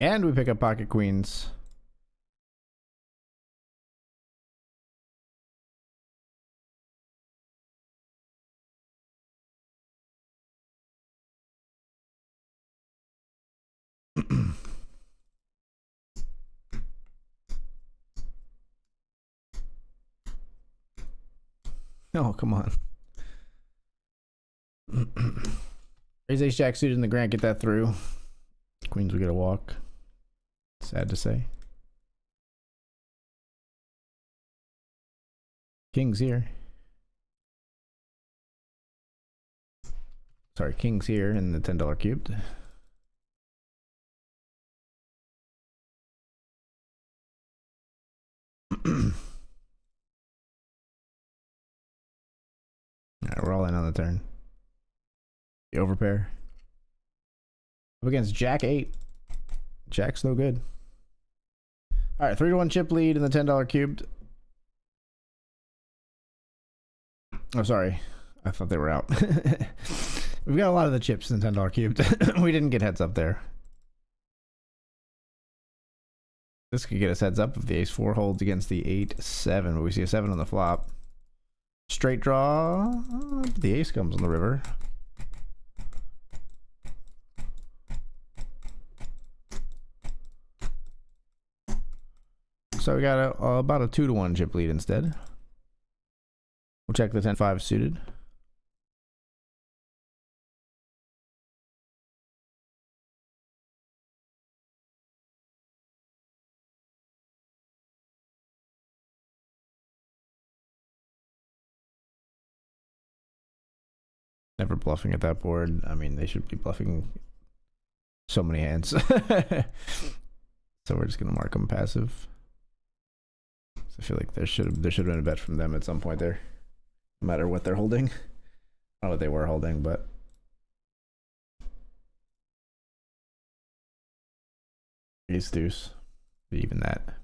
And we pick up pocket queens. Oh, come on. Raise ace jack suited in the grant, get that through. Queens will get a walk. Sad to say. King's here. Sorry, king's here in the $10 cubed. Alright, we're all in on the turn. The overpair. Up against Jack 8. Jack's no good. Alright, 3-1 chip lead in the $10 cubed. Oh, sorry. I thought they were out. We've got a lot of the chips in the $10 cubed. We didn't get heads up there. This could get us heads up if the ace-4 holds against the 8-7, but we see a 7 on the flop. Straight draw. The ace comes on the river. So we got about a 2-1 chip lead instead. We'll check the 10-5 suited. Never bluffing at that board. I mean, they should be bluffing so many hands. So we're just gonna mark them passive. So I feel like there should have been a bet from them at some point there, no matter what they're holding. I don't know what they were holding, but ace deuce, even that.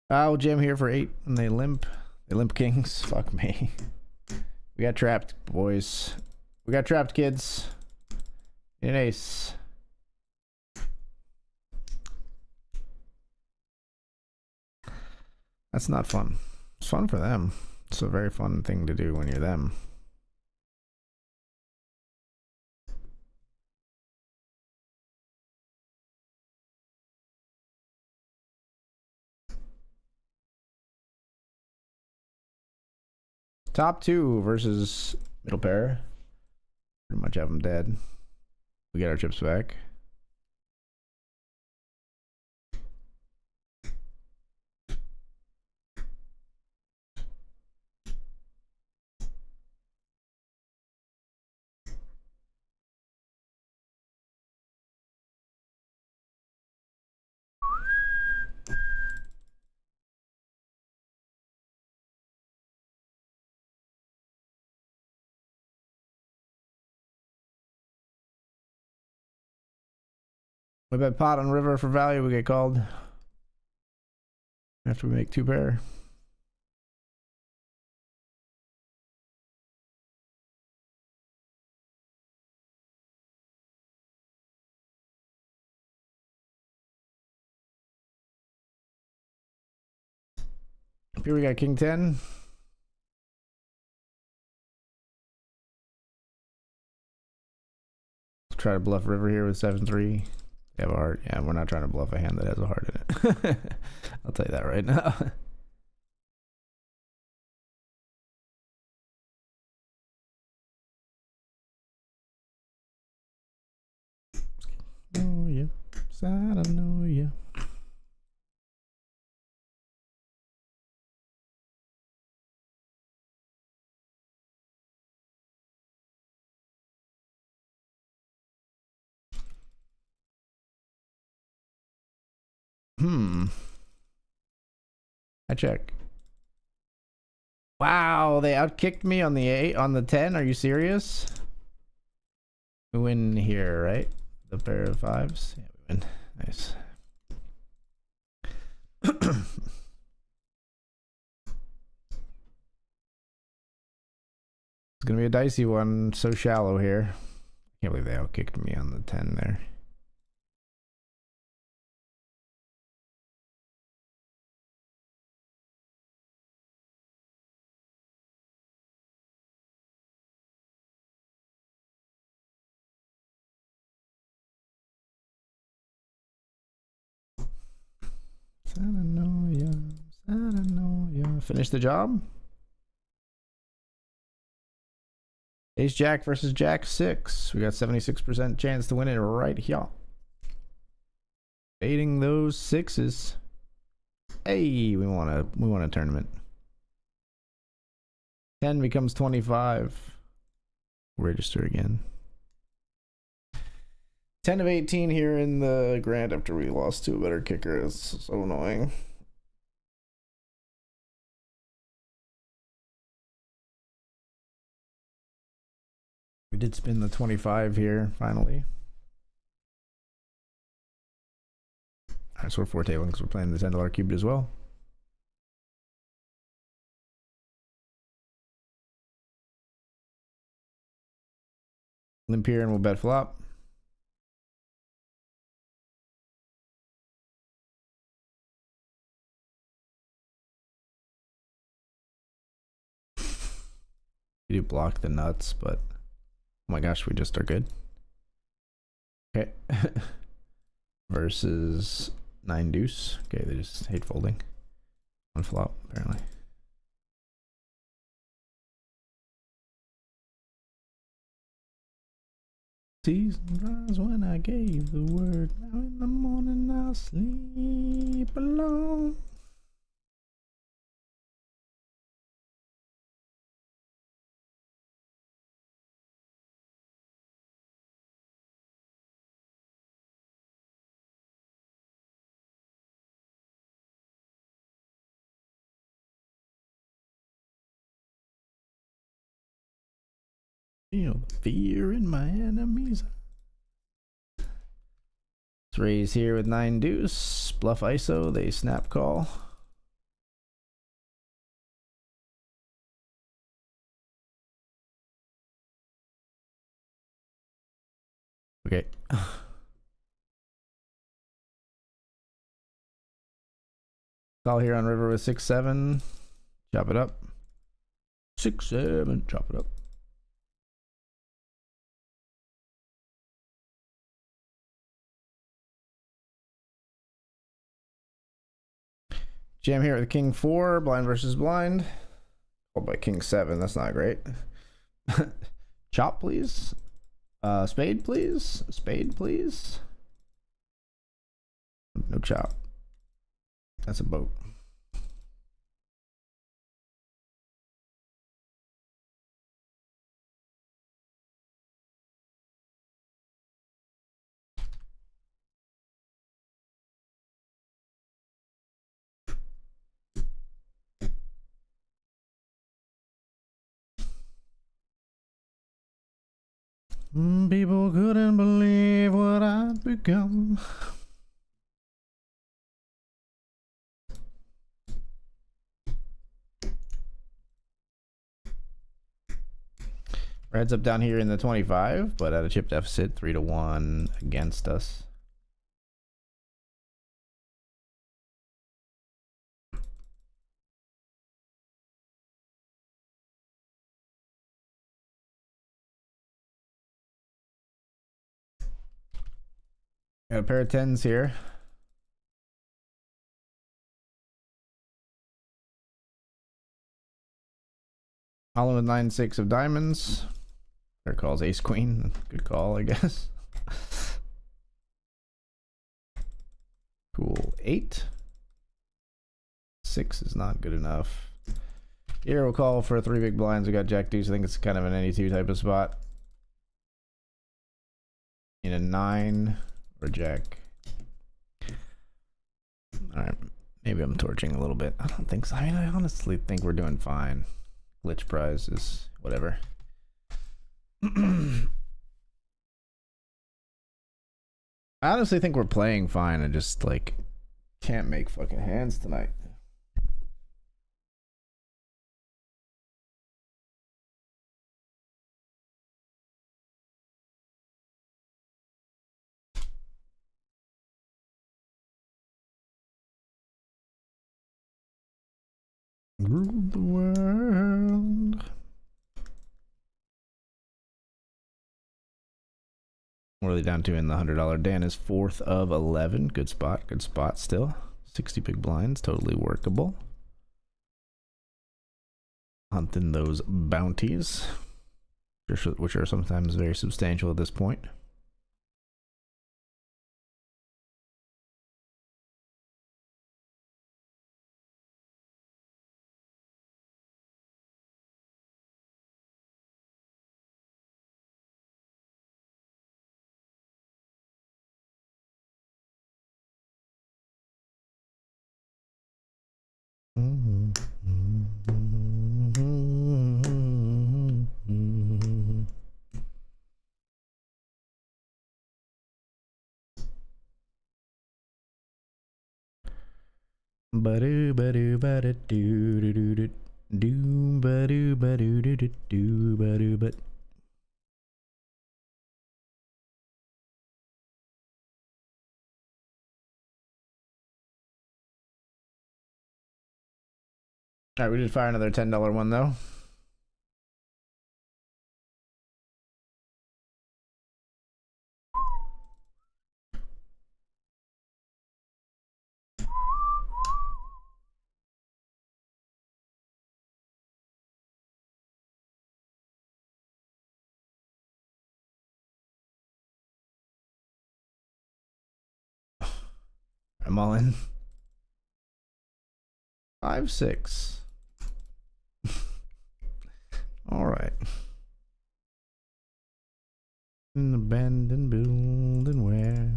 We'll jam here for 8, and they limp. They limp kings. Fuck me. We got trapped, boys. We got trapped, kids. An ace. That's not fun. It's fun for them. It's a very fun thing to do when you're them. Top 2 versus middle pair. Pretty much have them dead. We get our chips back. We bet pot on river for value, we get called. After we make 2 pair. Up here we got king 10. try to bluff river here with 7-3. They have a heart. Yeah, we're not trying to bluff a hand that has a heart in it. I'll tell you that right now. Oh yeah, I don't know ya. I check. Wow, they outkicked me on the 8, on the 10. Are you serious? We win here, right? The pair of 5s. Yeah, we win. Nice. It's gonna be a dicey one. So shallow here. Can't believe they outkicked me on the 10 there. Finish the job. Ace Jack versus Jack 6. We got 76% chance to win it right here. Baiting those 6s. Hey, we want a tournament. 10 becomes 25. Register again. 10 of 18 here in the grand after we lost to a better kicker. It's so annoying. We did spin the 25 here, finally. Alright, so we're 4 tabling because we're playing the $10 cubed as well. Limp here and we'll bet flop. We do block the nuts, but oh my gosh, we just are good. Okay. Versus 9 deuce. Okay, they just hate folding. On flop, apparently. Season rise when I gave the word. Now in the morning I'll sleep alone. Feel the fear in my enemies. Let's raise here with 9 deuce. Bluff ISO, they snap call. Okay. Call here on river with 6-7. Chop it up. 6-7, chop it up. Jam here with king 4, blind versus blind. Called by king 7, that's not great. Chop, please. Spade, please. Spade, please. No chop. That's a boat. People couldn't believe what I'd become. Reds up down here in the 25, but at a chip deficit, 3-1 against us. Got a pair of tens here. All in with 9-6 of diamonds. Their calls ace queen. Good call, I guess. Cool. 8. 6 is not good enough. Here we'll call for 3 big blinds. We got jack deuce. I think it's kind of an any 2 type of spot. In a 9 or jack. Alright. Maybe I'm torching a little bit. I don't think so. I mean, I honestly think we're doing fine. Glitch prize is whatever. I honestly think we're playing fine. I just like can't make fucking hands tonight. Rule the world. What are they down to in the $100? Dan is 4th of 11. Good spot. Good spot still. 60 big blinds. Totally workable. Hunting those bounties, which are sometimes very substantial at this point. Ba-do ba-do ba-do do do do do ba-do ba-do do do do ba-do but. All right, we did fire another $10 one though. I'm all in. 5-6. All right. An abandoned building where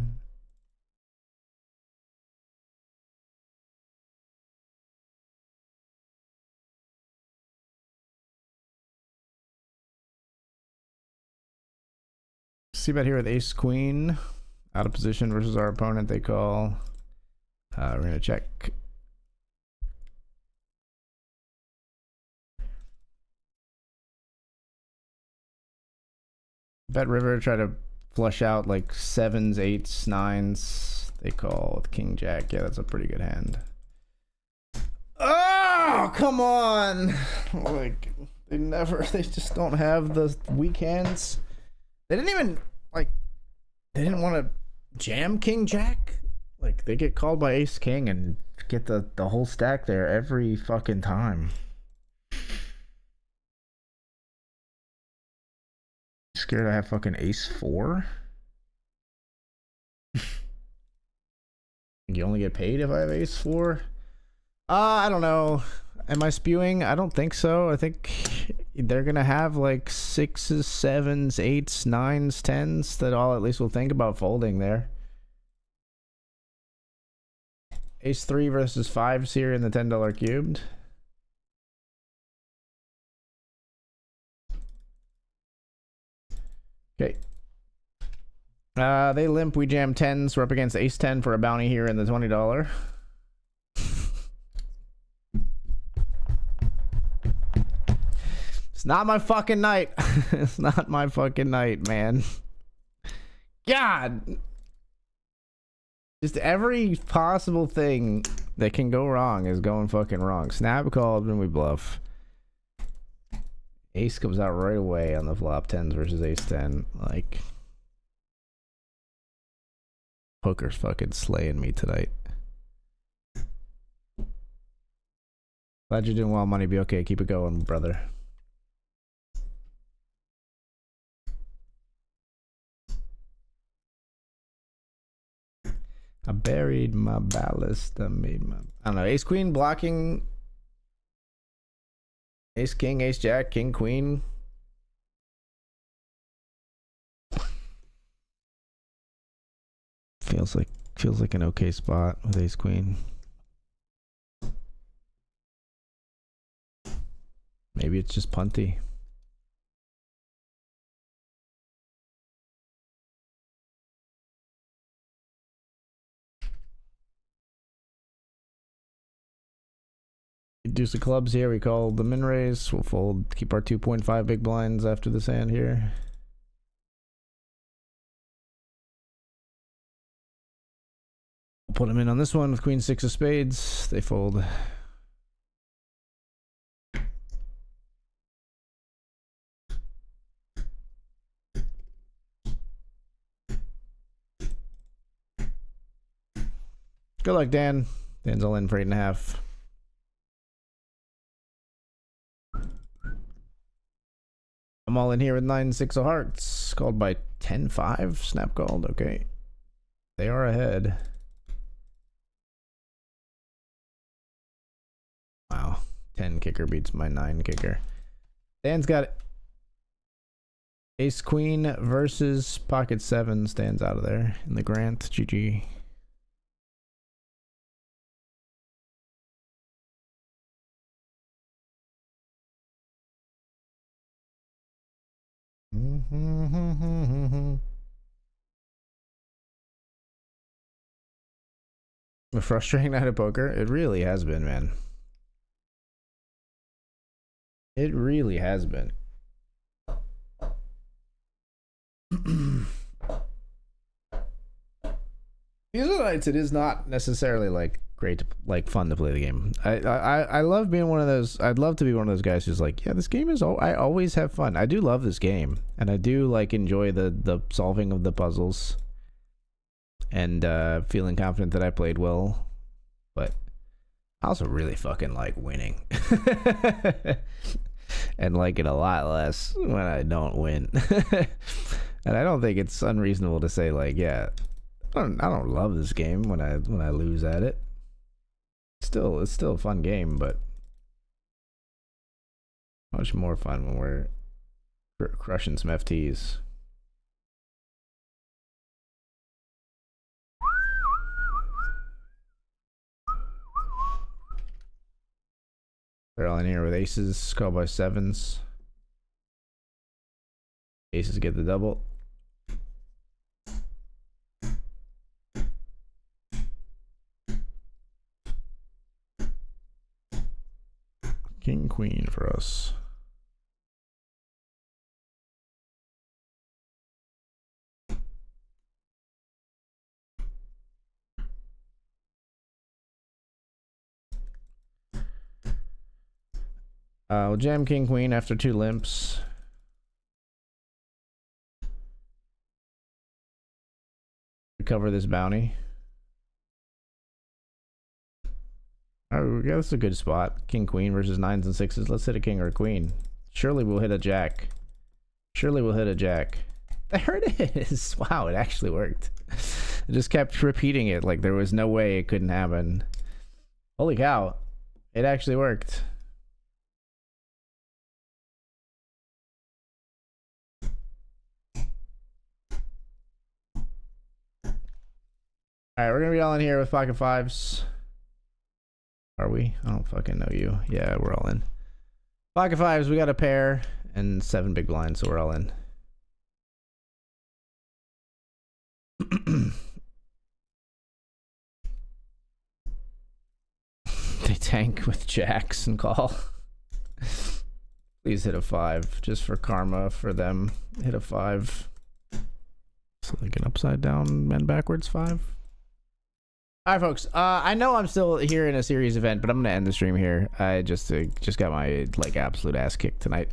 see about here with ace queen out of position versus our opponent. They call. We're gonna check. BetRivers try to flush out like 7s, 8s, 9s. They call with king jack. Yeah, that's a pretty good hand. Oh, come on! Like they just don't have the weak hands. They didn't even like. They didn't want to jam king jack. Like they get called by ace king and get the whole stack there every fucking time. Scared I have fucking ace 4? You only get paid if I have ace 4? I don't know. Am I spewing? I don't think so. I think they're gonna have like 6s, 7s, 8s, 9s, 10s that all at least will think about folding there. Ace 3 versus 5s here in the $10 cubed. Okay. They limp, we jam 10s. We're up against ace 10 for a bounty here in the $20. It's not my fucking night. It's not my fucking night, man. God. Just every possible thing that can go wrong is going fucking wrong. Snap called when we bluff. Ace comes out right away on the flop. 10s versus ace 10. Like, Poker's fucking slaying me tonight. Glad you're doing well, money. Be okay. Keep it going, brother. I buried my ballast. I made my... I don't know. Ace queen blocking. Ace king, ace jack, king queen. Feels like an okay spot with ace queen. Maybe it's just punty. Deuce of clubs here. We call the min raise. We'll fold. Keep our 2.5 big blinds after this hand here. Put them in on this one with queen six of spades. They fold. Good luck, Dan. Dan's all in for 8.5. I'm all in here with 9-6 of hearts. Called by 10-5. Snap called. Okay. They are ahead. Wow. 10 kicker beats my 9 kicker. Dan's got it. Ace queen versus pocket 7 stands out of there in the Grant. GG. A frustrating night of poker. It really has been, man. It really has been. These are nights it is not necessarily like great to, like fun to play the game. I love being one of those. I'd love to be one of those guys who's like, yeah, this game is I always have fun. I do love this game, and I do like enjoy the solving of the puzzles and feeling confident that I played well. But I also really fucking like winning. And like it a lot less when I don't win. And I don't think it's unreasonable to say like, yeah, I don't love this game when I lose at it. It's still a fun game, but much more fun when we're crushing some FTs. They're all in here with aces, called by 7s. Aces get the double. King, queen for us. We'll jam king, queen after 2 limps. Recover this bounty. Oh, yeah, that's a good spot. King, queen versus 9s and 6s. Let's hit a king or a queen. Surely we'll hit a jack. Surely we'll hit a jack. There it is. Wow, it actually worked. I just kept repeating it like there was no way it couldn't happen. Holy cow. It actually worked. Alright, we're gonna be all in here with pocket 5s. Are we? I don't fucking know you. Yeah, we're all in. Pocket 5s, we got a pair and 7 big blinds, so we're all in. They tank with jacks and call. Please hit a 5, just for karma for them. Hit a 5. So like an upside down and backwards 5. All right, folks. I know I'm still here in a series event, but I'm gonna end the stream here. I just got my like absolute ass kicked tonight.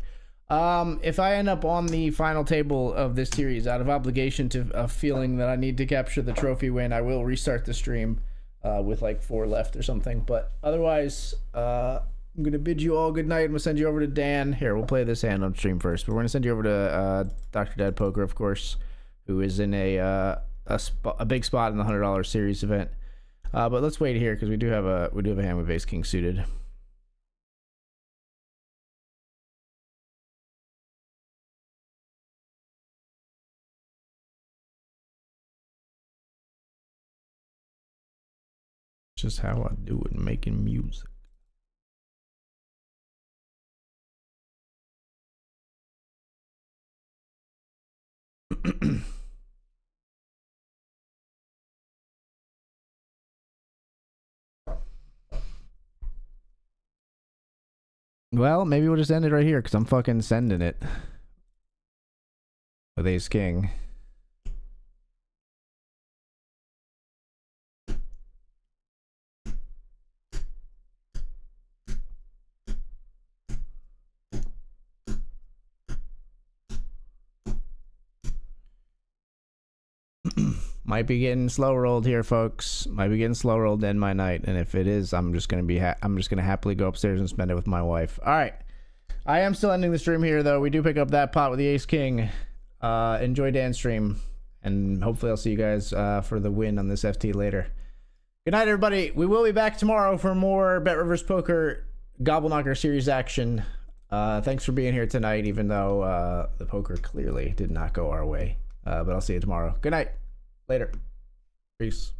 If I end up on the final table of this series, out of obligation to a feeling that I need to capture the trophy win, I will restart the stream with like 4 left or something. But otherwise, I'm going to bid you all good night. I'm going to send you over to Dan. Here, we'll play this hand on stream first. But we're going to send you over to Dr. Dad Poker, of course, who is in a big spot in the $100 series event. But let's wait here because we do have a hand with ace king suited. Just how I do it, making music. Well, maybe we'll just end it right here because I'm fucking sending it with ace king. Might be getting slow rolled here, folks. Might be getting slow rolled to end my night, and if it is, I'm just gonna happily go upstairs and spend it with my wife. All right, I am still ending the stream here, though. We do pick up that pot with the ace king. Enjoy Dan's stream, and hopefully I'll see you guys for the win on this FT later. Good night, everybody. We will be back tomorrow for more BetRivers Poker GOBBLEKNOCKER series action. Thanks for being here tonight, even though the poker clearly did not go our way. But I'll see you tomorrow. Good night. Later. Peace.